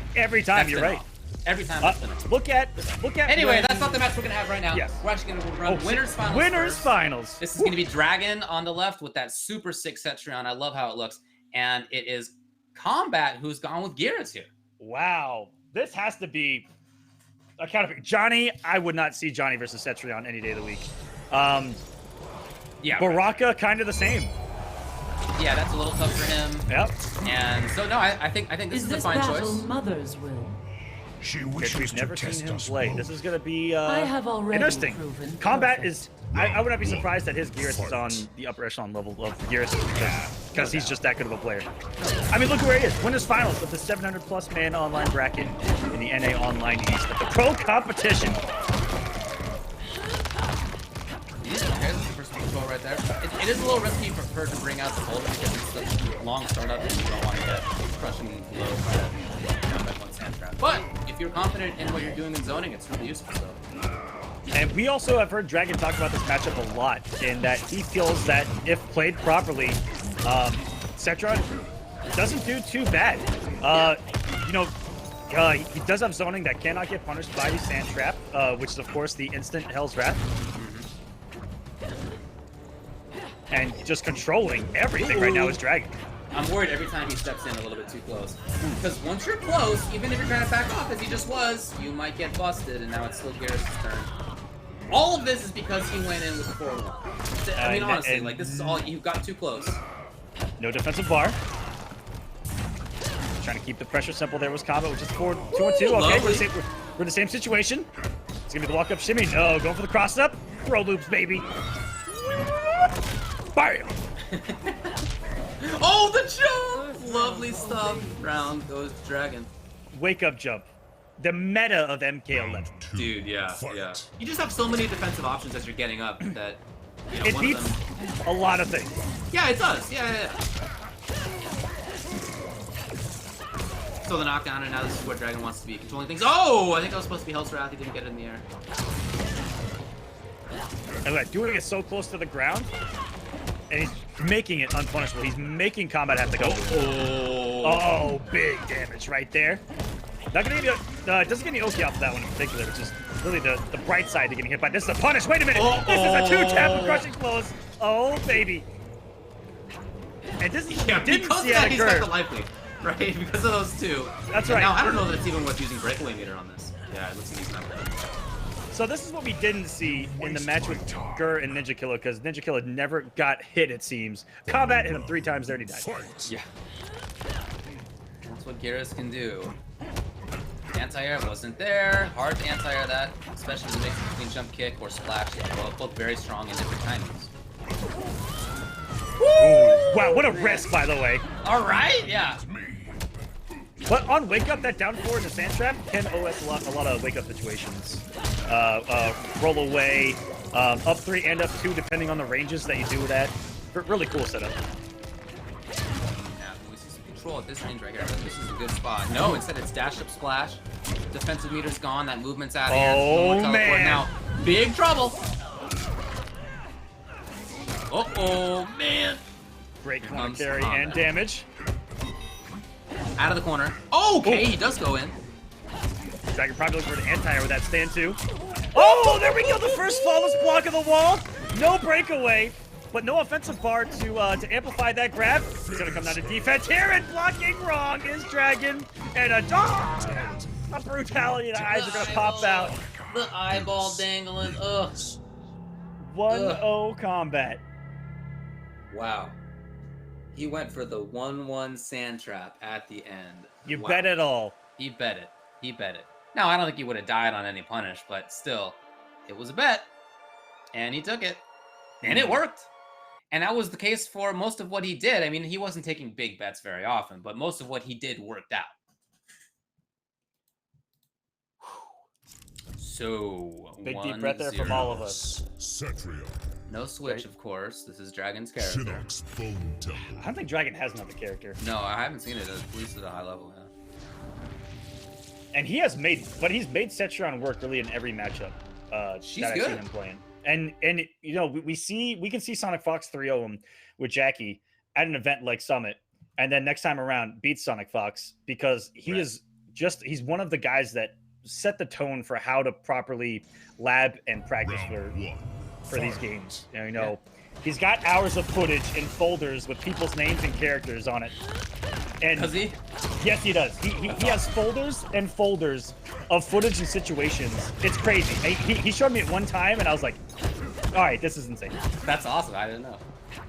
you're right. Every time. Look at. Anyway, that's not the match we're gonna have right now. Yes. We're actually gonna run winners finals. Winners finals. This is gonna be Dragon on the left with that super sick Cetrion. I love how it looks, and it is Combat who's gone with Geras here. Wow, this has to be. Johnny, I would not see Johnny versus Cetrion any day of the week. Baraka, kind of the same. Yeah, that's a little tough for him. Yep. And so no, I think this is a fine choice. Mother's will. She wishes we've never to seen test him us play. both. This is gonna be I have already interesting. Proven Combat is. I would not be surprised that his Geras is on the upper echelon level of Geras because he's just that good of a player. I mean, look where he is. Winners finals of the 700+ man online bracket in the NA Online East at the Pro Competition. There's the first control right there. It is a little risky for her to bring out the boulder because it's such a long startup and you don't want to get crushing low by that one sand trap. But if you're confident in what you're doing in zoning, it's really useful. So. And we also have heard Dragon talk about this matchup a lot, in that he feels that if played properly, Cetrion doesn't do too bad. He does have zoning that cannot get punished by the Sand Trap, which is of course the instant Hell's Wrath. And just controlling everything right now is Dragon. I'm worried every time he steps in a little bit too close. Because once you're close, even if you're trying to back off as he just was, you might get busted, and now it's still Geras' turn. All of this is because he went in with the 4-1. I mean, honestly, like, this is all, you got too close. No defensive bar. Trying to keep the pressure simple there was Combat, which is 2-2. Okay, we're in the same situation. It's going to be the walk-up shimmy. No, going for the cross-up. Throw loops, baby. Bam! Oh, the jump! Lovely stuff. Round goes Dragon. Wake-up jump. the meta of MK11. Dude, yeah. You just have so many defensive options as you're getting up that, you know, It one beats of them... a lot of things. Yeah, it does. Yeah. So the knockdown, and now this is where Dragon wants to be controlling things. Oh, I think I was supposed to be Hell's Wrath. He didn't get it in the air. And like, doing it so close to the ground, and he's making it unpunishable. He's making combat have to go. Oh, big damage right there. Not gonna get doesn't get any Oki off of that one in particular, which is really the bright side to getting hit by. This is a punish. Wait a minute. This is a 2-tap with crushing blows. Oh, baby. And this is Yeah, didn't because see of that, that he's got the life lead, right? Because of those two. That's And right. Now, I don't know that it's even worth using breakaway meter on this. Yeah, it looks like he's not. So this is what we didn't see in the match with Gur and NinjaKilla, because NinjaKilla never got hit, it seems. Combat hit him 3 times there and he died. Yeah. That's what Garrus can do. Anti-air wasn't there. Hard to anti-air that, especially the mix between jump kick or splash. Both very strong in different timings. Ooh, wow, what a risk, by the way. All right, yeah. But on wake up, that down forward to sand trap can OS a lot of wake up situations. Roll away, up 3 and up 2, depending on the ranges that you do it at. Really cool setup. Now, we see some control at this range right here. I think this is a good spot. No, instead it's dash up splash. Defensive meter's gone. That movement's out of hand. Oh, No man. now. Big trouble. Uh-oh, man. Great Here corner comes carry combat. and damage. Out of the corner. Oh, okay, he does go in. Dragon probably looking for an anti-air with that stand too. Oh, there we go, the first flawless block of the wall. No breakaway, but no offensive bar to amplify that grab. He's gonna come down to defense here, and blocking wrong is Dragon. And a brutality, the eyes are gonna pop out. The eyeball dangling. Ugh. 1-0 combat. Wow. He went for the 1-1 sand trap at the end. You Wow. bet it all. He bet it. He bet it. Now, I don't think he would have died on any punish, but still, it was a bet. And he took it. And it worked. And that was the case for most of what he did. I mean, he wasn't taking big bets very often, but most of what he did worked out. So, Big deep breath there from all of us. Setria. No switch, of course. This is Dragon's character. Shinnok's Bone Temple. I don't think Dragon has another character. No, I haven't seen it, at least at a high level. Yeah. And he has made, but he's made Setron work really in every matchup. She's that I've seen good. him playing. And you know, we can see SonicFox 3-0 him with Jackie at an event like Summit, and then next time around beats SonicFox because he is just he's one of the guys that set the tone for how to properly lab and practice for these games. You know, he's got hours of footage in folders with people's names and characters on it. And Does he? yes, he does. He has folders and folders of footage and situations. It's crazy. He showed me it one time, and I was like, "All right, this is insane." That's awesome. I didn't know.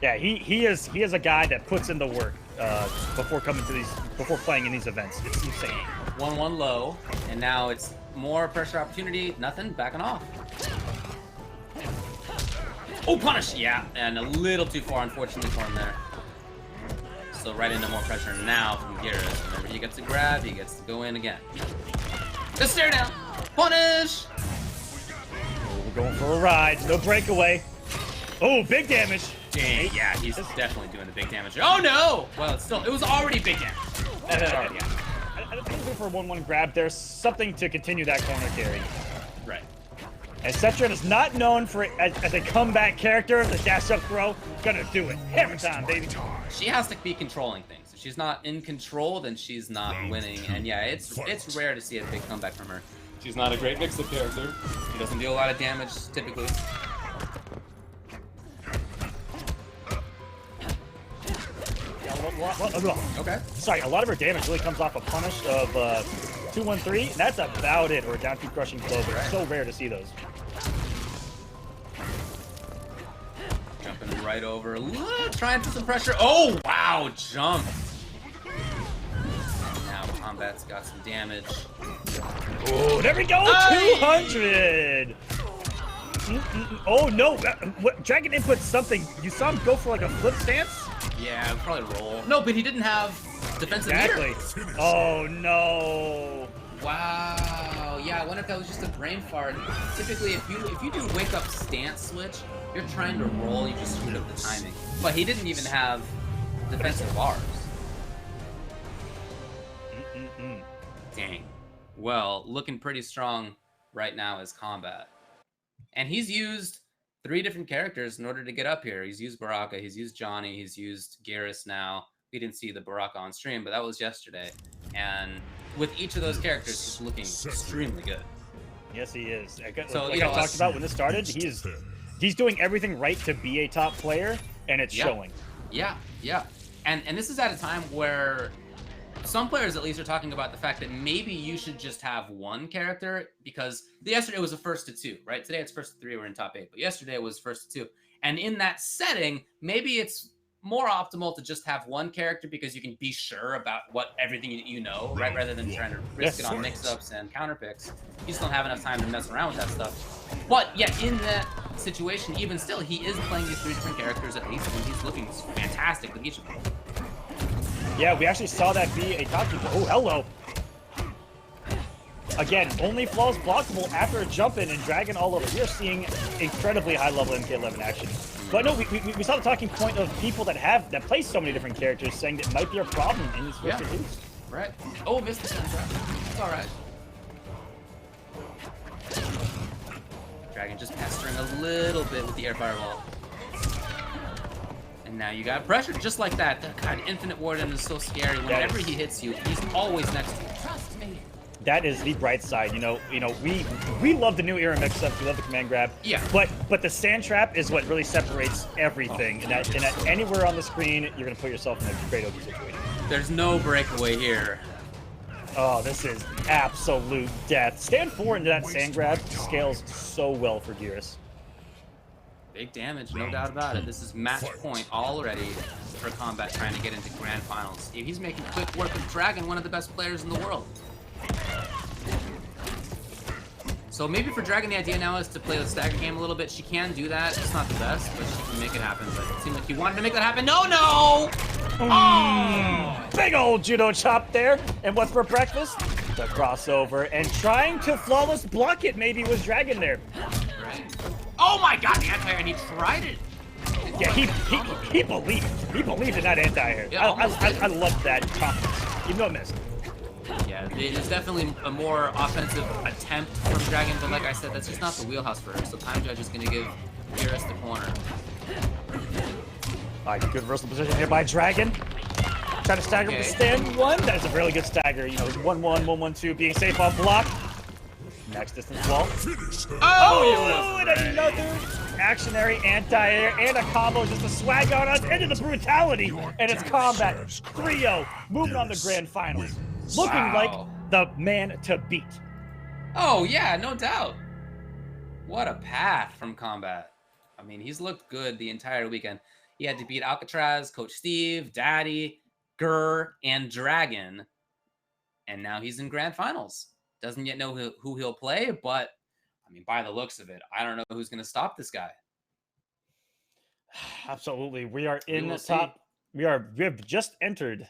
Yeah, he is a guy that puts in the work before playing in these events. It's insane. 1-1 low, and now it's more pressure opportunity. Nothing, backing off. Oh, punish! Yeah, and a little too far, unfortunately, for him there. So right into more pressure now from Garrus. Whenever he gets a grab, he gets to go in again. The stare down! Punish! Oh, we're going for a ride. No breakaway. Oh, big damage. Dang, yeah, he's definitely doing the big damage. Oh no! Well, it was already big damage. That had already happened. I think for a 1-1 grab, there's something to continue that corner carry. Right. And Setron is not known for as a comeback character. The dash up throw, gonna do it. Hammer time, baby. She has to be controlling things. If she's not in control, then she's not winning. And yeah, it's rare to see a big comeback from her. She's not a great mix-up character. She doesn't do a lot of damage, typically. Okay. Sorry, a lot of her damage really comes off a punish of 2-1-3. That's about it, or a down two crushing blow, but it's so rare to see those. Jumping right over, trying to put some pressure. Oh, wow, jump. Now Combat's got some damage. Oh, there we go, 200! Oh, no, Dragon input something. You saw him go for like a flip stance? Yeah, probably roll. No, but he didn't have defensive meter. Exactly. Oh, no. Wow. Yeah, I wonder if that was just a brain fart. Typically, if you do wake up stance switch, you're trying to roll, you just screwed up the timing. But he didn't even have defensive bars. Dang. Well, looking pretty strong right now is Combat. And he's used 3 different characters in order to get up here. He's used Baraka, he's used Johnny, he's used Garrus now. We didn't see the Baraka on stream, but that was yesterday. And with each of those characters, he's looking extremely good. Yes, he is. So, like you know, I talked about when this started, he's doing everything right to be a top player, and it's showing. Yeah. And this is at a time where some players at least are talking about the fact that maybe you should just have one character, because yesterday was a first to 2, right? Today it's first to 3, we're in top 8, but yesterday it was first to 2. And in that setting, maybe it's more optimal to just have one character because you can be sure about everything you know, right? Rather than trying to risk it on mix-ups and counter picks. You just don't have enough time to mess around with that stuff. But yet in that situation, even still, he is playing these 3 different characters at least, and he's looking fantastic with each of them. Yeah, we actually saw that be a top keeper. Oh, hello. Again, only flaws blockable after a jump in and Dragon all over. We are seeing incredibly high level MK11 action. But no, we saw the talking point of people that play so many different characters saying that it might be a problem in these first reviews. Right. Oh, missed the center. It's alright. Dragon just pestering a little bit with the air fireball. And now you got pressure just like that. God, Infinite Warden is so scary. Whenever he hits you, he's always next to you. Trust me. That is the bright side. You know, we love the new era mix-ups. We love the command grab. Yeah. But the sand trap is what really separates everything. And that anywhere on the screen, you're gonna put yourself in a great OP situation. There's no breakaway here. Oh, this is absolute death. Stand 4 into that sand grab scales so well for Garrus. Big damage, no doubt about it. This is match point already for Combat trying to get into grand finals. He's making quick work of Dragon, one of the best players in the world. So maybe for Dragon, the idea now is to play the stagger game a little bit. She can do that. It's not the best, but she can make it happen. But it seemed like he wanted to make that happen. No! Oh! Big old judo chop there. And what's for breakfast? The crossover. And trying to flawless block it maybe was Dragon there. Right. Oh my god, the anti-air, and he tried it. Yeah, he believed. He believed in that anti-air. Yeah, I love that confidence. Even though it missed. Yeah, there's definitely a more offensive attempt from Dragon, but like I said, that's just not the wheelhouse for her. So Time Judge is going to give Garrus the corner. All right, good reversal position here by Dragon. Trying to stagger with the stand 1. That is a really good stagger. You know, 1-1, 1-1-2, being safe on block. Next distance wall. Oh, and another actionary anti-air and a combo just to swag on us into the brutality. And it's Combat 3-0, moving on to grand finals. Looking like the man to beat. Oh, yeah, no doubt. What a path from Combat. I mean, he's looked good the entire weekend. He had to beat Alcatraz, Coach Steve, Daddy, Gurr, and Dragon. And now he's in grand finals. Doesn't yet know who he'll play, but, I mean, by the looks of it, I don't know who's going to stop this guy. Absolutely. We are in the top. We have just entered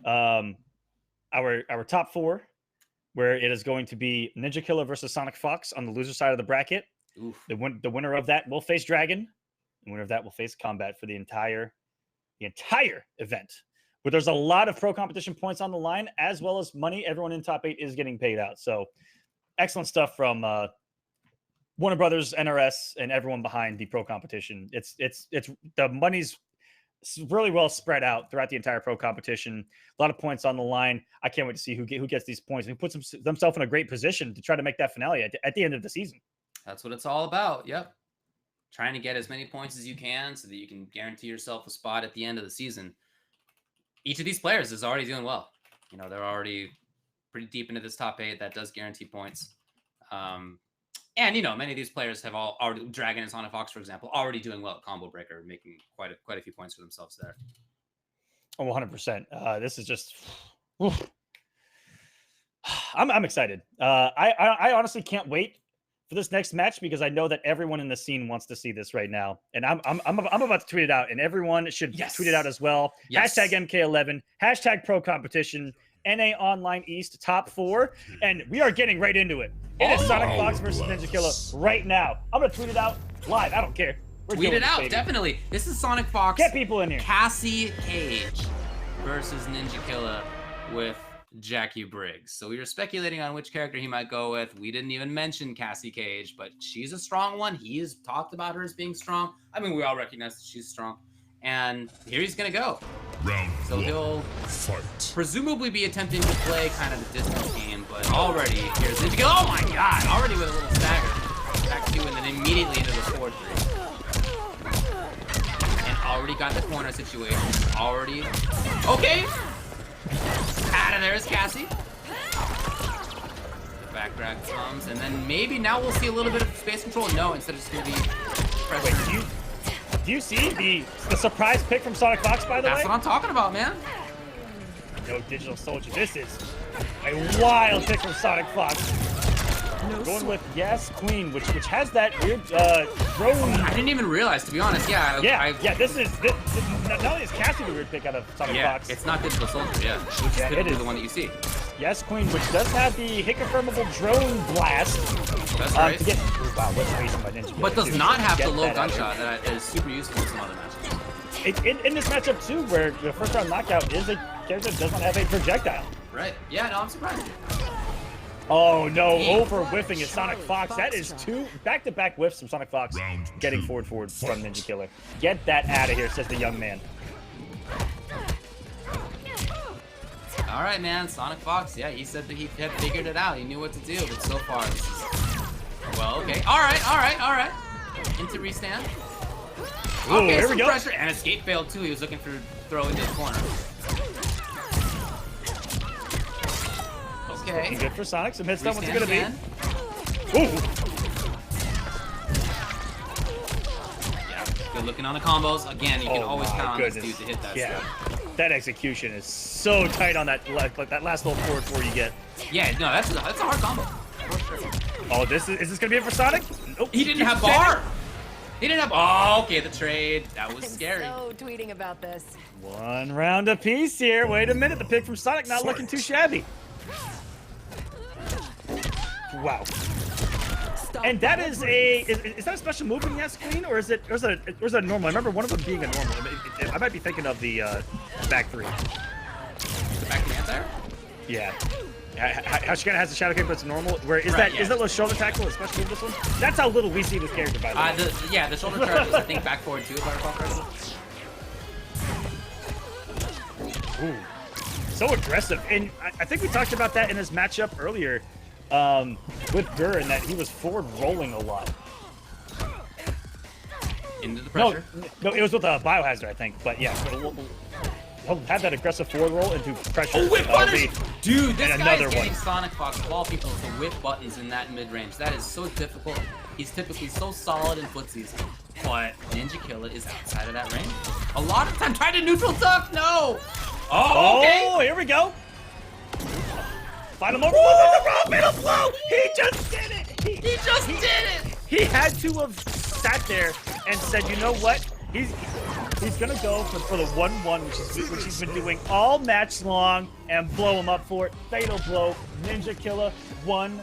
our top 4, where it is going to be NinjaKilla versus SonicFox on the loser side of the bracket. Oof. The winner of that will face Dragon. The winner of that will face Combat for the entire event. But there's a lot of pro competition points on the line, as well as money. Everyone in top 8 is getting paid out. So excellent stuff from Warner Brothers, NRS, and everyone behind the pro competition. It's the money's really well spread out throughout the entire pro competition. A lot of points on the line. I can't wait to see who gets these points and who puts themselves in a great position to try to make that finale at the end of the season. That's what it's all about. Yep. Trying to get as many points as you can so that you can guarantee yourself a spot at the end of the season. Each of these players is already doing well. You know, they're already pretty deep into this top 8. That does guarantee points. And, you know, many of these players have already, Dragon and SonicFox, for example, already doing well at Combo Breaker, making quite a few points for themselves there. Oh, 100%. This is just... Oof. I'm excited. I honestly can't wait for this next match because I know that everyone in the scene wants to see this right now, and I'm about to tweet it out, and everyone should tweet it out as well. Yes. Hashtag MK11. Hashtag Pro Competition. NA Online East top 4, and we are getting right into it. It is SonicFox versus NinjaKilla right now. I'm gonna tweet it out live. I don't care. We're Tweet doing it this, out, baby. definitely. This is SonicFox. Get people in here. Cassie Cage versus NinjaKilla with Jackie Briggs. So we were speculating on which character he might go with. We didn't even mention Cassie Cage, but she's a strong one. He has talked about her as being strong. I mean, we all recognize that she's strong. And here he's gonna go. So he'll presumably be attempting to play kind of a distance game, but already here's NinjaKilla. Oh my god! Already with a little stagger. Back 2 and then immediately into the 4-3. And already got the corner situation. Already. Okay! Out of there is Cassie. The back drag comes, and then maybe now we'll see a little bit of space control. No, instead of just gonna be pressure. Wait, do you see the surprise pick from SonicFox, by the way? That's what I'm talking about, man. No Digital Soldier. This is a wild pick from SonicFox. Going with Yes Queen, which has that weird drone. I didn't even realize, to be honest. Yeah. This not only is Cassie the weird pick out of SonicFox. Yeah, it's not Digital Soldier, yeah. Which is typically the one that you see. Yes Queen, which does have the hit confirmable drone blast. That's right. To get, wow, what's racing by NinjaKilla? But does not have the low that gunshot that is super useful in some other matches. In this matchup too, where the first round knockout is a character that does not have a projectile. Right. Yeah, no, I'm surprised. Oh no, over whiffing is SonicFox. That is 2 back-to-back whiffs from SonicFox. Getting forward from NinjaKilla. Get that out of here, says the young man. All right, man. SonicFox, yeah, he said that he had figured it out. He knew what to do, but so far, this is... Well, okay. All right. Into restand. Ooh, Okay, here some we go. pressure. And escape failed, too. He was looking for throw into the corner. Okay. Good for Sonic. Some hits. What's it Restand gonna again. be? Ooh. Yeah, good looking on the combos. Again, you can always my count on this goodness. dude to hit that Yeah. stuff. That execution is so tight on that last little forward 4 you get. Yeah, no, that's a hard combo. For sure. Oh, is this gonna be it for Sonic? Nope. He didn't have bar. He didn't have. Oh, okay, the trade. That was scary. So tweeting about this. 1 round apiece here. Wait a minute. The pick from Sonic not looking too shabby. Wow. And that is is that a special move in Yes Queen, or is it a normal? I remember one of them being a normal. I might be thinking of the back 3. The back man there? Yeah. How she kind of has the shadow kick, but it's normal. Where is Right, that? yeah. Is that little shoulder tackle, especially in this one? That's how little we see this character, by the way. The shoulder charge was, I think, back forward too, if I recall correctly. Ooh. So aggressive. And I think we talked about that in his matchup earlier with Gurren, that he was forward rolling a lot. Into the pressure. No, it was with Biohazard, I think. But yeah, he'll have that aggressive forward roll into pressure. Oh, whip punish! Dude, this and guy's another getting one. SonicFox of all people to whip buttons in that mid-range. That is so difficult. He's typically so solid in footsies. But NinjaKilla is outside of that range. A lot of time trying to neutral tuck. No! Oh, okay! Oh, here we go. Fight him over with the middle blow. He just did it. He just did it! He had to have sat there and said, you know what? He's gonna go for the 1-1, which he's been doing all match long, and blow him up for it. Fatal blow. NinjaKilla 1-0.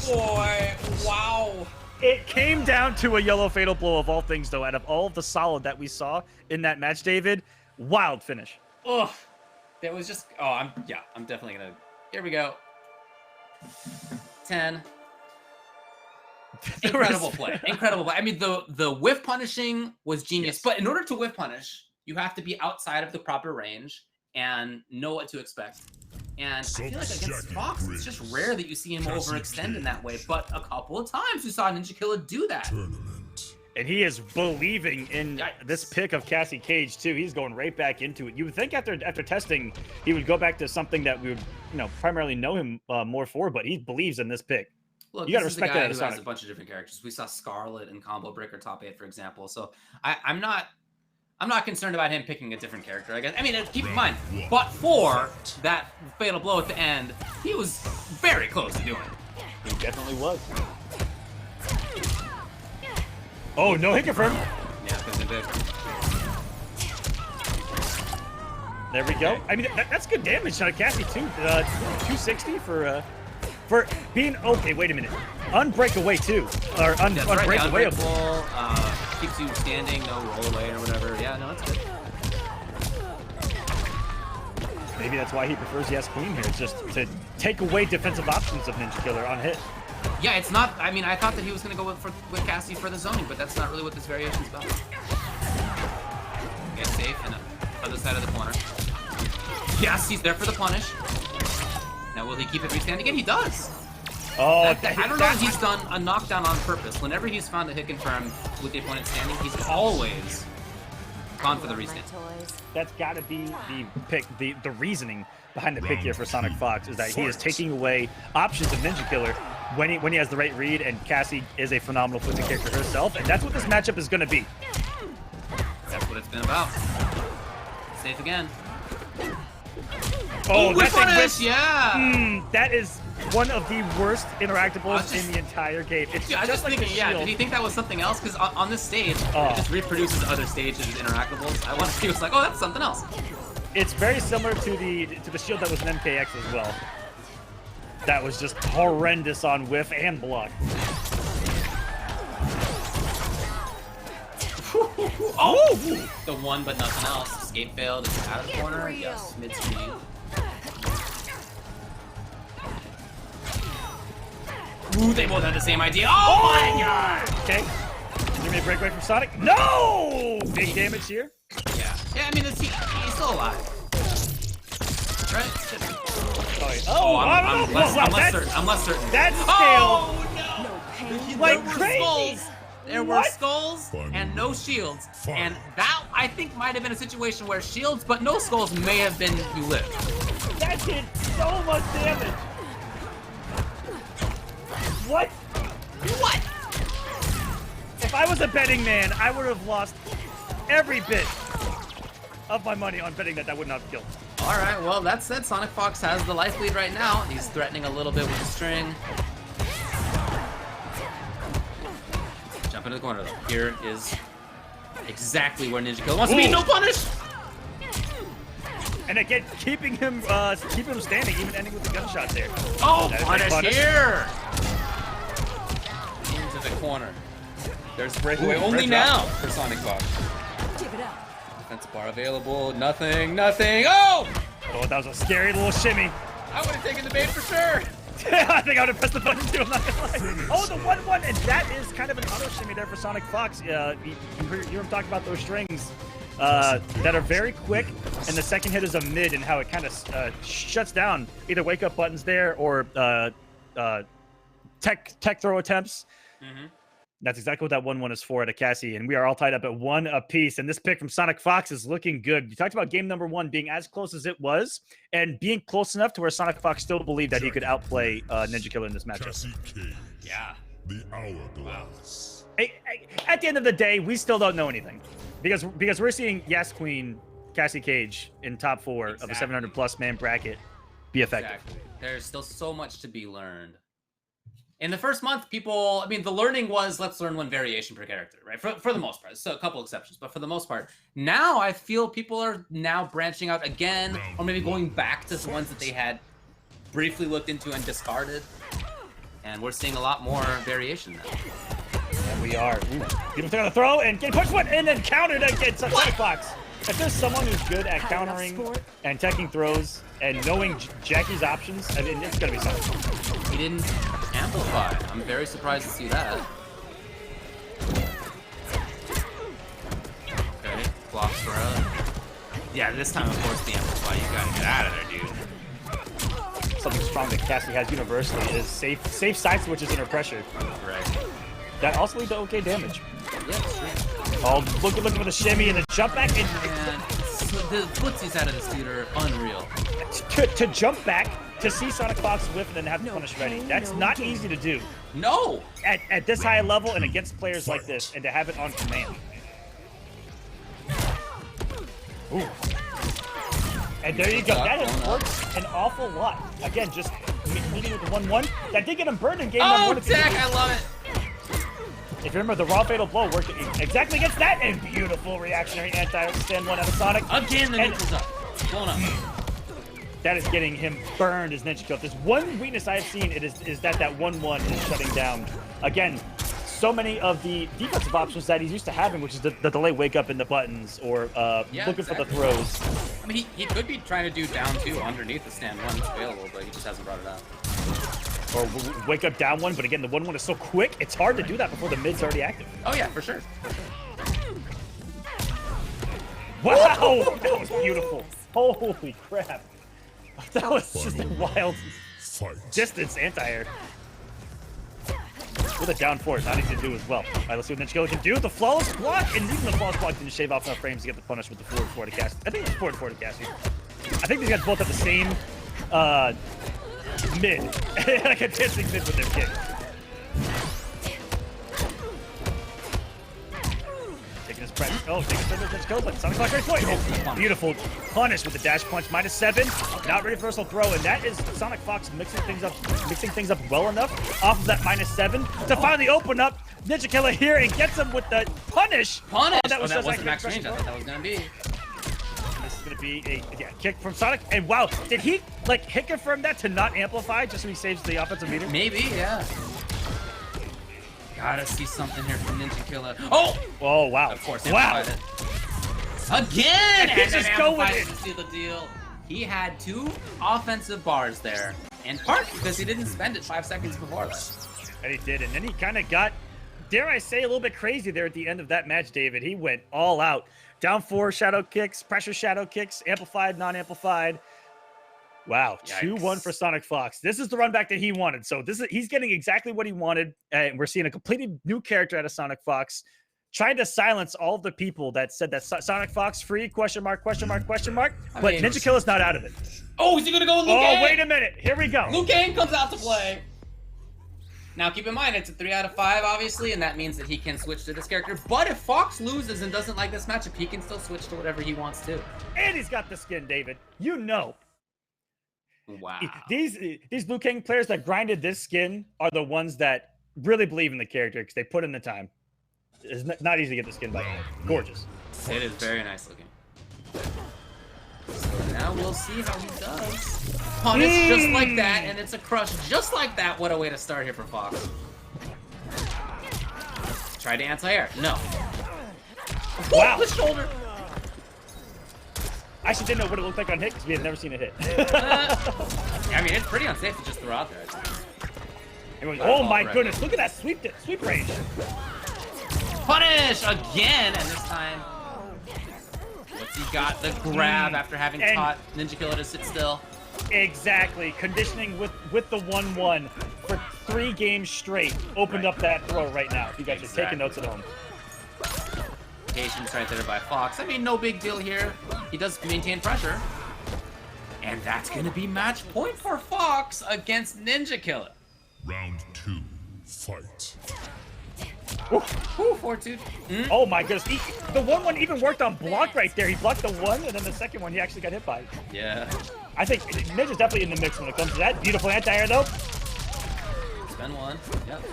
Boy, wow. It came down to a yellow fatal blow of all things, though. Out of all of the solid that we saw in that match, David, wild finish. Ugh. That was just. Oh, I'm definitely gonna. Here we go. 10. Incredible play. Incredible play. I mean, the whiff punishing was genius. Yes. But in order to whiff punish, you have to be outside of the proper range and know what to expect. And I feel like against Fox, it's just rare that you see him overextend in that way. But a couple of times we saw NinjaKilla do that. And he is believing in this pick of Cassie Cage too. He's going right back into it. You would think after testing, he would go back to something that we would, primarily know him more for. But he believes in this pick. Look, you gotta this is respect the guy that. who has a bunch of different characters. We saw Scarlet and Combo Breaker top 8, for example. So I'm not concerned about him picking a different character, I guess. I mean, keep in mind, but for that fatal blow at the end, he was very close to doing it. He definitely was. Oh, no hit confirm. Yeah, because it did. There we go. I mean, that's good damage on a Cassie too. 260 for being okay. Wait a minute. Unbreakaway too, or unbreakaway. Keeps you standing, no roll away or whatever. Yeah, no, that's good. Maybe that's why he prefers Yes Queen here. It's just to take away defensive options of NinjaKilla on hit. Yeah, it's not. I mean, I thought that he was going to go with Cassie for the zoning, but that's not really what this variation is about. Get safe and other side of the corner. Yes, he's there for the punish. Now, will he keep it restanding again? He does. Oh, I don't know if he's done a knockdown on purpose. Whenever he's found a hit confirm with the opponent standing, he's always gone for the restand. That's got to be the pick, the reasoning behind the pick here for SonicFox is that he is taking away options of NinjaKilla when he has the right read, and Cassie is a phenomenal football character herself, and that's what this matchup is going to be. That's what it's been about. Safe again. Oh, whip punish! Yeah! That is one of the worst interactables in the entire game. It's I was just like thinking, did he think that was something else? Because on this stage, it just reproduces other stages of interactables. I wonder if he was like, oh, that's something else. It's very similar to the shield that was an MKX as well. That was just horrendous on whiff and block. Oh! The one but nothing else. Escape failed. Is it out of the corner? Yes. Mid-speed. Ooh, they both had the same idea. Oh my god! Okay. Give me a breakaway from Sonic. No! Big damage here. Yeah. Yeah, I mean, he's still alive. Right? I'm less certain. That's scale. Oh, no! Like crazy. There were skulls and no shields. And that, I think, might have been a situation where shields but no skulls may have been who lived. That did so much damage. What? What? If I was a betting man, I would have lost every bit of my money on betting that would not have killed. All right, well, that said, SonicFox has the life lead right now. He's threatening a little bit with the string. Jump into the corner, though. Here is exactly where NinjaKilla wants to be. No punish! And again, keeping him standing, even ending with the gunshot there. Oh, punish here! Into the corner. There's breakaway only now for SonicFox. Give it up. Defense bar available. Nothing. Oh! Oh, that was a scary little shimmy. I would have taken the bait for sure. I think I would have pressed the button too. I'm not gonna lie. Oh, the 1-1, and that is kind of an auto shimmy there for SonicFox. You were talking about those strings that are very quick, and the second hit is a mid, and how it kind of shuts down either wake up buttons there or tech throw attempts. That's exactly what that 1-1 is for at a Cassie, and we are all tied up at 1 apiece. And this pick from SonicFox is looking good. You talked about game number 1 being as close as it was, and being close enough to where SonicFox still believed that he could outplay NinjaKilla in this matchup. Yeah. The hourglass. At the end of the day, we still don't know anything, because we're seeing Yes Queen, Cassie Cage in top 4 of a 700+ man bracket be effective. Exactly. There's still so much to be learned. In the first month, people, I mean, the learning was let's learn one variation per character, right? For the most part. So a couple exceptions, but for the most part. Now I feel people are now branching out again, or maybe going back to the ones that they had briefly looked into and discarded. And we're seeing a lot more variation now. And we are. People taking a throw and getting pushed one and then countered against SonicFox. If there's someone who's good at countering and teching throws and knowing Jackie's options, I mean, it's going to be something. He didn't amplify. I'm very surprised to see that. Okay, blocks for us. Yeah, this time, of course, the amplify. You gotta get out of there, dude. Something strong that Cassie has universally is safe side switches under pressure. Right. That also leads to okay damage. Yeah, sure. Oh, looking for the shimmy and the jump back. And the footsies out of this dude are unreal. To jump back, to see SonicFox whiff and then have the punish ready. That's not easy to do. No! At this high level and against players like this, and to have it on command. Ooh. And there you go. That has worked an awful lot. Again, just meeting with the 1-1. That did get him burned in game number 1. Oh, Tech, I love it. If you remember, the raw fatal blow worked exactly against that, and beautiful reactionary anti-stand 1 out of Sonic. Again, the neutral up. Blown up. That is getting him burned as NinjaKilla. There's one weakness I've seen, is that 1-1 is shutting down. Again, so many of the defensive options that he's used to having, which is the delay wake up in the buttons or looking for the throws. I mean, he could be trying to do down 2 underneath the stand 1 available, but he just hasn't brought it up. Or wake up down 1, but again, the 1-1 is so quick, it's hard to do that before the mid's already active. Oh yeah, for sure. Wow, that was beautiful. Holy crap. That was just a wild distance anti-air. With a down 4, not easy to do as well. All right, let's see what NinjaKilla can do. The flawless block, and even the flawless block didn't shave off enough frames to get the punish with the forward to cast. I think it's forward to cast. I think these guys both have the same mid, like a dancing mid with their kick. Taking his breath. Oh, taking his breath with NinjaKilla, but SonicFox right point. Oh, beautiful punish with the dash punch. -7. Not ready for first throw, and that is SonicFox mixing things up well enough off of that -7 to finally open up NinjaKilla here and gets him with the punish. Punish. Oh, that was wasn't max range. I thought that was gonna be. This is gonna be a kick from Sonic. And wow, did he like hit confirm that to not amplify just so he saves the offensive meter? Maybe, yeah. Gotta see something here from NinjaKilla. Oh! Oh, wow. Of course, wow. amplified it. Again! And just go with it. To see the deal. He had 2 offensive bars there, in part because he didn't spend it 5 seconds before that. And he did, and then he kind of got, dare I say, a little bit crazy there at the end of that match, David. He went all out. Down 4 shadow kicks, pressure shadow kicks, amplified, non-amplified. Wow, 2-1 for SonicFox. This is the run back that he wanted. So he's getting exactly what he wanted, and we're seeing a completely new character out of SonicFox, trying to silence all of the people that said that SonicFox free, question mark, but NinjaKilla's not out of it. Oh, is he gonna go with Liu Kang? Oh, wait a minute. Here we go. Liu Kang comes out to play. Now, keep in mind, it's a 3 out of 5, obviously, and that means that he can switch to this character. But if Fox loses and doesn't like this matchup, he can still switch to whatever he wants to. And he's got the skin, David. You know. Wow. These Liu Kang players that grinded this skin are the ones that really believe in the character because they put in the time. It's not easy to get the skin by hand. Gorgeous. It is very nice looking. So now we'll see how he does. Punish just like that, and it's a crush just like that. What a way to start here for Fox. Try to anti-air. No. Wow. The shoulder. I actually didn't know what it looked like on hit because we had never seen it hit. I mean, it's pretty unsafe to just throw out there. Oh my goodness, look at that sweep range. Punish again, and this time, what's he got? The grab after having taught NinjaKilla to sit still. Exactly, conditioning with the 1-1 for 3 games straight opened up that throw right now. You guys are taking notes at home. Patience right there by Fox. I mean, no big deal here. He does maintain pressure. And that's going to be match point for Fox against NinjaKilla. Round 2, fight. 4-2. Oh my goodness. The 1-1 even worked on block right there. He blocked the 1, and then the second one he actually got hit by. Yeah. I think Ninja's definitely in the mix when it comes to that. Beautiful anti-air though. Spend 1. Yep.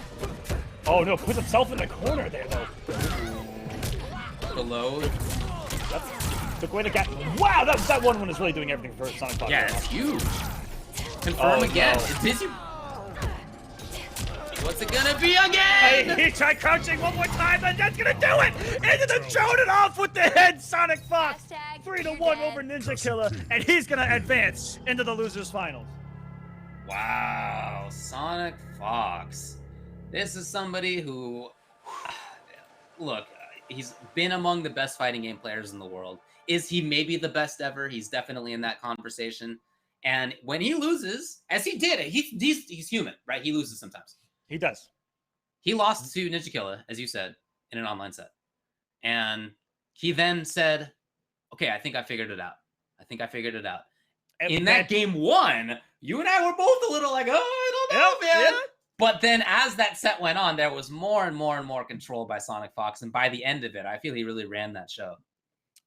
Oh no, puts himself in the corner there though. Below. Took away the gap. Wow, that 1-1 is really doing everything for SonicFox. Yeah, it's huge. Confirm again. No. It's busy. What's it gonna be again? He tried crouching one more time, and that's gonna do it! Into the drone it off with the head, SonicFox! 3-1 over NinjaKilla, and he's gonna advance into the losers finals. Wow, SonicFox. This is somebody who, look, he's been among the best fighting game players in the world. Is he maybe the best ever? He's definitely in that conversation. And when he loses, as he did, he's human, right? He loses sometimes. He does. He lost to NinjaKilla, as you said, in an online set. And he then said, okay, I think I figured it out. In that game 1, you and I were both a little like, oh, I don't know, man. Yeah. But then as that set went on, there was more and more and more control by SonicFox. And by the end of it, I feel he really ran that show.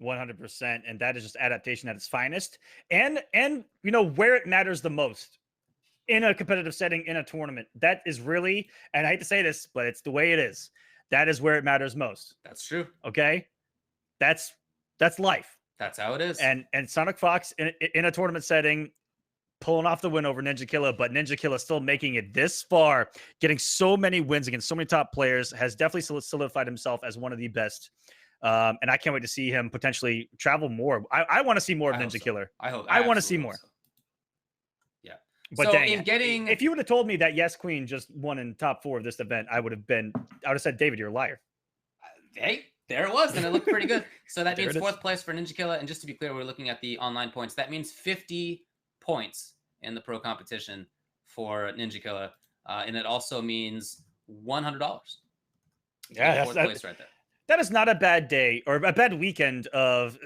100%. And that is just adaptation at its finest. And you know, where it matters the most in a competitive setting, in a tournament, that is really, and I hate to say this, but it's the way it is. That is where it matters most. That's true. Okay. That's life. That's how it is. And SonicFox in a tournament setting, pulling off the win over NinjaKilla, but NinjaKilla still making it this far, getting so many wins against so many top players, has definitely solidified himself as one of the best. And I can't wait to see him potentially travel more. I want to see more of NinjaKilla. I want to see more. So. Yeah. But so dang, in getting, if you would have told me that Yes Queen just won in top 4 of this event, I would have said, David, you're a liar. Hey, there it was, and it looked pretty good. So that means There it is. 4th place for NinjaKilla. And just to be clear, we're looking at the online points. That means 50 points in the pro competition for NinjaKilla. And it also means $100. Yeah, fourth place right there. That is not a bad day or a bad weekend of,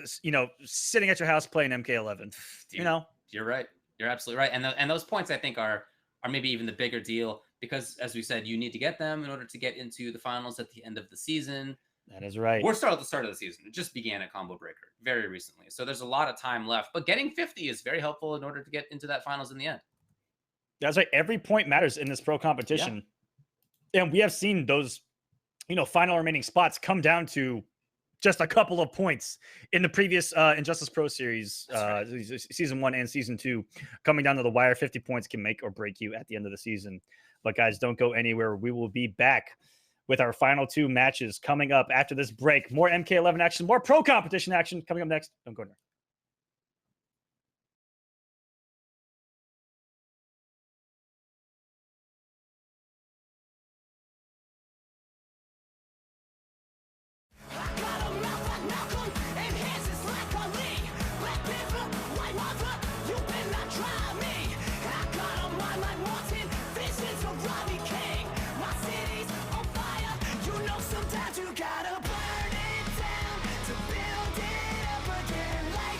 sitting at your house playing MK11. Dude, you're right. You're absolutely right. And those points, I think, are maybe even the bigger deal because, as we said, you need to get them in order to get into the finals at the end of the season. That is right. We're still at the start of the season. It just began at Combo Breaker very recently. So there's a lot of time left. But getting 50 is very helpful in order to get into that finals in the end. That's right. Every point matters in this pro competition. Yeah. And we have seen those, final remaining spots come down to just a couple of points in the previous Injustice Pro Series, Season 1 and Season 2. Coming down to the wire, 50 points can make or break you at the end of the season. But guys, don't go anywhere. We will be back with our final 2 matches coming up after this break. More MK11 action, more pro competition action coming up next. Don't go anywhere. You gotta burn it down to build it up again.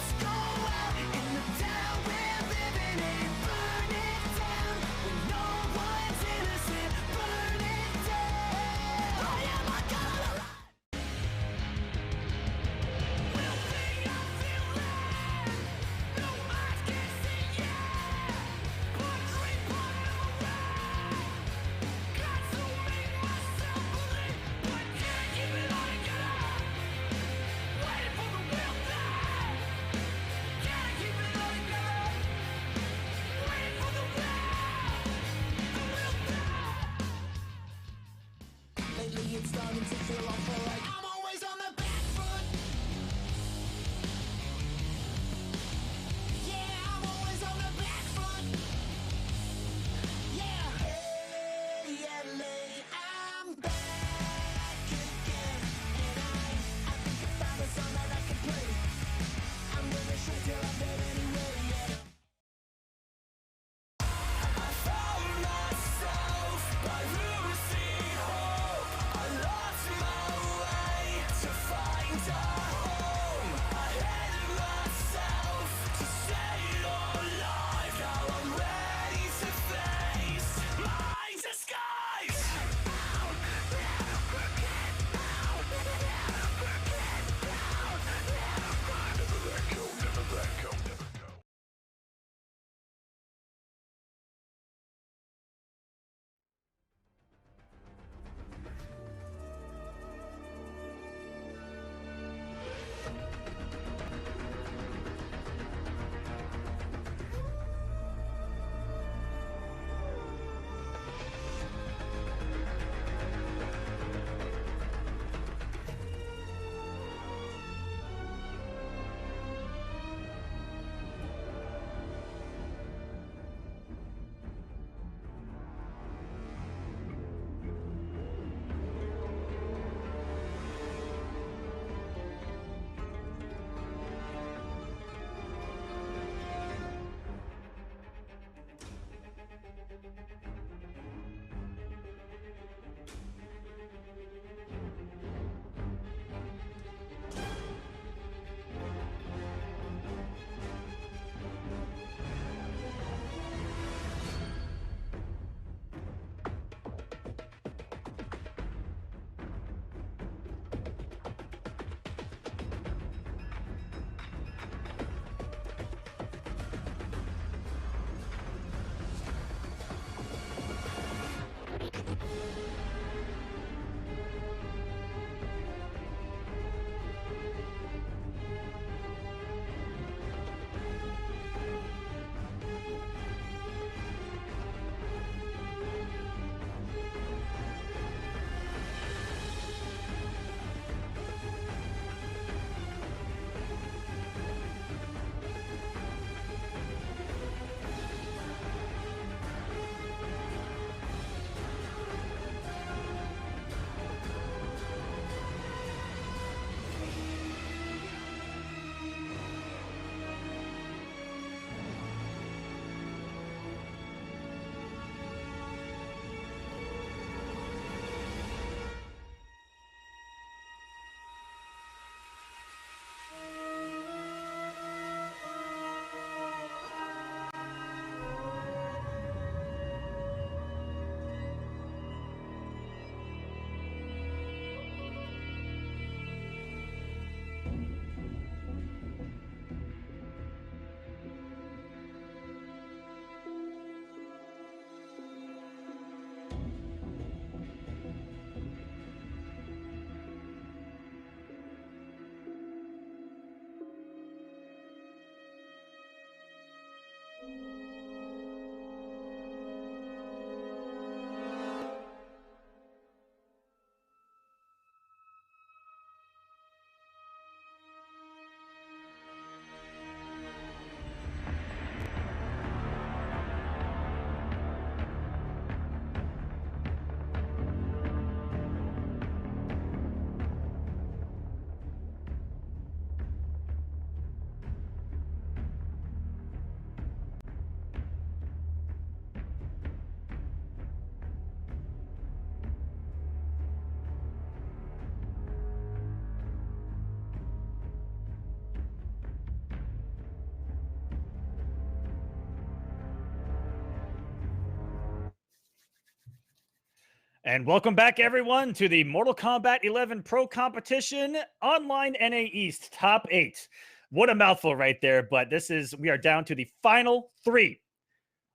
And welcome back, everyone, to the Mortal Kombat 11 Pro Competition Online NA East Top 8. What a mouthful right there, but we are down to the final 3.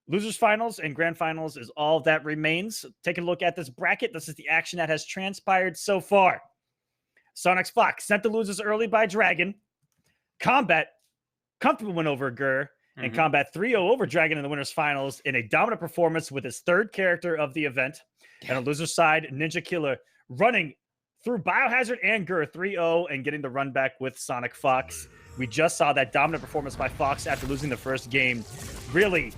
Losers finals and grand finals is all that remains. Taking a look at this bracket, this is the action that has transpired so far. SonicFox sent the losers early by Dragon. Combat, comfortable win over Gur. And Combat 3-0 over Dragon in the winners finals in a dominant performance with his 3rd character of the event. And on the loser side, NinjaKilla running through Biohazard and Gur 3-0 and getting the run back with SonicFox. We just saw that dominant performance by Fox after losing the first game. Really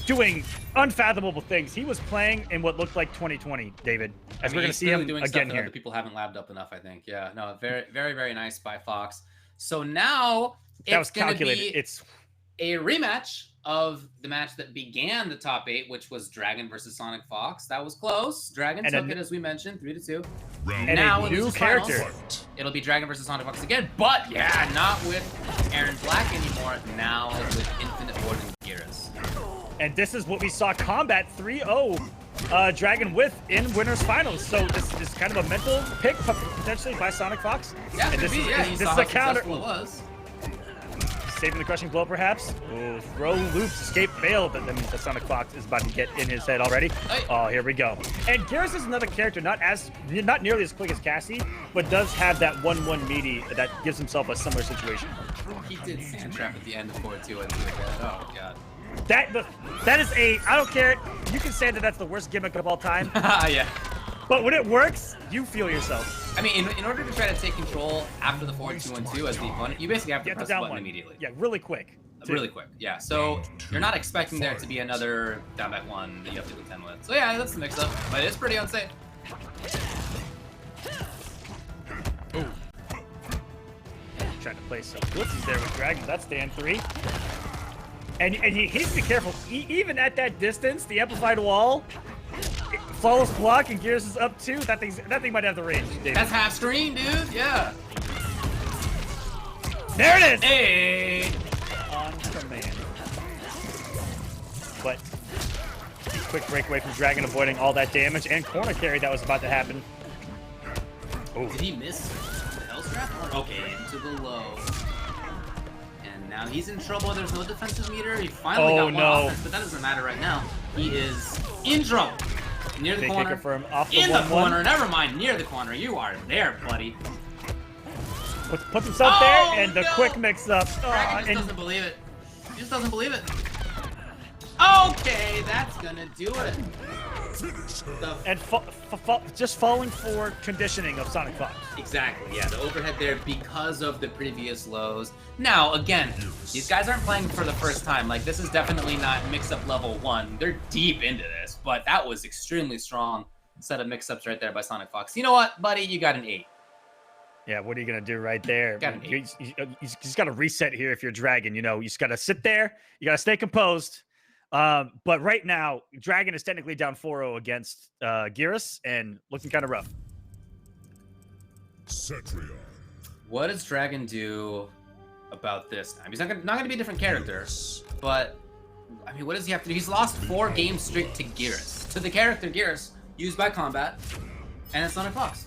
doing unfathomable things. He was playing in what looked like 2020, David. As we're going to see him doing again stuff here. That people haven't labbed up enough, I think. Yeah, no, very, very, very nice by Fox. So now it's going to be a rematch of the match that began the top 8, which was Dragon versus SonicFox. That was close. Dragon took it, as we mentioned, 3-2. And now a new character. Finals, it'll be Dragon versus SonicFox again, but yeah, not with Aaron Black anymore. Now with Infinite Ward and Geras. And this is what we saw Combat 3-0 Dragon with in winners finals. So this is kind of a mental pick potentially by SonicFox. Yeah, and this is a counter. It was. Saving the crushing blow, perhaps. Ooh, throw loops, escape fail, but then the SonicFox is about to get in his head already. Oh, here we go. And Geras is another character, not nearly as quick as Cassie, but does have that 1-1 meaty that gives himself a similar situation. He did sand trap at the end of 4-2 and oh god. That is I don't care. You can say that that's the worst gimmick of all time. Yeah. But when it works, you feel yourself. I mean, in order to try to take control after the 4-2-1-2 as the opponent, you basically have to press the button immediately. Yeah, really quick. Really quick, yeah. So you're not expecting there to be another down back 1 that you have to contend with. So yeah, that's the mix-up, but it's pretty unsafe. Ooh. Trying to play some blitzes there with Dragon. That's stand 3. And he needs to be careful. Even at that distance, the amplified wall, flawless block, and Geras is up 2. That thing might have the range, David. That's half screen, dude. Yeah. There it is. Hey. On command. But quick breakaway from Dragon, avoiding all that damage and corner carry that was about to happen. Ooh. Did he miss the Hell Strap? Okay, into the low. And now he's in trouble. There's no defensive meter. He finally got one offense, but that doesn't matter right now. He is in trouble. Near the corner. Confirm off the in the corner. Never mind. Near the corner. You are there, buddy. Puts himself there, and the quick mix-up. Dragon just doesn't believe it. He just doesn't believe it. Okay, that's gonna do it. And just falling for conditioning of SonicFox. Exactly, yeah, the overhead there because of the previous lows. Now, again, these guys aren't playing for the first time. Like, this is definitely not mix-up level 1. They're deep into this, but that was extremely strong set of mix-ups right there by SonicFox. You know what, buddy? You got an 8. Yeah, what are you going to do right there? You just got to reset here if you're Dragon. You know, you just got to sit there. You got to stay composed. But right now, Dragon is technically down 4-0 against Geras and looking kind of rough. Cetrion. What does Dragon do about this time? He's not gonna be a different character, but I mean, what does he have to do? He's lost 4 games straight to Geras, to the character Geras, used by Combat, and it's SonicFox.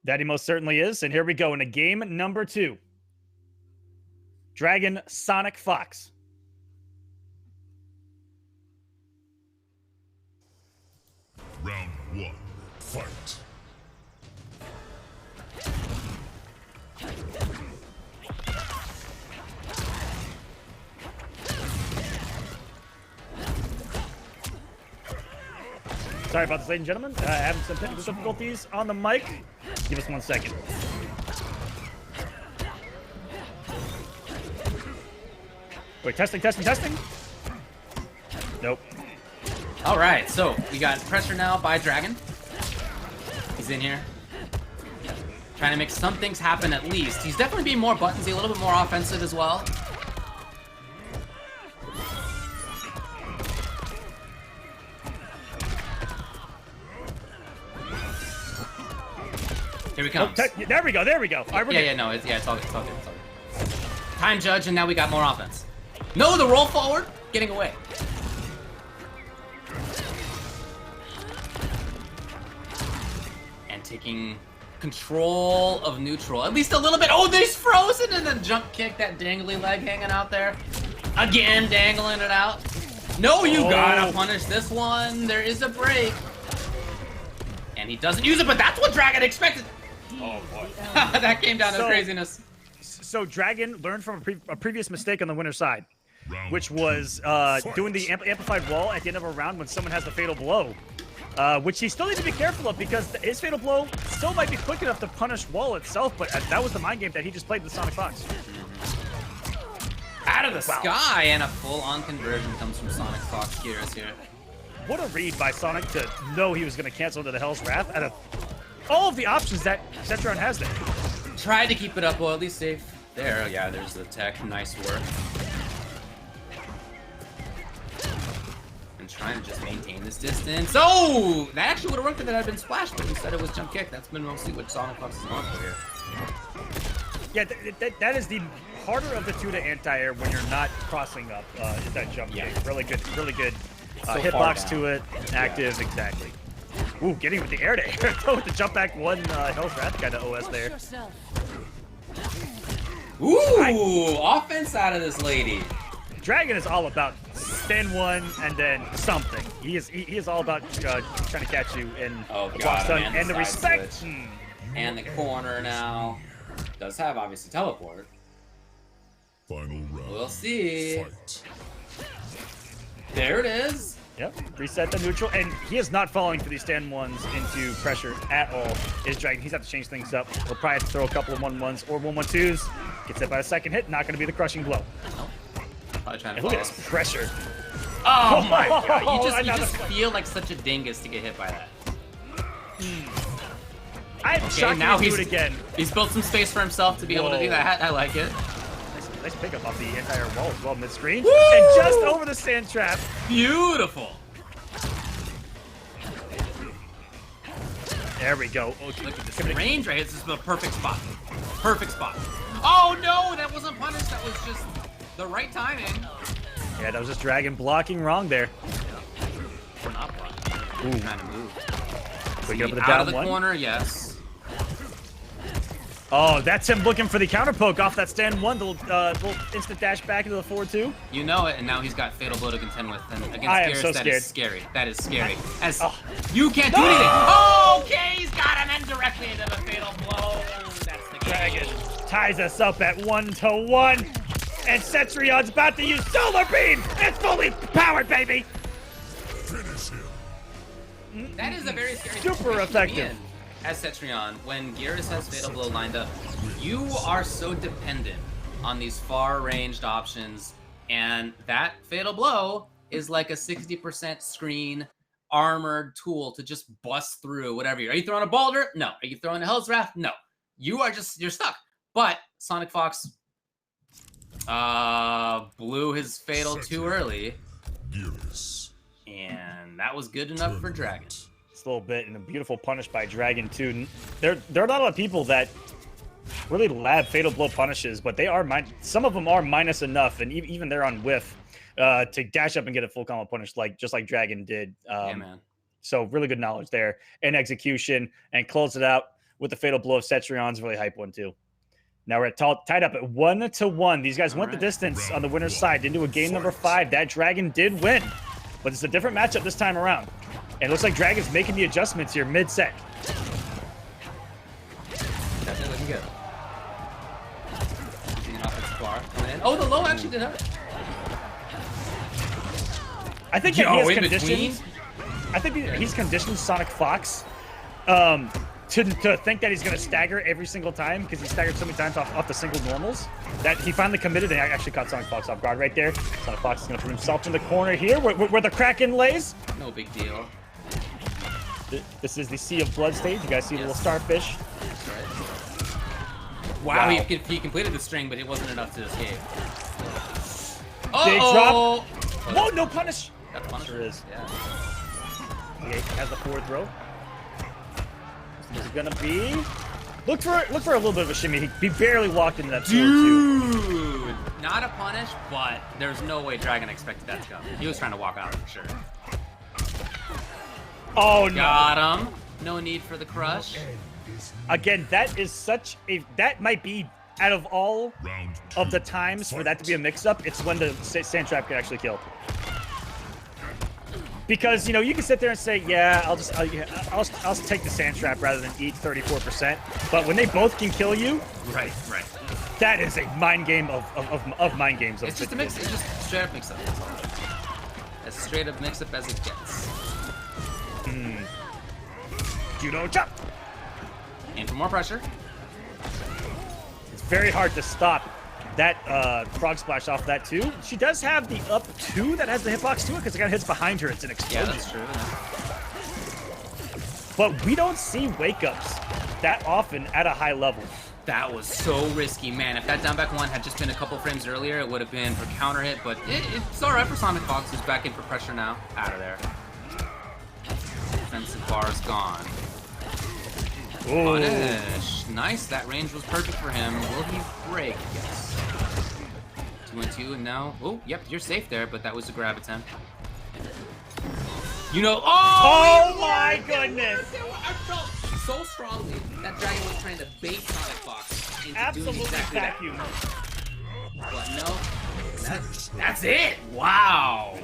That he most certainly is. And here we go into game number 2. Dragon SonicFox. Round 1, fight. sorry about this, ladies and gentlemen. Having some technical difficulties on the mic. Give us 1 second. Wait, testing. Nope. All right, so we got pressure now by Dragon. He's in here. Trying to make some things happen at least. He's definitely being more buttonsy, a little bit more offensive as well. Here he comes. There we go. All right, it's all good. Time judge, and now we got more offense. No, the roll forward, getting away. And taking control of neutral, at least a little bit. Oh, he's frozen, and then jump kick, that dangly leg hanging out there. Again, dangling it out. No, you gotta punish this one. There is a break. And he doesn't use it, but that's what Dragon expected. Oh, boy. That came down to craziness. So Dragon learned from a previous mistake on the winner's side, which was doing the amplified wall at the end of a round when someone has the fatal blow, which he still needs to be careful of because his fatal blow still might be quick enough to punish wall itself, but that was the mind game that he just played with SonicFox. Out of the sky, and a full-on conversion comes from SonicFox Gears here. What a read by Sonic to know he was going to cancel into the Hell's Wrath out of all of the options that Cetron has there. Tried to keep it up, well, at least safe. There, yeah, there's the tech. Nice work. And trying to just maintain this distance. Oh! That actually would have worked if it had been splashed, but instead it was jump kick. That's been mostly what SonicFox is going for here. Yeah, that is the harder of the two to anti-air when you're not crossing up, is that jump kick. Really good So hitbox to it, active, exactly. Ooh, getting with the air to air, though, with the jump back one Hell's Wrath kind of OS there. Ooh, offense out of this lady. Dragon is all about stand one and then something. He is all about trying to catch you in the box stun and the respect. And the corner now does have obviously teleport. Final round. We'll see. Fight. There it is. Yep, reset the neutral, and he is not falling for these stand ones into pressure at all. Is Dragon? He's have to change things up. He'll probably have to throw a couple of 1-1s or 1-1-2s. Gets hit by a second hit. Not going to be the crushing blow. Probably trying to And look at this pressure. Oh my god! You just feel like such a dingus to get hit by that. I'm shocked now he do it again. He's built some space for himself to be able to do that. I like it. Nice pickup off the entire wall as well mid-screen. And just over the sand trap. Beautiful. There we go. Look at this range right here. This is the perfect spot. Perfect spot. Oh no, that wasn't punished. That was just the right timing. Yeah, that was just Dragon blocking wrong there. Or not blocking. Ooh. Trying to move. Quick up with the out down of the one. corner, yes. Oh, that's him looking for the counter poke off that stand one, the little instant dash back into the forward two. You know it, and now he's got fatal blow to contend with. And against I am Garrus, so that scared. is scary. That is scary. As you can't do anything. Oh, okay, he's got him and directly into the fatal blow. That's the Dragon ties us up at 1-1, and Cetrion's about to use Solar Beam. It's fully powered, baby. Finish him. That is a very scary Super situation to be effective. in as Cetrion. When Garrus has fatal blow lined up, you are so dependent on these far-ranged options, and that fatal blow is like a 60% screen armored tool to just bust through whatever you're. Are you throwing a boulder? No. Are you throwing a Hell's Wrath? No. You're stuck. But SonicFox blew his fatal too early. Gears. And that was good enough for Dragon. Just a little bit, and a beautiful punish by Dragon too. There are not a lot of people that really lab fatal blow punishes, but they are some of them are minus enough, and even they're on whiff to dash up and get a full combo punish, just like Dragon did. Yeah, man. So really good knowledge there and execution, and close it out with the fatal blow of Cetrion's really hype one too. Now we're tied up at 1-1. These guys went the distance on the winner's side into a game number 5. That Dragon did win, but it's a different matchup this time around. And it looks like Dragon's making the adjustments here mid-set. Definitely looking good. Oh, the low actually did hurt. I think that he has conditions. I think he's conditioned SonicFox to think that he's going to stagger every single time because he staggered so many times off the single normals that he finally committed and actually caught SonicFox off guard right there. SonicFox is going to put himself in the corner here where the Kraken lays. No big deal. This is the Sea of Blood stage. You guys see the little starfish. That's right. Wow, he completed the string, but it wasn't enough to escape. Big drop. Whoa, no punish. Got the punish. Sure is. Yeah. He has the forward row. This is gonna be. Look for a little bit of a shimmy. He barely walked into that forward two. Dude, not a punish, but there's no way Dragon expected that to come. He was trying to walk out for sure. Oh no! Got him. No need for the crush. Again, that is such a. That might be out of all of the times for that to be a mix-up. It's when the sand trap can actually kill. Because you know you can sit there and say, yeah, I'll take the sand trap rather than eat 34%. But when they both can kill you, Right. that is a mind game of mind games. It's just a mix. It's just straight up mix-up. As straight up mix-up as it gets. Judo chop. Aim for more pressure. It's very hard to stop that frog splash off that too. She does have the up two that has the hitbox to it because it kind of hits behind her. It's an explosion. Yeah, that's true. But we don't see wake-ups that often at a high level. That was so risky, man. If that down back one had just been a couple frames earlier, it would have been for counter hit, but it's all right for SonicFox, who's back in for pressure now. Out of there. Defensive bar is gone. Punish. Nice. That range was perfect for him. Will he break? Yes. 2 and 2, and now. Oh, yep, you're safe there, but that was a grab attempt. You know. Oh my goodness! I felt so strongly that Dragon was trying to bait SonicFox into Absolutely doing exactly vacuum. that. But no. That's it. Wow.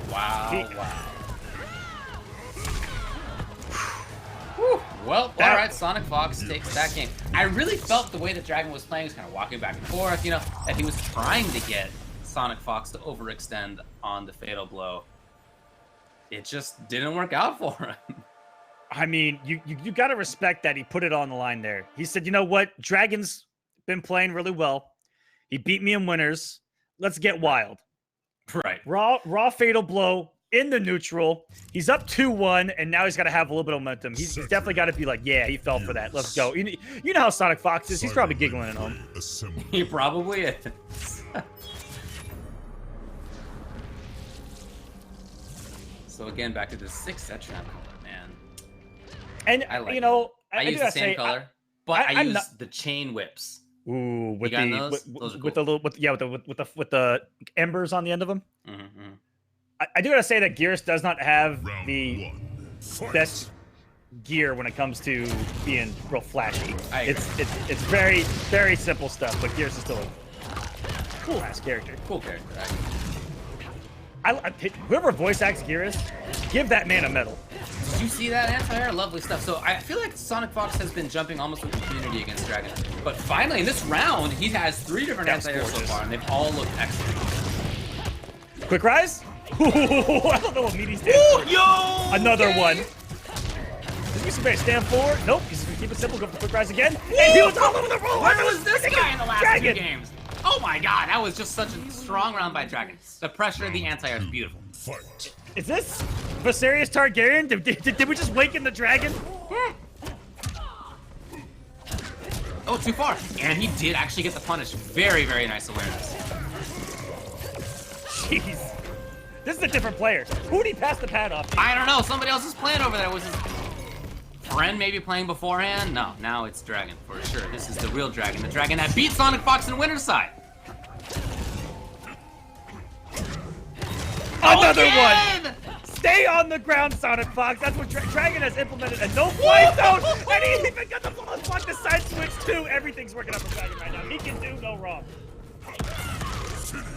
Whew. Well, all right, SonicFox takes that game. I really felt the way that Dragon was playing was kind of walking back and forth, you know, that he was trying to get SonicFox to overextend on the fatal blow. It just didn't work out for him. I mean, you got to respect that he put it on the line there. He said, you know what? Dragon's been playing really well. He beat me in winners. Let's get wild. Right. Raw fatal blow in the neutral. He's up 2-1, and now he's got to have a little bit of momentum. He's definitely got to be like, yeah, he fell for that. Let's go. You know how SonicFox is. He's probably giggling at home. He probably is. So again, back to the 6-set trap color, man. And I like you know, I use the same color, but I use the chain whips. Ooh, with those are with cool. with the embers on the end of them. Mm-hmm. I do gotta say that Gears does not have the best gear when it comes to being real flashy. It's very, very simple stuff, but Gears is still a cool ass character. Cool character. Whoever voice acts Gears, give that man a medal. Did you see that anti-air? Lovely stuff. So I feel like SonicFox has been jumping almost with impunity against Dragon. But finally, in this round, he has 3 different anti-air so far, and they've all looked excellent. Quick rise? Ooh, I don't know what meaty stands for. Yo! Another one. Does Mr. stand for? Nope, he's just gonna keep it simple, go for the quick rise again. And he was all over the roll! Where was this guy in the last 2 games? Oh my god, that was just such a strong round by Dragon. The pressure of the anti-air is beautiful. Fight. Is this Viserious Targaryen? Did we just waken the dragon? Oh, too far. And he did actually get the punish. Very, very nice awareness. Jeez. This is a different player. Who did he pass the pad off to? I don't know. Somebody else is playing over there. Was his friend maybe playing beforehand? No, now it's Dragon for sure. This is the real Dragon. The Dragon that beat SonicFox in winner's side. Another one! Stay on the ground, SonicFox. That's what Dragon has implemented a no fly zone, and he even got the flawless block, the side switch too. Everything's working out for Dragon right now. He can do no wrong.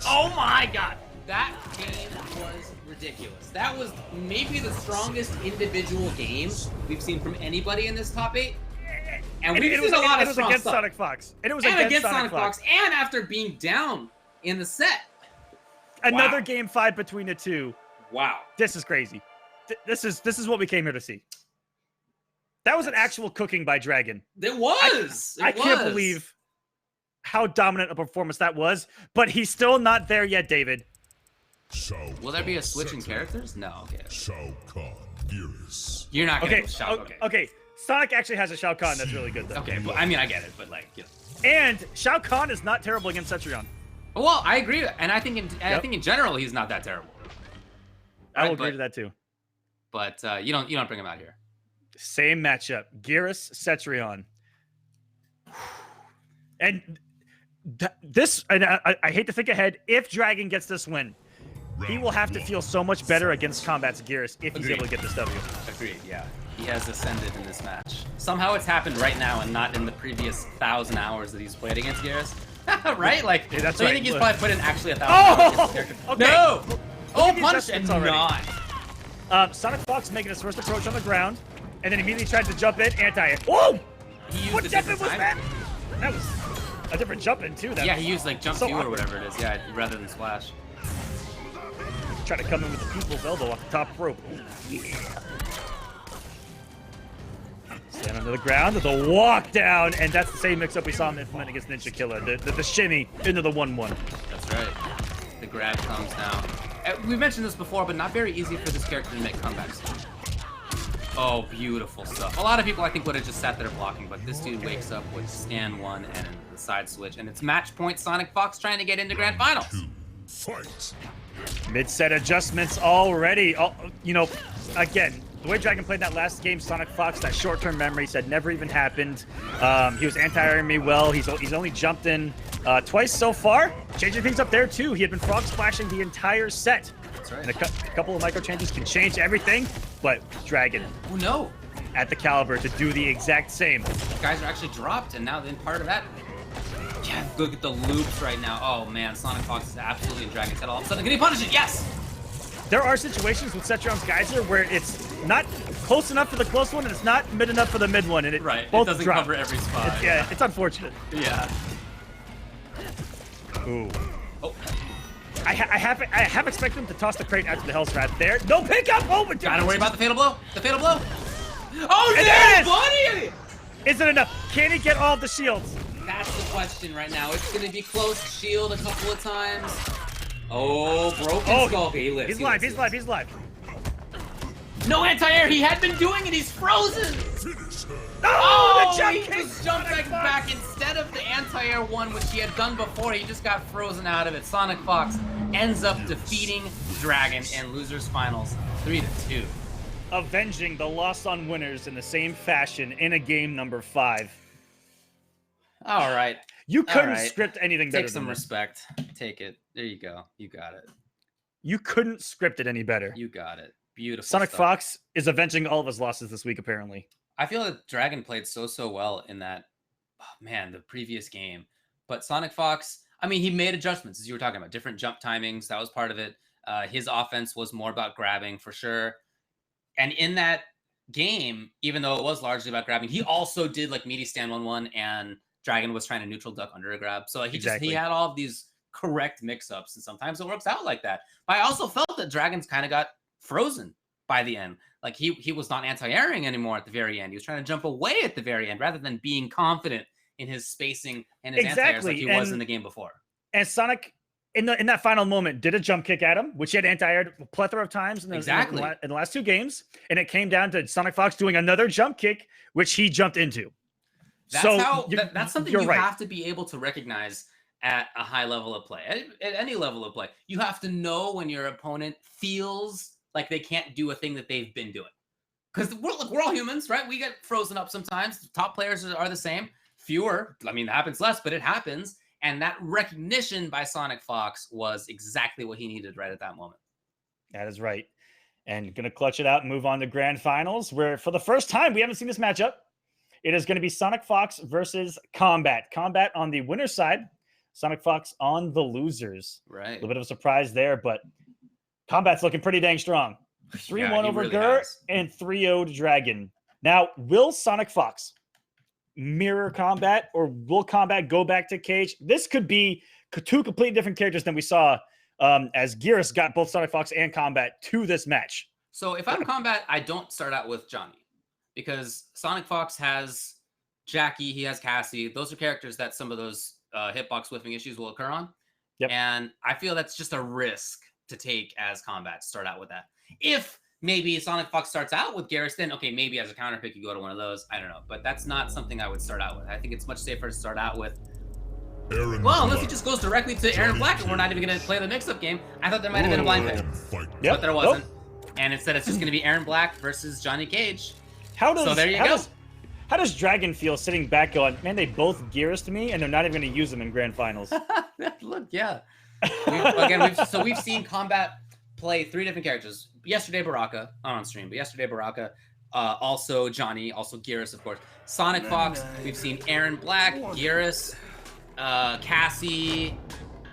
Oh my god. That game was ridiculous. That was maybe the strongest individual game we've seen from anybody in this top 8. And we've seen a lot of strong stuff. SonicFox. And it was and against SonicFox. And after being down in the set. Another game 5 between the two. Wow. This is crazy. This is what we came here to see. That was an actual cooking by Dragon. It was. I can't believe how dominant a performance that was, but he's still not there yet, David. Will there be a switch in characters? No. Okay. Shao Kahn, Geras. You're not gonna shout. Okay. Sonic actually has a Shao Kahn that's really good though. Okay. Well, I mean, I get it, but like, And Shao Kahn is not terrible against Cetrion. Well, I agree, and I think in general he's not that terrible. I will agree to that too. But you don't bring him out here. Same matchup, Geras, Cetrion. And this, and I hate to think ahead, if Dragon gets this win, he will have to feel so much better against Kombat's Geras if he's able to get this W. Agreed, yeah. He has ascended in this match. Somehow it's happened right now and not in the previous 1,000 hours that he's played against Geras. Right? Like, yeah, that's so right. you think he's probably put in actually 1,000 hours against the character? Okay. No! Oh, punish and already. not. SonicFox making his first approach on the ground, and then immediately tried to jump in, anti-it. Whoa! What jump in was that? That was a different jump in too. Yeah, he used like jump 2 or whatever it is. Yeah, rather than splash. Try to come in with the people's elbow off the top rope. Yeah. Stand under the ground with a walk down, and that's the same mix-up we saw him implement against NinjaKilla. The shimmy into the 1-1. That's right. The grab comes now. We mentioned this before, but not very easy for this character to make comebacks. Oh, beautiful stuff. A lot of people, I think, would have just sat there blocking, but this dude wakes up with stand 1 and the side switch, and it's match point SonicFox trying to get into grand finals. Fight. Mid-set adjustments already. You know, again, the way Dragon played that last game, SonicFox, that short-term memory said never even happened. He was anti-airing me well. He's only jumped in twice so far. Changing things up there, too. He had been frog splashing the entire set. That's right. And a couple of micro changes can change everything, but Dragon. Oh, no. At the caliber to do the exact same. Guys are actually dropped, and now then part of that. Yeah, look at the loops right now. Oh, man, SonicFox is absolutely in Dragon's head all of a sudden. Can he punish it? Yes! There are situations with Cetrion's Geyser where it's not close enough for the close one, and it's not mid enough for the mid one, and it both doesn't drop. cover every spot. It's unfortunate. Yeah. Ooh. Oh. I have expected him to toss the crate out to the Hellstrat there. No pickup! Oh, but gotta worry about the fatal blow. The fatal blow. Oh, and there buddy! Is it enough? Can he get all of the shields? That's the question right now. It's gonna be close. Shield a couple of times. Oh, broken skull. Okay, he lives. He's live. He's live. He's live. No anti-air. He had been doing it. He's frozen. Oh, the jump he just jumped back instead of the anti-air one, which he had done before. He just got frozen out of it. SonicFox ends up defeating Dragon in losers finals 3-2. Avenging the loss on winners in the same fashion in a game number 5. All right. You couldn't script anything better. Take some respect. Take it. There you go. You got it. You couldn't script it any better. You got it. Beautiful. SonicFox is avenging all of his losses this week, apparently. I feel that Dragon played so well in that, the previous game. But SonicFox, I mean, he made adjustments, as you were talking about. Different jump timings. That was part of it. His offense was more about grabbing, for sure. And in that game, even though it was largely about grabbing, he also did, like, meaty stand 1-1, and Dragon was trying to neutral duck under a grab. So he had all of these correct mix-ups, and sometimes it works out like that. But I also felt that Dragon's kind of got frozen by the end. Like he was not anti-airing anymore at the very end. He was trying to jump away at the very end rather than being confident in his spacing and his anti-airs like he was in the game before. And Sonic, in that final moment, did a jump kick at him, which he had anti-aired a plethora of times in the last 2 games. And it came down to SonicFox doing another jump kick, which he jumped into. That's something you have to be able to recognize at a high level of play. At any level of play, you have to know when your opponent feels like they can't do a thing that they've been doing. Because we're all humans, right? We get frozen up sometimes. Top players are the same. Fewer. I mean, it happens less, but it happens. And that recognition by SonicFox was exactly what he needed right at that moment. That is right. And going to clutch it out and move on to grand finals, where for the first time, we haven't seen this matchup. It is going to be SonicFox versus Kombat. Kombat on the winner's side, SonicFox on the losers. Right. A little bit of a surprise there, but Kombat's looking pretty dang strong. 3-1 over really Gur and 3-0 to Dragon. Now, will SonicFox mirror Kombat, or will Kombat go back to Cage? This could be 2 completely different characters than we saw as Geras got both SonicFox and Kombat to this match. So if I'm Combat, I don't start out with Johnny because SonicFox has Jackie, he has Cassie. Those are characters that some of those hitbox whiffing issues will occur on. Yep. And I feel that's just a risk to take as Combat to start out with that. If maybe SonicFox starts out with Garrus, then okay, maybe as a counter pick you go to one of those. I don't know, but that's not something I would start out with. I think it's much safer to start out with. Aaron Well, unless Black. he just goes directly to Aaron Black and we're not even going to play the mix-up game. I thought there might have been a blind pick, Fight. Yep. but there wasn't. And instead, it's just going to be Aaron Black versus Johnny Cage. How does So there you go. How does Dragon feel sitting back going, man, they both Gearus to me, and they're not even going to use them in grand finals? Look, yeah. We've seen Combat play 3 different characters. Yesterday, Baraka, on stream, but yesterday, Baraka, also Johnny, also Gearus, of course. SonicFox, we've seen Aaron Black, Gearus, Cassie.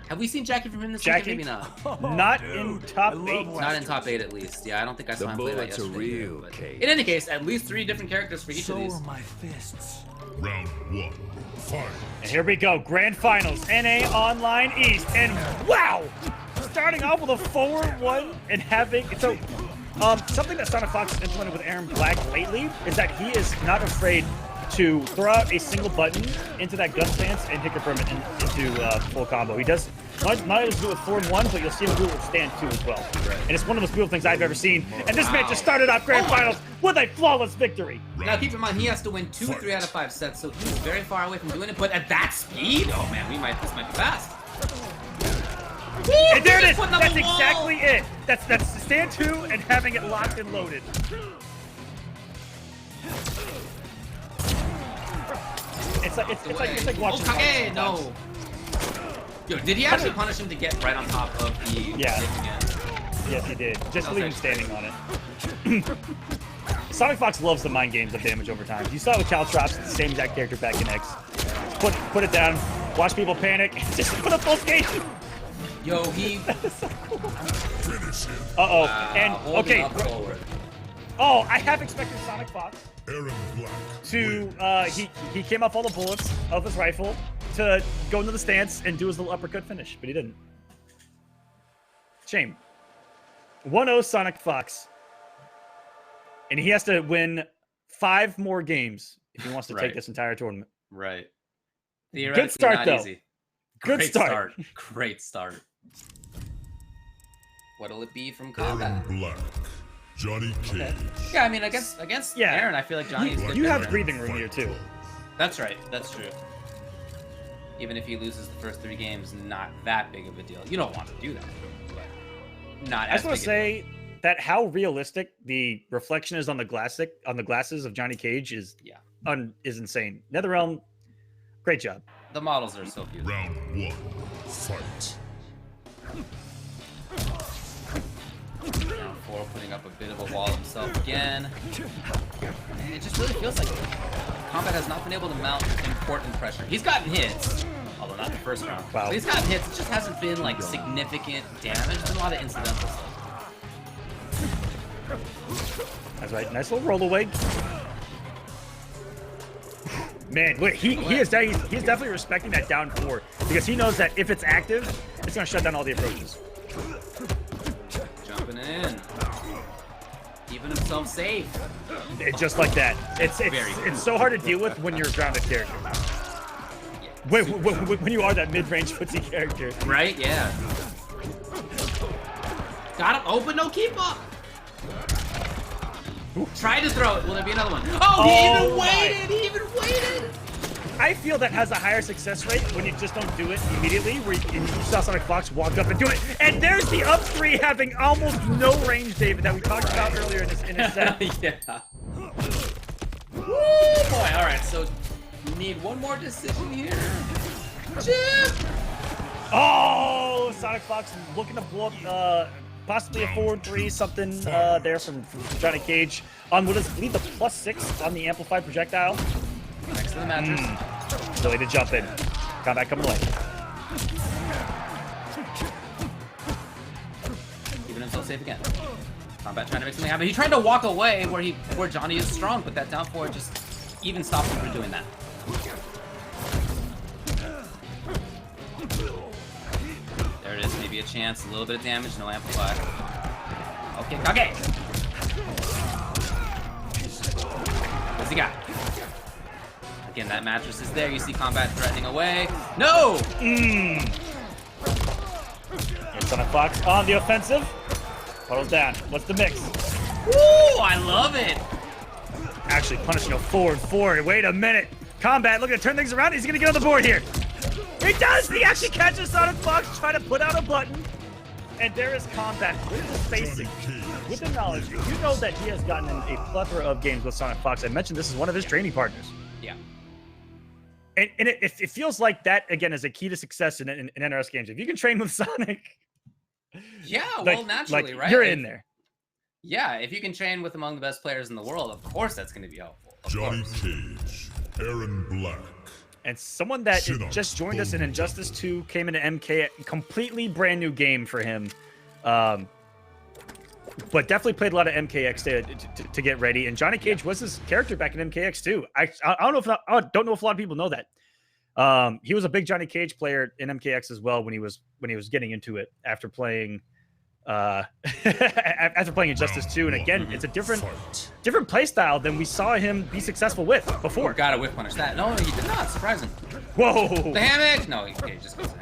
Have we seen Jackie from him this season? Jackie? Maybe not. Not in top 8. Not in top 8 at least. Yeah, I don't think I saw him play that bullets are yesterday. real, But Kate. in any case, at least 3 different characters for each of these. my fists. Round 1. Fight. And here we go, grand finals, NA Online East, and wow! Starting off with a 4-1 and having, so, something that SonicFox has implemented with Aaron Black lately is that he is not afraid to throw out a single button into that gun stance and hit confirm it into full combo. He does not able to do it with 4-1, but you'll see him do it with stand 2 as well. And it's one of the most beautiful things I've ever seen. And this man just started off grand finals with a flawless victory. Now keep in mind he has to win 2 3 out of 5 sets, so he's very far away from doing it. But at that speed, oh man, this might be fast. And there it is. Putting up That's a wall. exactly it. That's stand 2 and having it locked and loaded. It's like watching. Okay, no. Yo, did he actually punish him to get right on top of the Yeah. stick again? Yes, he did. Just That leave him was standing on it. SonicFox loves the mind games of damage over time. You saw it with Caltrops, the same exact character back in X. Put it down, watch people panic, just put up full skate. Yo, he. Uh-oh. And, holding okay. up forward. Oh, I have expected SonicFox Aaron Black. to, he came off all the bullets of his rifle to go into the stance and do his little uppercut finish, but he didn't. Shame. 1-0 SonicFox. And he has to win 5 more games if he wants to take Right. this entire tournament. Right. Good start, not though. Easy. Good Great start. Great start. What'll it be from Aaron Combat? Black. Johnny Cage. Yeah, I mean, against Yeah. Aaron, I feel like Johnny's good. You have different. breathing room here, too. That's right. That's true. Even if he loses the first 3 games, not that big of a deal. You don't want to do that, but not. I just want to as big a say that how realistic the reflection is on the glasses of Johnny Cage is is insane. NetherRealm, great job. the models are so beautiful. Round 1. Fight. Round 4 putting up a bit of a wall himself again. And it just really feels like Combat has not been able to mount important pressure. He's gotten hits, although not the first round. Wow. But he's gotten hits. It just hasn't been like significant damage. There's been a lot of incidental stuff. That's right. Nice little roll away. Man, wait, he's definitely respecting that down 4 because he knows that if it's active, it's going to shut down all the approaches. Jumping in. Keeping himself safe. Just like that. It's Very so hard to deal with when you're a grounded character. When you are that mid-range footsie character. Right? Yeah. Got him open, no keep up. Try to throw it. Will there be another one? Oh, he even waited. He even waited. I feel that has a higher success rate when you just don't do it immediately, where you saw SonicFox walk up and do it. And there's the up 3 having almost no range, David, that we talked about earlier in this set. Yeah. Woo, boy. All right, so we need one more decision here. Chip. Oh, SonicFox looking to blow up possibly a forward 3, something there from Johnny Cage on what is, I believe, the +6 on the amplified projectile. Next to the mattress. Silly to jump in. Combat coming away. Keeping himself safe again. Combat trying to make something happen. He tried to walk away where Johnny is strong, but that down 4 just even stops him from doing that. There it is, maybe a chance, a little bit of damage, no amplify. Okay, Kage! Again, that mattress is there. You see Combat threatening away. No! And SonicFox on the offensive. Huddles down. What's the mix? Woo! I love it. Actually punishing a forward. Wait a minute. Combat looking to turn things around. He's going to get on the board here. He does! He actually catches SonicFox trying to put out a button. And there is Combat with his facing. With the knowledge, you know that he has gotten in a plethora of games with SonicFox. I mentioned this is one of his training partners. Yeah. And it feels like that, again, is a key to success in NRS games. If you can train with Sonic... Yeah, well, naturally, right? You're in there. Yeah, if you can train with among the best players in the world, of course that's going to be helpful. Johnny Cage, Aaron Black. And someone that just joined us in Injustice 2 came into MK, completely brand new game for him. But definitely played a lot of MKX to get ready. And Johnny Cage was his character back in MKX too. I don't know if a lot of people know that. He was a big Johnny Cage player in MKX as well when he was getting into it after playing Injustice 2. And again, it's a different play style than we saw him be successful with before. Got a whiff punish that. No, he did not. Surprising. Whoa! The hammock. No, he just goes in.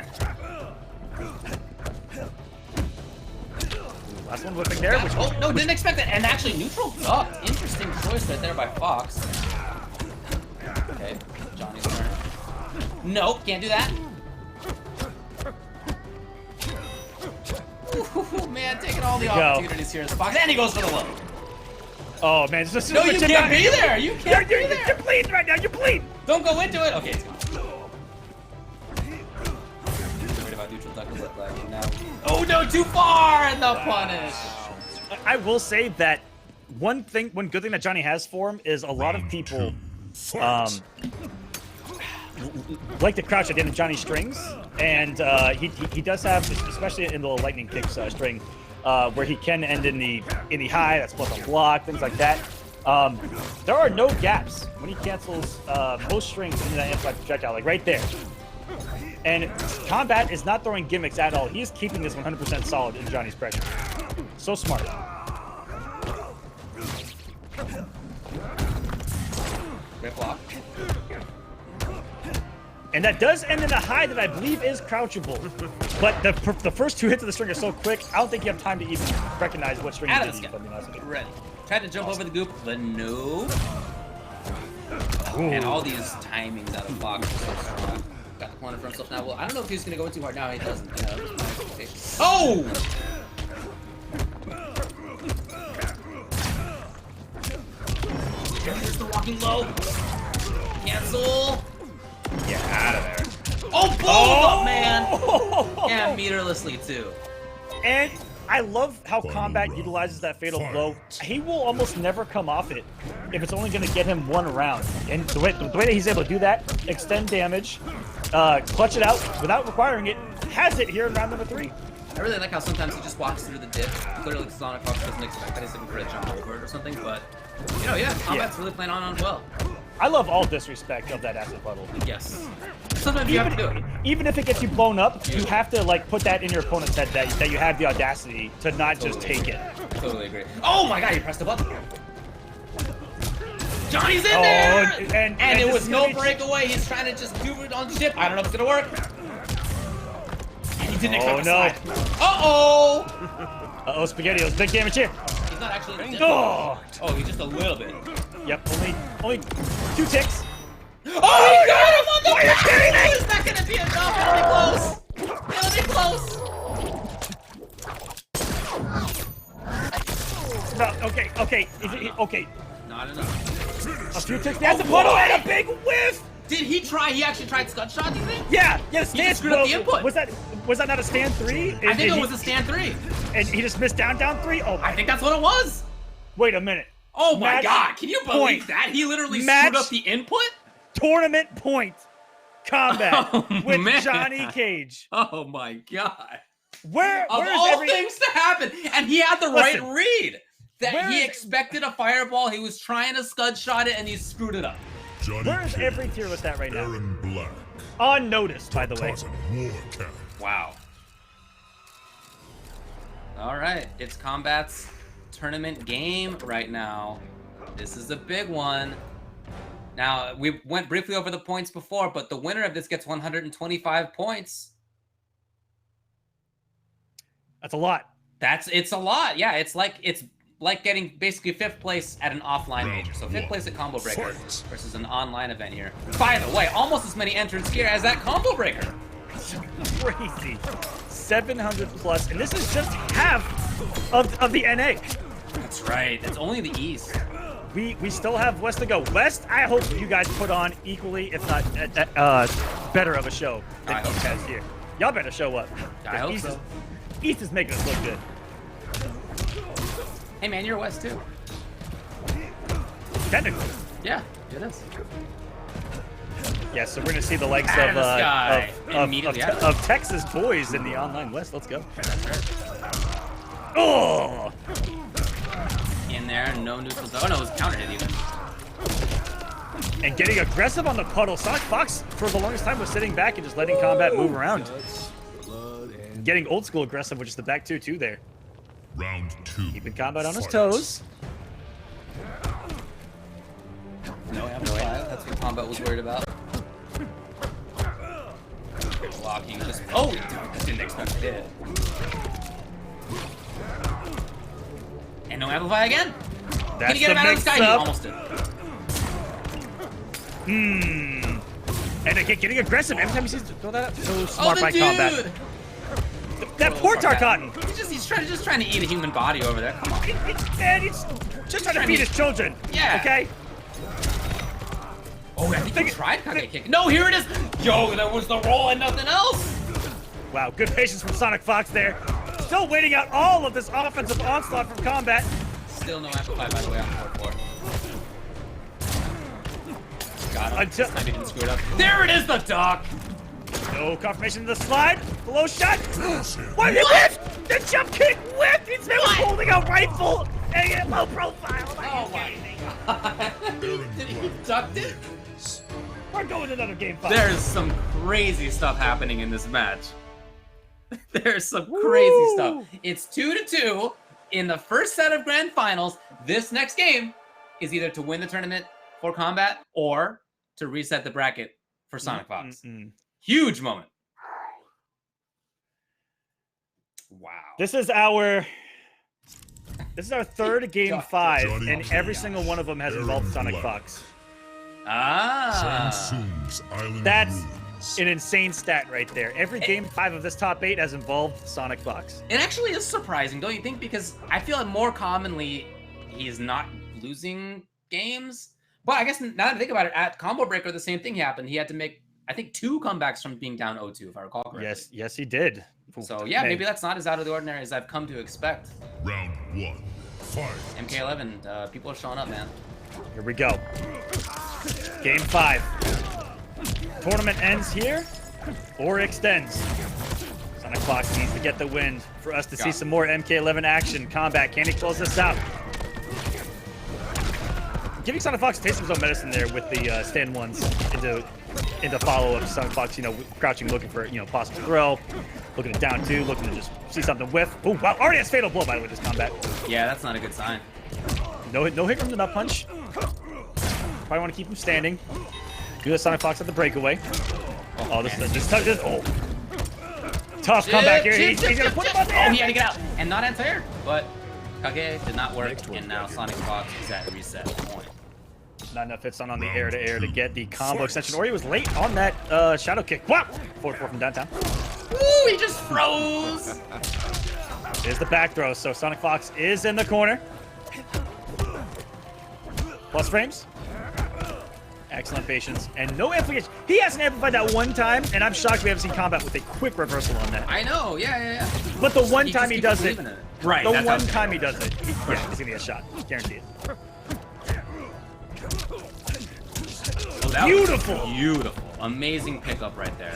Last one whipping there. Oh no, didn't expect it. And actually, neutral ducked. Interesting choice right there by Fox. Okay, Johnny's turn. Nope, can't do that. Ooh, man, taking all the opportunities here as Fox, and he goes for the low. Oh man, it's just no, you can't be there. You can't be there. You're bleeding right now. You're bleeding. Don't go into it. Okay, it's gone. Worried about neutral duck look like now. Oh no, too far and the punish. I will say that one good thing that Johnny has for him is a lot of people like to crouch at the end of Johnny's strings, and he does have, especially in the lightning kicks string, where he can end in the high, that's plus a block, things like that. There are no gaps when he cancels most strings into that amplified projectile, like right there. And Combat is not throwing gimmicks at all. He's keeping this 100% solid in Johnny's pressure. So smart. Great block. And that does end in a high that I believe is crouchable. But the first two hits of the string are so quick, I don't think you have time to even recognize what string you did. Ready. Tried to jump over the goop, but no. And all these timings out of Fox are so strong. Got the corner for himself now. Well, I don't know if he's going to go in too hard now. He doesn't. Okay. Oh! There's the walking low. Cancel. Get out of there. Oh, blow up, man! And meterlessly, too. And I love how Combat utilizes that fatal blow. He will almost never come off it if it's only going to get him one round. And the way that he's able to do that, extend damage, clutch it out without requiring it, has it here in round number 3. I really like how sometimes he just walks through the dip. Clearly, SonicFox doesn't expect that he's looking for a jump over it or something, but, you know, yeah, Combat's really playing on well. I love all disrespect of that acid puddle. Yes. Sometimes you have to do it. Even if it gets you blown up, you have to like put that in your opponent's head that you have the audacity to not just take it. Totally agree. Oh my god, he pressed a button. Johnny's in there! And it was no breakaway. He's trying to just do it on ship. I don't know if it's gonna work. And he didn't expect a slide. Uh-oh! Uh-oh, SpaghettiOs, big damage here. He's not actually in the Oh, he's just a little bit. Yep, only 2 ticks. Oh, he got him on the back! It's not gonna be enough. It'll be close. No, okay. Not enough. A few ticks. That's a puddle and a big whiff. Did he try? He actually tried scud shot, do you think? Yeah. He just screwed up the input. Was that not a stand 3? I think it was a stand 3. And he just missed down 3? Oh, I think that's what it was. Wait a minute. Oh my god, can you believe that? He literally screwed up the input? Tournament point. Combat with man. Johnny Cage. Oh my god. Where's all things to happen, and he had the right read. That he is- expected a fireball, he was trying to scud shot it, and he screwed it up. Johnny Where's Cage, every tier with that right now? Aaron Black. Unnoticed, by the way. Cotton Warcat. Wow. All right, it's Combat's tournament game right now. This is a big one. Now, we went briefly over the points before, but the winner of this gets 125 points. That's a lot. It's a lot. Yeah, it's like getting basically 5th place at an offline major. So 5th place at Combo Breaker versus an online event here. By the way, almost as many entrants here as that Combo Breaker. Crazy. 700 plus, and this is just half of the NA. That's right. That's only the East. We still have West to go. West, I hope you guys put on equally, if not better of a show than East has here. Y'all better show up. I hope so. East is making us look good. Hey man, you're West too. Technically. Yeah, it is. Yeah, so we're gonna see the likes of Texas boys in the online West. Let's go. Oh! In there, no neutral. Oh no, it was counter hit even. And getting aggressive on the puddle. SonicFox for the longest time was sitting back and just letting combat move around. Getting old school aggressive, which is the back 2-2 there. Round 2. Keeping combat on his toes. No amplifier. That's what Combat was worried about. Blocking. Just didn't expect it. And no amplify again. That's Can you get him out of the sky? He almost did. And again, getting aggressive every time he sees throw that up. So smart by dude. Combat. That poor Tarkatan. He's just trying to eat a human body over there. Come on. And he's just trying to feed his children. Yeah. Okay. Oh, I think he tried Kage kick. No, here it is. Yo, that was the roll and nothing else. Wow, good patience from SonicFox there. Still waiting out all of this offensive onslaught from Combat. Still no amplify, by the way, on 4-4. Got him. Until I didn't screw it up. There it is, the duck. No confirmation of the slide. The low shot. What? He whiffed! The jump kick whiffed! He's been holding a rifle and low profile. Oh my god. Did he duck it? We're going to another game 5. There's some crazy stuff happening in this match. There's some crazy stuff. It's 2-2 in the first set of grand finals. This next game is either to win the tournament for Combat or to reset the bracket for SonicFox. Huge moment. Wow. This is our third game 5, and every single one of them has involved SonicFox. That's an insane stat right there. Every game 5 of this top 8 has involved SonicFox. It actually is surprising, don't you think? Because I feel like more commonly he's not losing games. But I guess now that I think about it, at Combo Breaker, the same thing happened. He had to make, I think, 2 comebacks from being down 0-2, if I recall correctly. Yes, he did. So yeah, maybe that's not as out of the ordinary as I've come to expect. Round 1. Fight. MK11, people are showing up, man. Here we go. Game 5. Tournament ends here or extends. SonicFox needs to get the win for us to see some more MK11 action. Combat, can he close this out? Giving SonicFox a taste of his own medicine there with the stand ones into follow-up. SonicFox, crouching, looking for, possible throw, looking at down 2, looking to just see something whiff. Oh, wow, already has fatal blow, by the way, this Combat. Yeah, that's not a good sign. No hit from the nut punch. Probably want to keep him standing. Do the SonicFox at the breakaway. Tough comeback here. He's gonna put him on the he had to get out. And not anti-air, but Kage did not work, and now SonicFox is at reset point. Not enough hits on the air-to-air to get the combo extension, or he was late on that shadow kick. Wow! 4-4 from downtown. Ooh, he just froze! There's the back throw, so SonicFox is in the corner. Plus frames. Excellent patience. And no amplification. He hasn't amplified that one time, and I'm shocked we haven't seen Combat with a quick reversal on that. I know, yeah. But the one time he does it, right? The one time he does it, he's gonna get a shot. Guaranteed. Beautiful. Amazing pickup right there.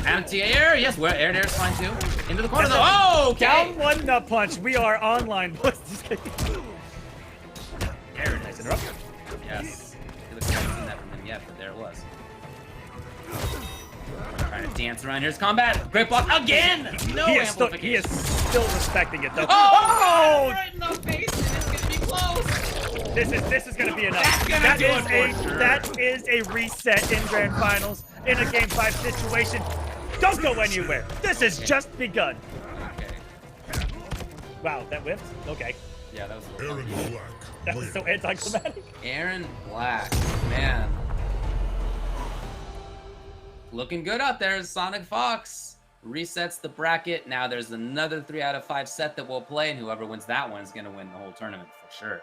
Anti-air, yes, air is fine too. Into the corner though. Oh, okay. Down 1 nut punch. We are online. Nice interrupt. Yes. It looks like I haven't seen that from him yet, but there it was. Trying to dance around. Here's Combat. Great block again. No amplification. He is still respecting it though. Oh! Right in the face. It's gonna be close. This is gonna be enough. That's gonna do it for sure. That is a reset in Grand Finals in a Game 5 situation. Don't go anywhere. This has just begun. Okay. Wow, that whiffed? Okay. Yeah, that was a little Aaron funky. Black. That was so anticlimactic. Aaron Black, man. Looking good out there. SonicFox resets the bracket. Now there's another 3 out of 5 set that we'll play, and whoever wins that one is going to win the whole tournament for sure.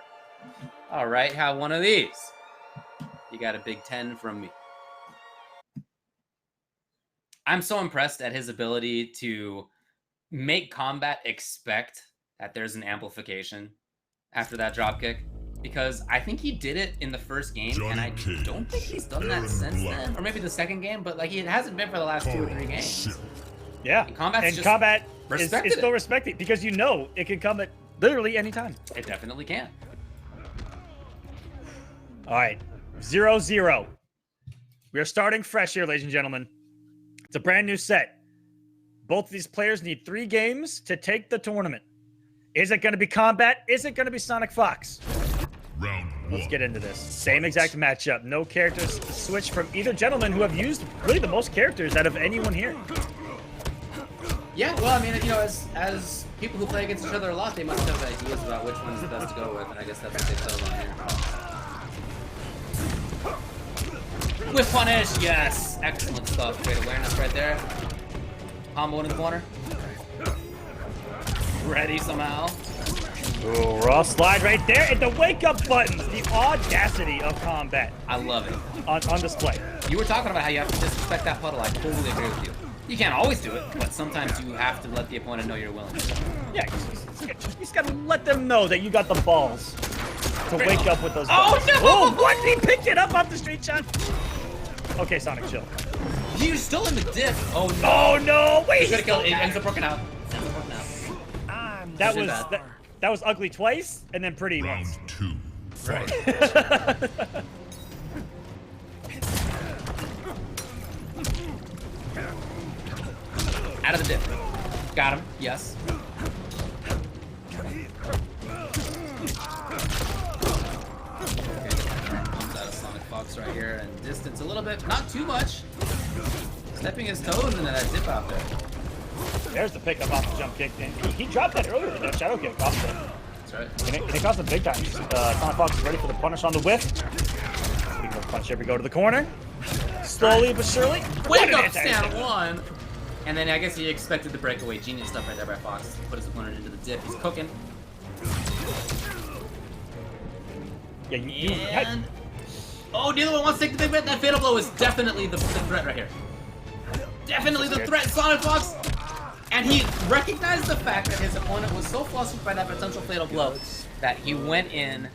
All right, have one of these. You got a big 10 from me. I'm so impressed at his ability to make combat expect that there's an amplification after that dropkick, because I think he did it in the first game, and I don't think he's done that since then, or maybe the second game, but like it hasn't been for the last 2 or 3 games. Yeah, and combat is still respected because you know it can come at literally any time. It definitely can. All right, 0-0. We are starting fresh here, ladies and gentlemen. It's a brand new set. Both of these players need 3 games to take the tournament. Is it going to be combat? Is it going to be SonicFox? Round 1. Let's get into this. Same exact matchup. No characters switch from either gentleman who have used really the most characters out of anyone here. Yeah, well, I mean, you know, as people who play against each other a lot, they must have ideas about which one's the best to go with, and I guess that's what they settled on here. With punish, yes! Excellent stuff. Great awareness right there. Combo in the corner. Ready somehow. Ooh, raw slide right there. And the wake-up buttons. The audacity of combat. I love it. On display. You were talking about how you have to disrespect that puddle. I totally agree with you. You can't always do it, but sometimes you have to let the opponent know you're willing. Yeah, you just gotta let them know that you got the balls to wake up with those buttons. Oh, no! Oh, what? He picked it up off the street shot. Okay, Sonic, chill. He's still in the dip. Oh, no. Oh, no. Wait. He's gonna kill it. It ends up working out. That was ugly twice, and then pretty Round once. 2. Right. Out of the dip. Got him. Yes. Okay. Comes out of SonicFox right here and distance a little bit. Not too much. Stepping his toes into that dip out there. There's the pickup off the jump kick. And he dropped that earlier with that shadow kick off the. That's right. And it cost him big time. SonicFox is ready for the punish on the whiff. We can punch every go to the corner. Slowly but surely. Wake up, stand 1. And then I guess he expected the breakaway. Genius stuff right there by Fox. Put his opponent into the dip. He's cooking. Yeah, and... Oh, neither one wants to take the big bet. That fatal blow is definitely the threat right here. Definitely the threat, SonicFox. And he recognized the fact that his opponent was so flustered by that potential fatal blow that he went in.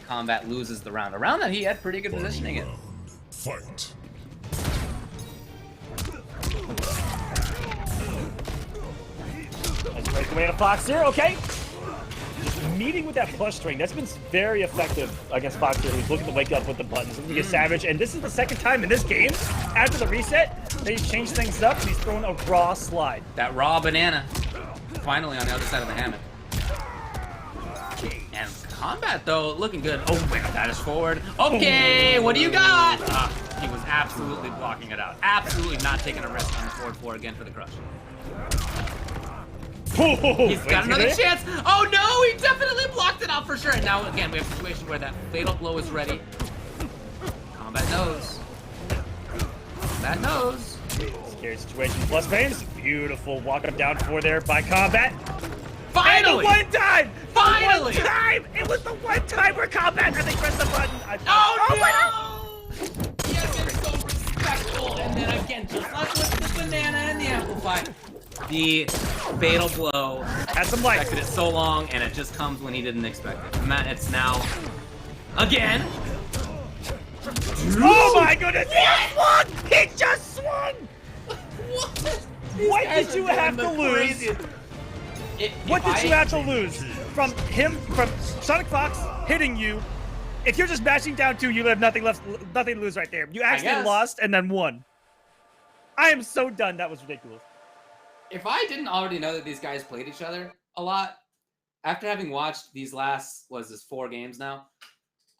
Combat loses the round. A round that he had pretty good positioning in. Fight. Let's break away to Fox here, okay? Just meeting with that plus string, that's been very effective against Fox here. He's looking to wake up with the buttons, looking to get savage, and this is the second time in this game, after the reset, that he's changed things up, and he's throwing a raw slide. That raw banana, finally on the other side of the hammock. And combat, though, looking good. Oh, wait, that is forward. Okay, what do you got? He was absolutely blocking it out. Absolutely not taking a risk on the forward floor again for the crush. He's got another chance. Oh no, he definitely blocked it out for sure. And now again, we have a situation where that fatal blow is ready. Combat knows. Combat knows. Scary situation. Plus Baines. Beautiful walk up down 4 there by Combat. Finally! And the one time! Finally! The one time! It was the one time where Combat had to press the button. Oh no! Yes, it's so respectful. And then again, just like with the banana and the amplify. The fatal blow had some life. Expected it so long, and it just comes when he didn't expect it. And it's now again. Oh my goodness! He swung! He just swung! What did you have to lose? What did you have to lose from him, from SonicFox hitting you? If you're just mashing down 2, you have nothing left, nothing to lose right there. You actually lost and then won. I am so done. That was ridiculous. If I didn't already know that these guys played each other a lot, after having watched these last, 4 games now,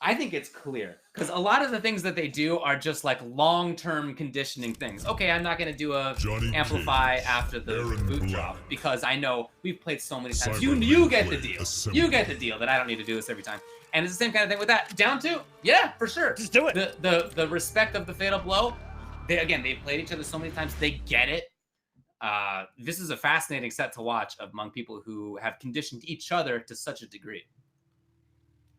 I think it's clear because a lot of the things that they do are just like long-term conditioning things. Okay, I'm not going to do a amplify after the boot drop because I know we've played so many times. You get the deal. You get the deal that I don't need to do this every time. And it's the same kind of thing with that. Down 2, yeah, for sure. Just do it. The respect of the fatal blow. They've played each other so many times. They get it. This is a fascinating set to watch among people who have conditioned each other to such a degree.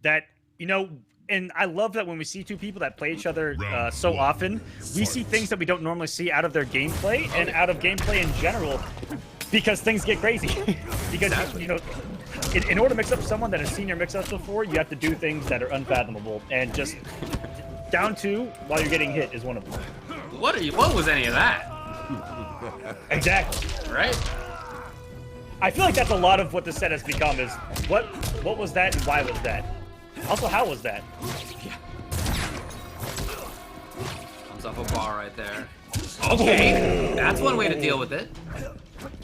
That, you know, and I love that when we see two people that play each other so often, we see things that we don't normally see out of their gameplay and out of gameplay in general, because things get crazy. Because, you know, in order to mix up someone that has seen your mix-ups before, you have to do things that are unfathomable. And just down 2 while you're getting hit is one of them. What was any of that? Exactly. Right? I feel like that's a lot of what the set has become is what was that and why was that? Also, how was that? Comes off a bar right there. Okay, that's one way to deal with it.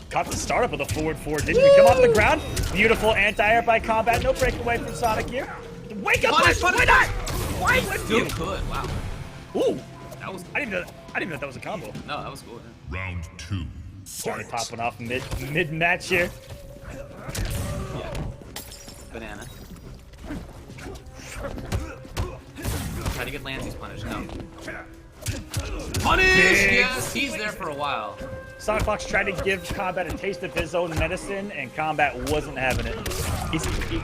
Caught the startup with a forward 4. Didn't even come off the ground. Beautiful anti-air by Combat. No breakaway from Sonic here. Wake up, Punish, why not? Why would Still you? could. Wow. Ooh, That was. I didn't even know that was a combo. No, that was cool. Yeah. Round 2. Sonic Fight. popping off mid-match here. Yeah. Banana. Try to get Lancey's punish. No. Punish! Yes, he's there for a while. SonicFox tried to give Combat a taste of his own medicine, and Combat wasn't having it.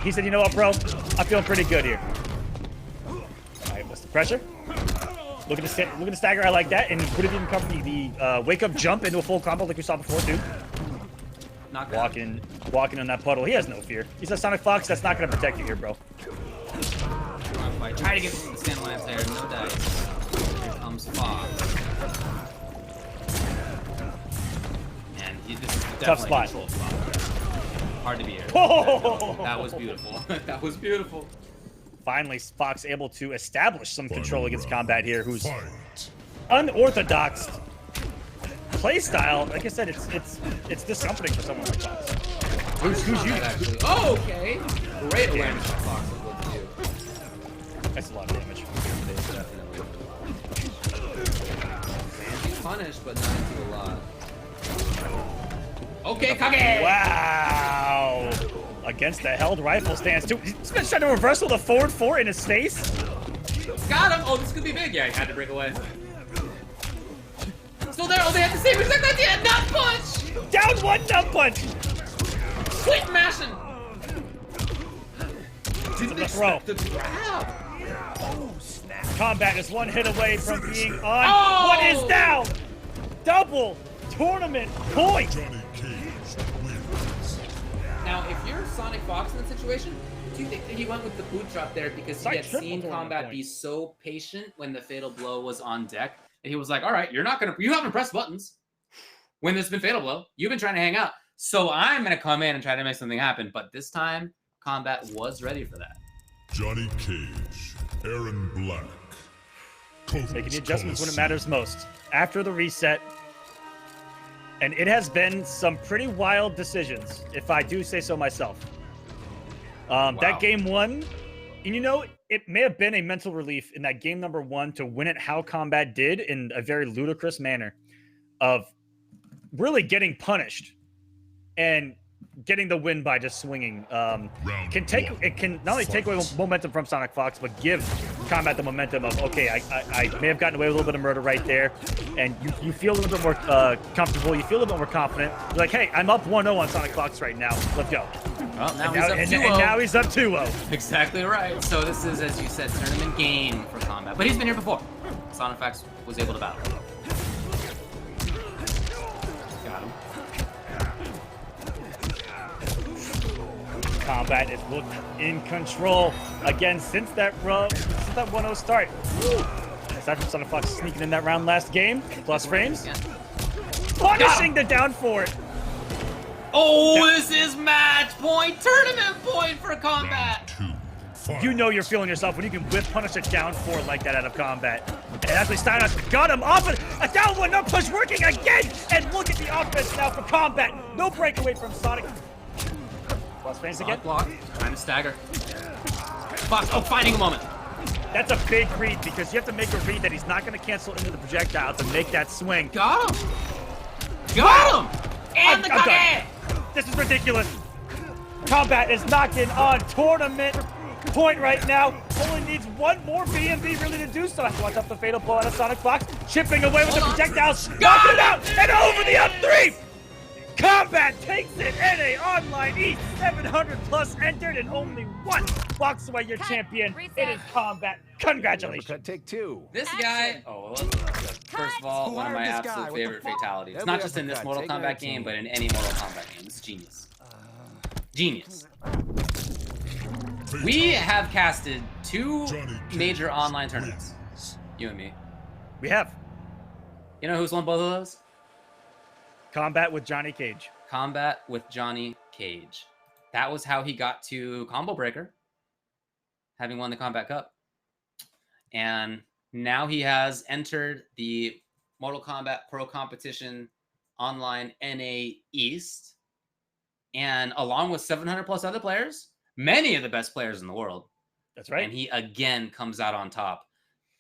He said, you know what, bro? I'm feeling pretty good here. All right, what's the pressure? Look at the stagger. I like that. And would have even covered the wake-up jump into a full combo like we saw before, too. Walking on that puddle. He has no fear. He says, SonicFox, that's not going to protect you here, bro. Try to get the standalone there. No dice. Here comes Fox. And this is Tough definitely spot. a controlled spot. Hard to beat here. Oh! That was beautiful. That was beautiful. Finally, Fox able to establish some control against Combat here, who's Fight. unorthodox playstyle. Like I said, it's discomforting for someone like Fox. Who's you? Actually. Oh, okay. Great awareness from Fox of what to do. That's a lot of damage. He's punished, but not into a lot. Okay, Kage! Wow! Against the held rifle stance too. He's been trying to reversal the forward 4 in his face. Got him! Oh, this could be big. Yeah, he had to break away. Still there. Oh, they had the same exact idea. Nut punch! Down 1 nut punch! Sweet mashing! Didn't expect the grab. Combat is 1 hit away from being on. Oh! What is now? Double tournament point! Johnny Cage wins. Now, if you're SonicFox in that situation, do you think that he went with the boot drop there because he had Triple seen tournament Combat point. be so patient when the fatal blow was on deck, and he was like, "All right, you haven't pressed buttons when there's been fatal blow. You've been trying to hang out, so I'm gonna come in and try to make something happen." But this time, Combat was ready for that. Johnny Cage, Aaron Black. Making the adjustments when it matters most. After the reset. And it has been some pretty wild decisions, if I do say so myself. That game 1, and you know, it may have been a mental relief in that game number 1 to win it how Combat did in a very ludicrous manner of really getting punished and getting the win by just swinging. It can not only take away momentum from SonicFox, but give Combat the momentum of, okay, I may have gotten away with a little bit of murder right there, and you feel a little bit more comfortable, you feel a little bit more confident. You're like, hey, I'm up 1-0 on SonicFox right now. Let's go. Well, now And he's up 2-0. now he's up 2-0. Exactly right. So this is, as you said, tournament game for Combat. But he's been here before. SonicFox was able to battle. Got him. Combat is looked in control again since that 1-0 start. Aside from SonicFox sneaking in that round last game, plus frames. Yeah. Punishing the down for it. Oh, this is match point, tournament point for Combat. Round 2. Fight. You know you're feeling yourself when you can whip punish a down 4 like that out of Combat. And actually Steinhardt got him off it. A down 1 up push working again. And look at the offense now for Combat. No breakaway from Sonic. Plus frames again. Block. Trying to stagger. Fox, finding a moment. That's a big read because you have to make a read that he's not going to cancel into the projectile to make that swing. Got him! Got him! And the I'm cut! done. This is ridiculous. Combat is knocking on tournament point right now. Only needs one more BMB really to do so. Watch out the fatal blow out of SonicFox. Chipping away with the projectiles. Knocking it out and over the up 3. Combat takes it. NA Online East 700 plus entered and only one walks away your champion. It is Combat. Congratulations. Take 2. This guy, first of all, one of my absolute favorite fatalities. It's not just in this Mortal Kombat game, but in any Mortal Kombat game. It's genius. Genius. We have casted 2 major online tournaments. You and me. We have. You know who's won both of those? Combat with Johnny Cage. Combat with Johnny Cage. That was how he got to Combo Breaker, having won the Combat Cup. And now he has entered the Mortal Kombat Pro Competition Online NA East. And along with 700 plus other players, many of the best players in the world. That's right. And he again comes out on top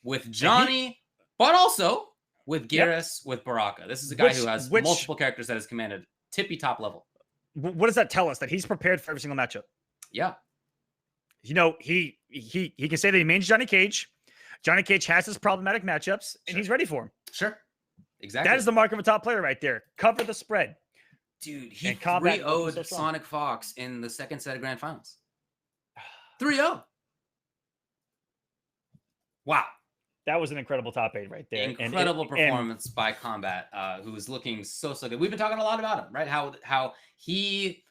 with Johnny, but also with Garrus, with Baraka. This is a guy who has multiple characters that has commanded tippy top level. What does that tell us? That he's prepared for every single matchup. Yeah. You know, he can say that he managed Johnny Cage. Johnny Cage has his problematic matchups, and he's ready for him. Sure. Exactly. That is the mark of a top player right there. Cover the spread. Dude, he 3-0'd SonicFox in the second set of Grand Finals. 3-0. Wow. That was an incredible top 8 right there. Incredible performance by Combat, who is looking so good. We've been talking a lot about him, right? How he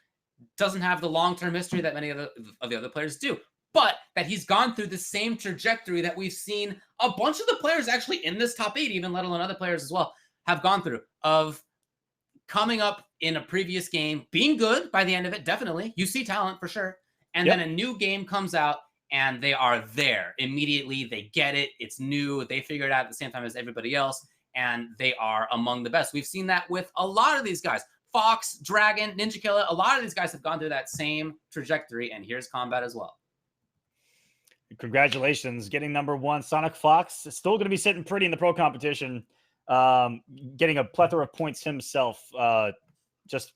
doesn't have the long-term history that many of the other players do, but that he's gone through the same trajectory that we've seen a bunch of the players actually in this top 8, even let alone other players as well, have gone through, of coming up in a previous game, being good by the end of it, definitely. You see talent for sure. And then a new game comes out, and they are there immediately. They get it. It's new. They figure it out at the same time as everybody else, and they are among the best. We've seen that with a lot of these guys. Fox, Dragon, NinjaKilla, a lot of these guys have gone through that same trajectory, and here's Combat as well. Congratulations. Getting number 1. SonicFox is still going to be sitting pretty in the pro competition, getting a plethora of points himself. Just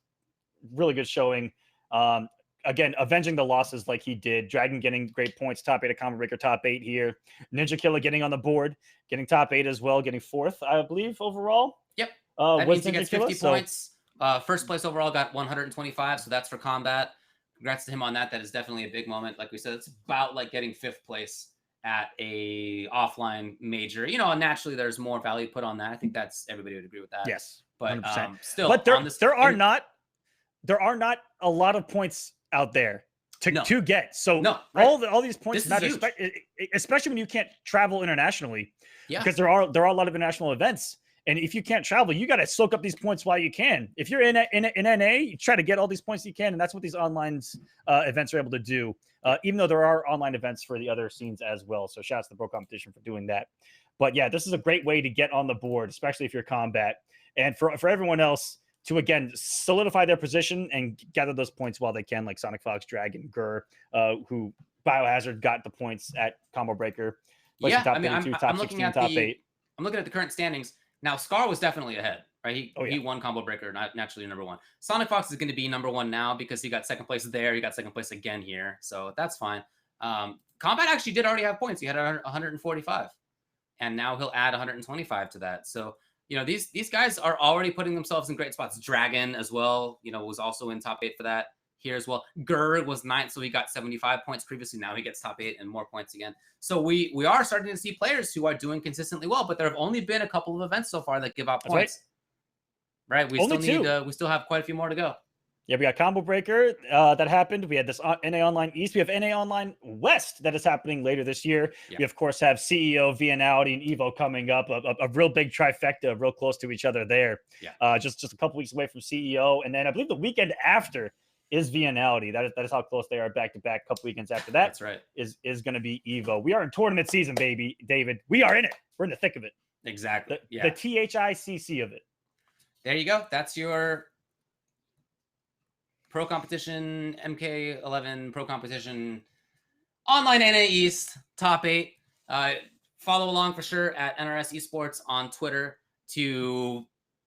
really good showing. Again, avenging the losses like he did. Dragon getting great points, top 8 at Combo Breaker, top 8 here. NinjaKilla getting on the board, getting top 8 as well, getting 4th, I believe, overall. Yep. That means he gets 50 so points. First place overall got 125, so that's for Combat. Congrats to him on that. That is definitely a big moment. Like we said, it's about like getting 5th place at a offline major. You know, naturally there's more value put on that. I think that's everybody would agree with that. Yes, but 100%. Still, but there are not a lot of points out there to get. So all these points matter, especially when you can't travel internationally. Yeah, because there are a lot of international events. And if you can't travel, you got to soak up these points while you can. If you're in NA, you try to get all these points you can, and that's what these online events are able to do. Even though there are online events for the other scenes as well. So shouts to the Pro Competition for doing that. But yeah, this is a great way to get on the board, especially if you're Combat, and for everyone else to again solidify their position and gather those points while they can, like SonicFox, Dragon, Gur, who Biohazard got the points at Combo Breaker. Yeah, top I mean, 32, I'm top looking 16, at top 8. I'm looking at the current standings. Now, Scar was definitely ahead, right? He won Combo Breaker, not naturally number 1. SonicFox is going to be number 1 now because he got 2nd place there. He got 2nd place again here. So that's fine. Combat actually did already have points. He had 145. And now he'll add 125 to that. So, you know, these guys are already putting themselves in great spots. Dragon as well, you know, was also in top 8 for that here as well. Gur was 9th, so he got 75 points previously. Now he gets top 8 and more points again. So we are starting to see players who are doing consistently well, but there have only been a couple of events so far that give out points. Right? We still have quite a few more to go. Yeah, we got Combo Breaker that happened. We had this NA Online East. We have NA Online West that is happening later this year. Yeah. We, of course, have CEO, Vianality, and Evo coming up. A real big trifecta, real close to each other there. Yeah. Just a couple weeks away from CEO. And then I believe the weekend after is Vianality. That is how close they are back-to-back. A couple weekends after that. That's right. Is going to be Evo. We are in tournament season, baby, David. We are in it. We're in the thick of it. Exactly. The THICC of it. There you go. That's your Pro Competition, MK11 Pro Competition, Online NA East, top 8. Follow along for sure at NRS Esports on Twitter to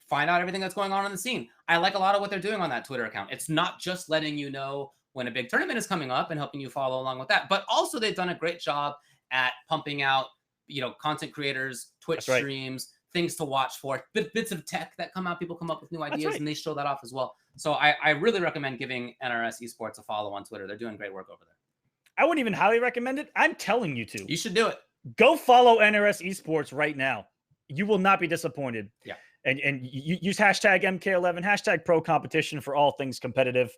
find out everything that's going on in the scene. I like a lot of what they're doing on that Twitter account. It's not just letting you know when a big tournament is coming up and helping you follow along with that, but also they've done a great job at pumping out, content creators, Twitch streams, things to watch for, bits of tech that come out. People come up with new ideas and they show that off as well. So I really recommend giving NRS Esports a follow on Twitter. They're doing great work over there. I wouldn't even highly recommend it. I'm telling you to. You should do it. Go follow NRS Esports right now. You will not be disappointed. Yeah. And you use hashtag MK11, hashtag pro competition for all things competitive.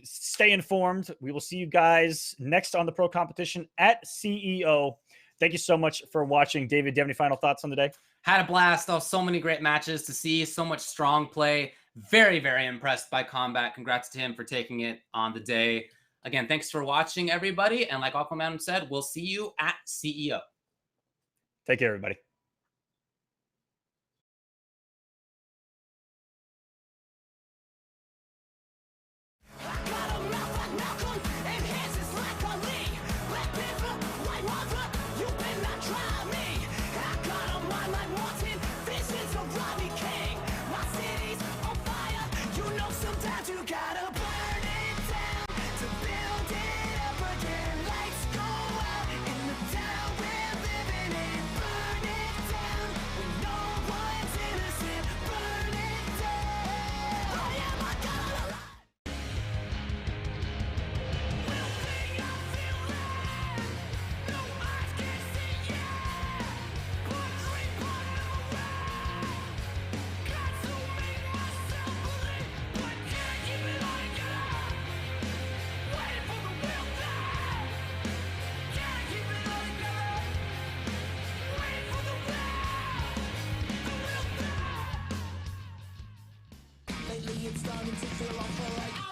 Stay informed. We will see you guys next on the pro competition at CEO. Thank you so much for watching. David, do you have any final thoughts on the day? Had a blast. So many great matches to see. So much strong play. Very, very impressed by Combat. Congrats to him for taking it on the day. Again, thanks for watching, everybody. And like Aquaman said, we'll see you at CEO. Take care, everybody. It's starting to feel awful like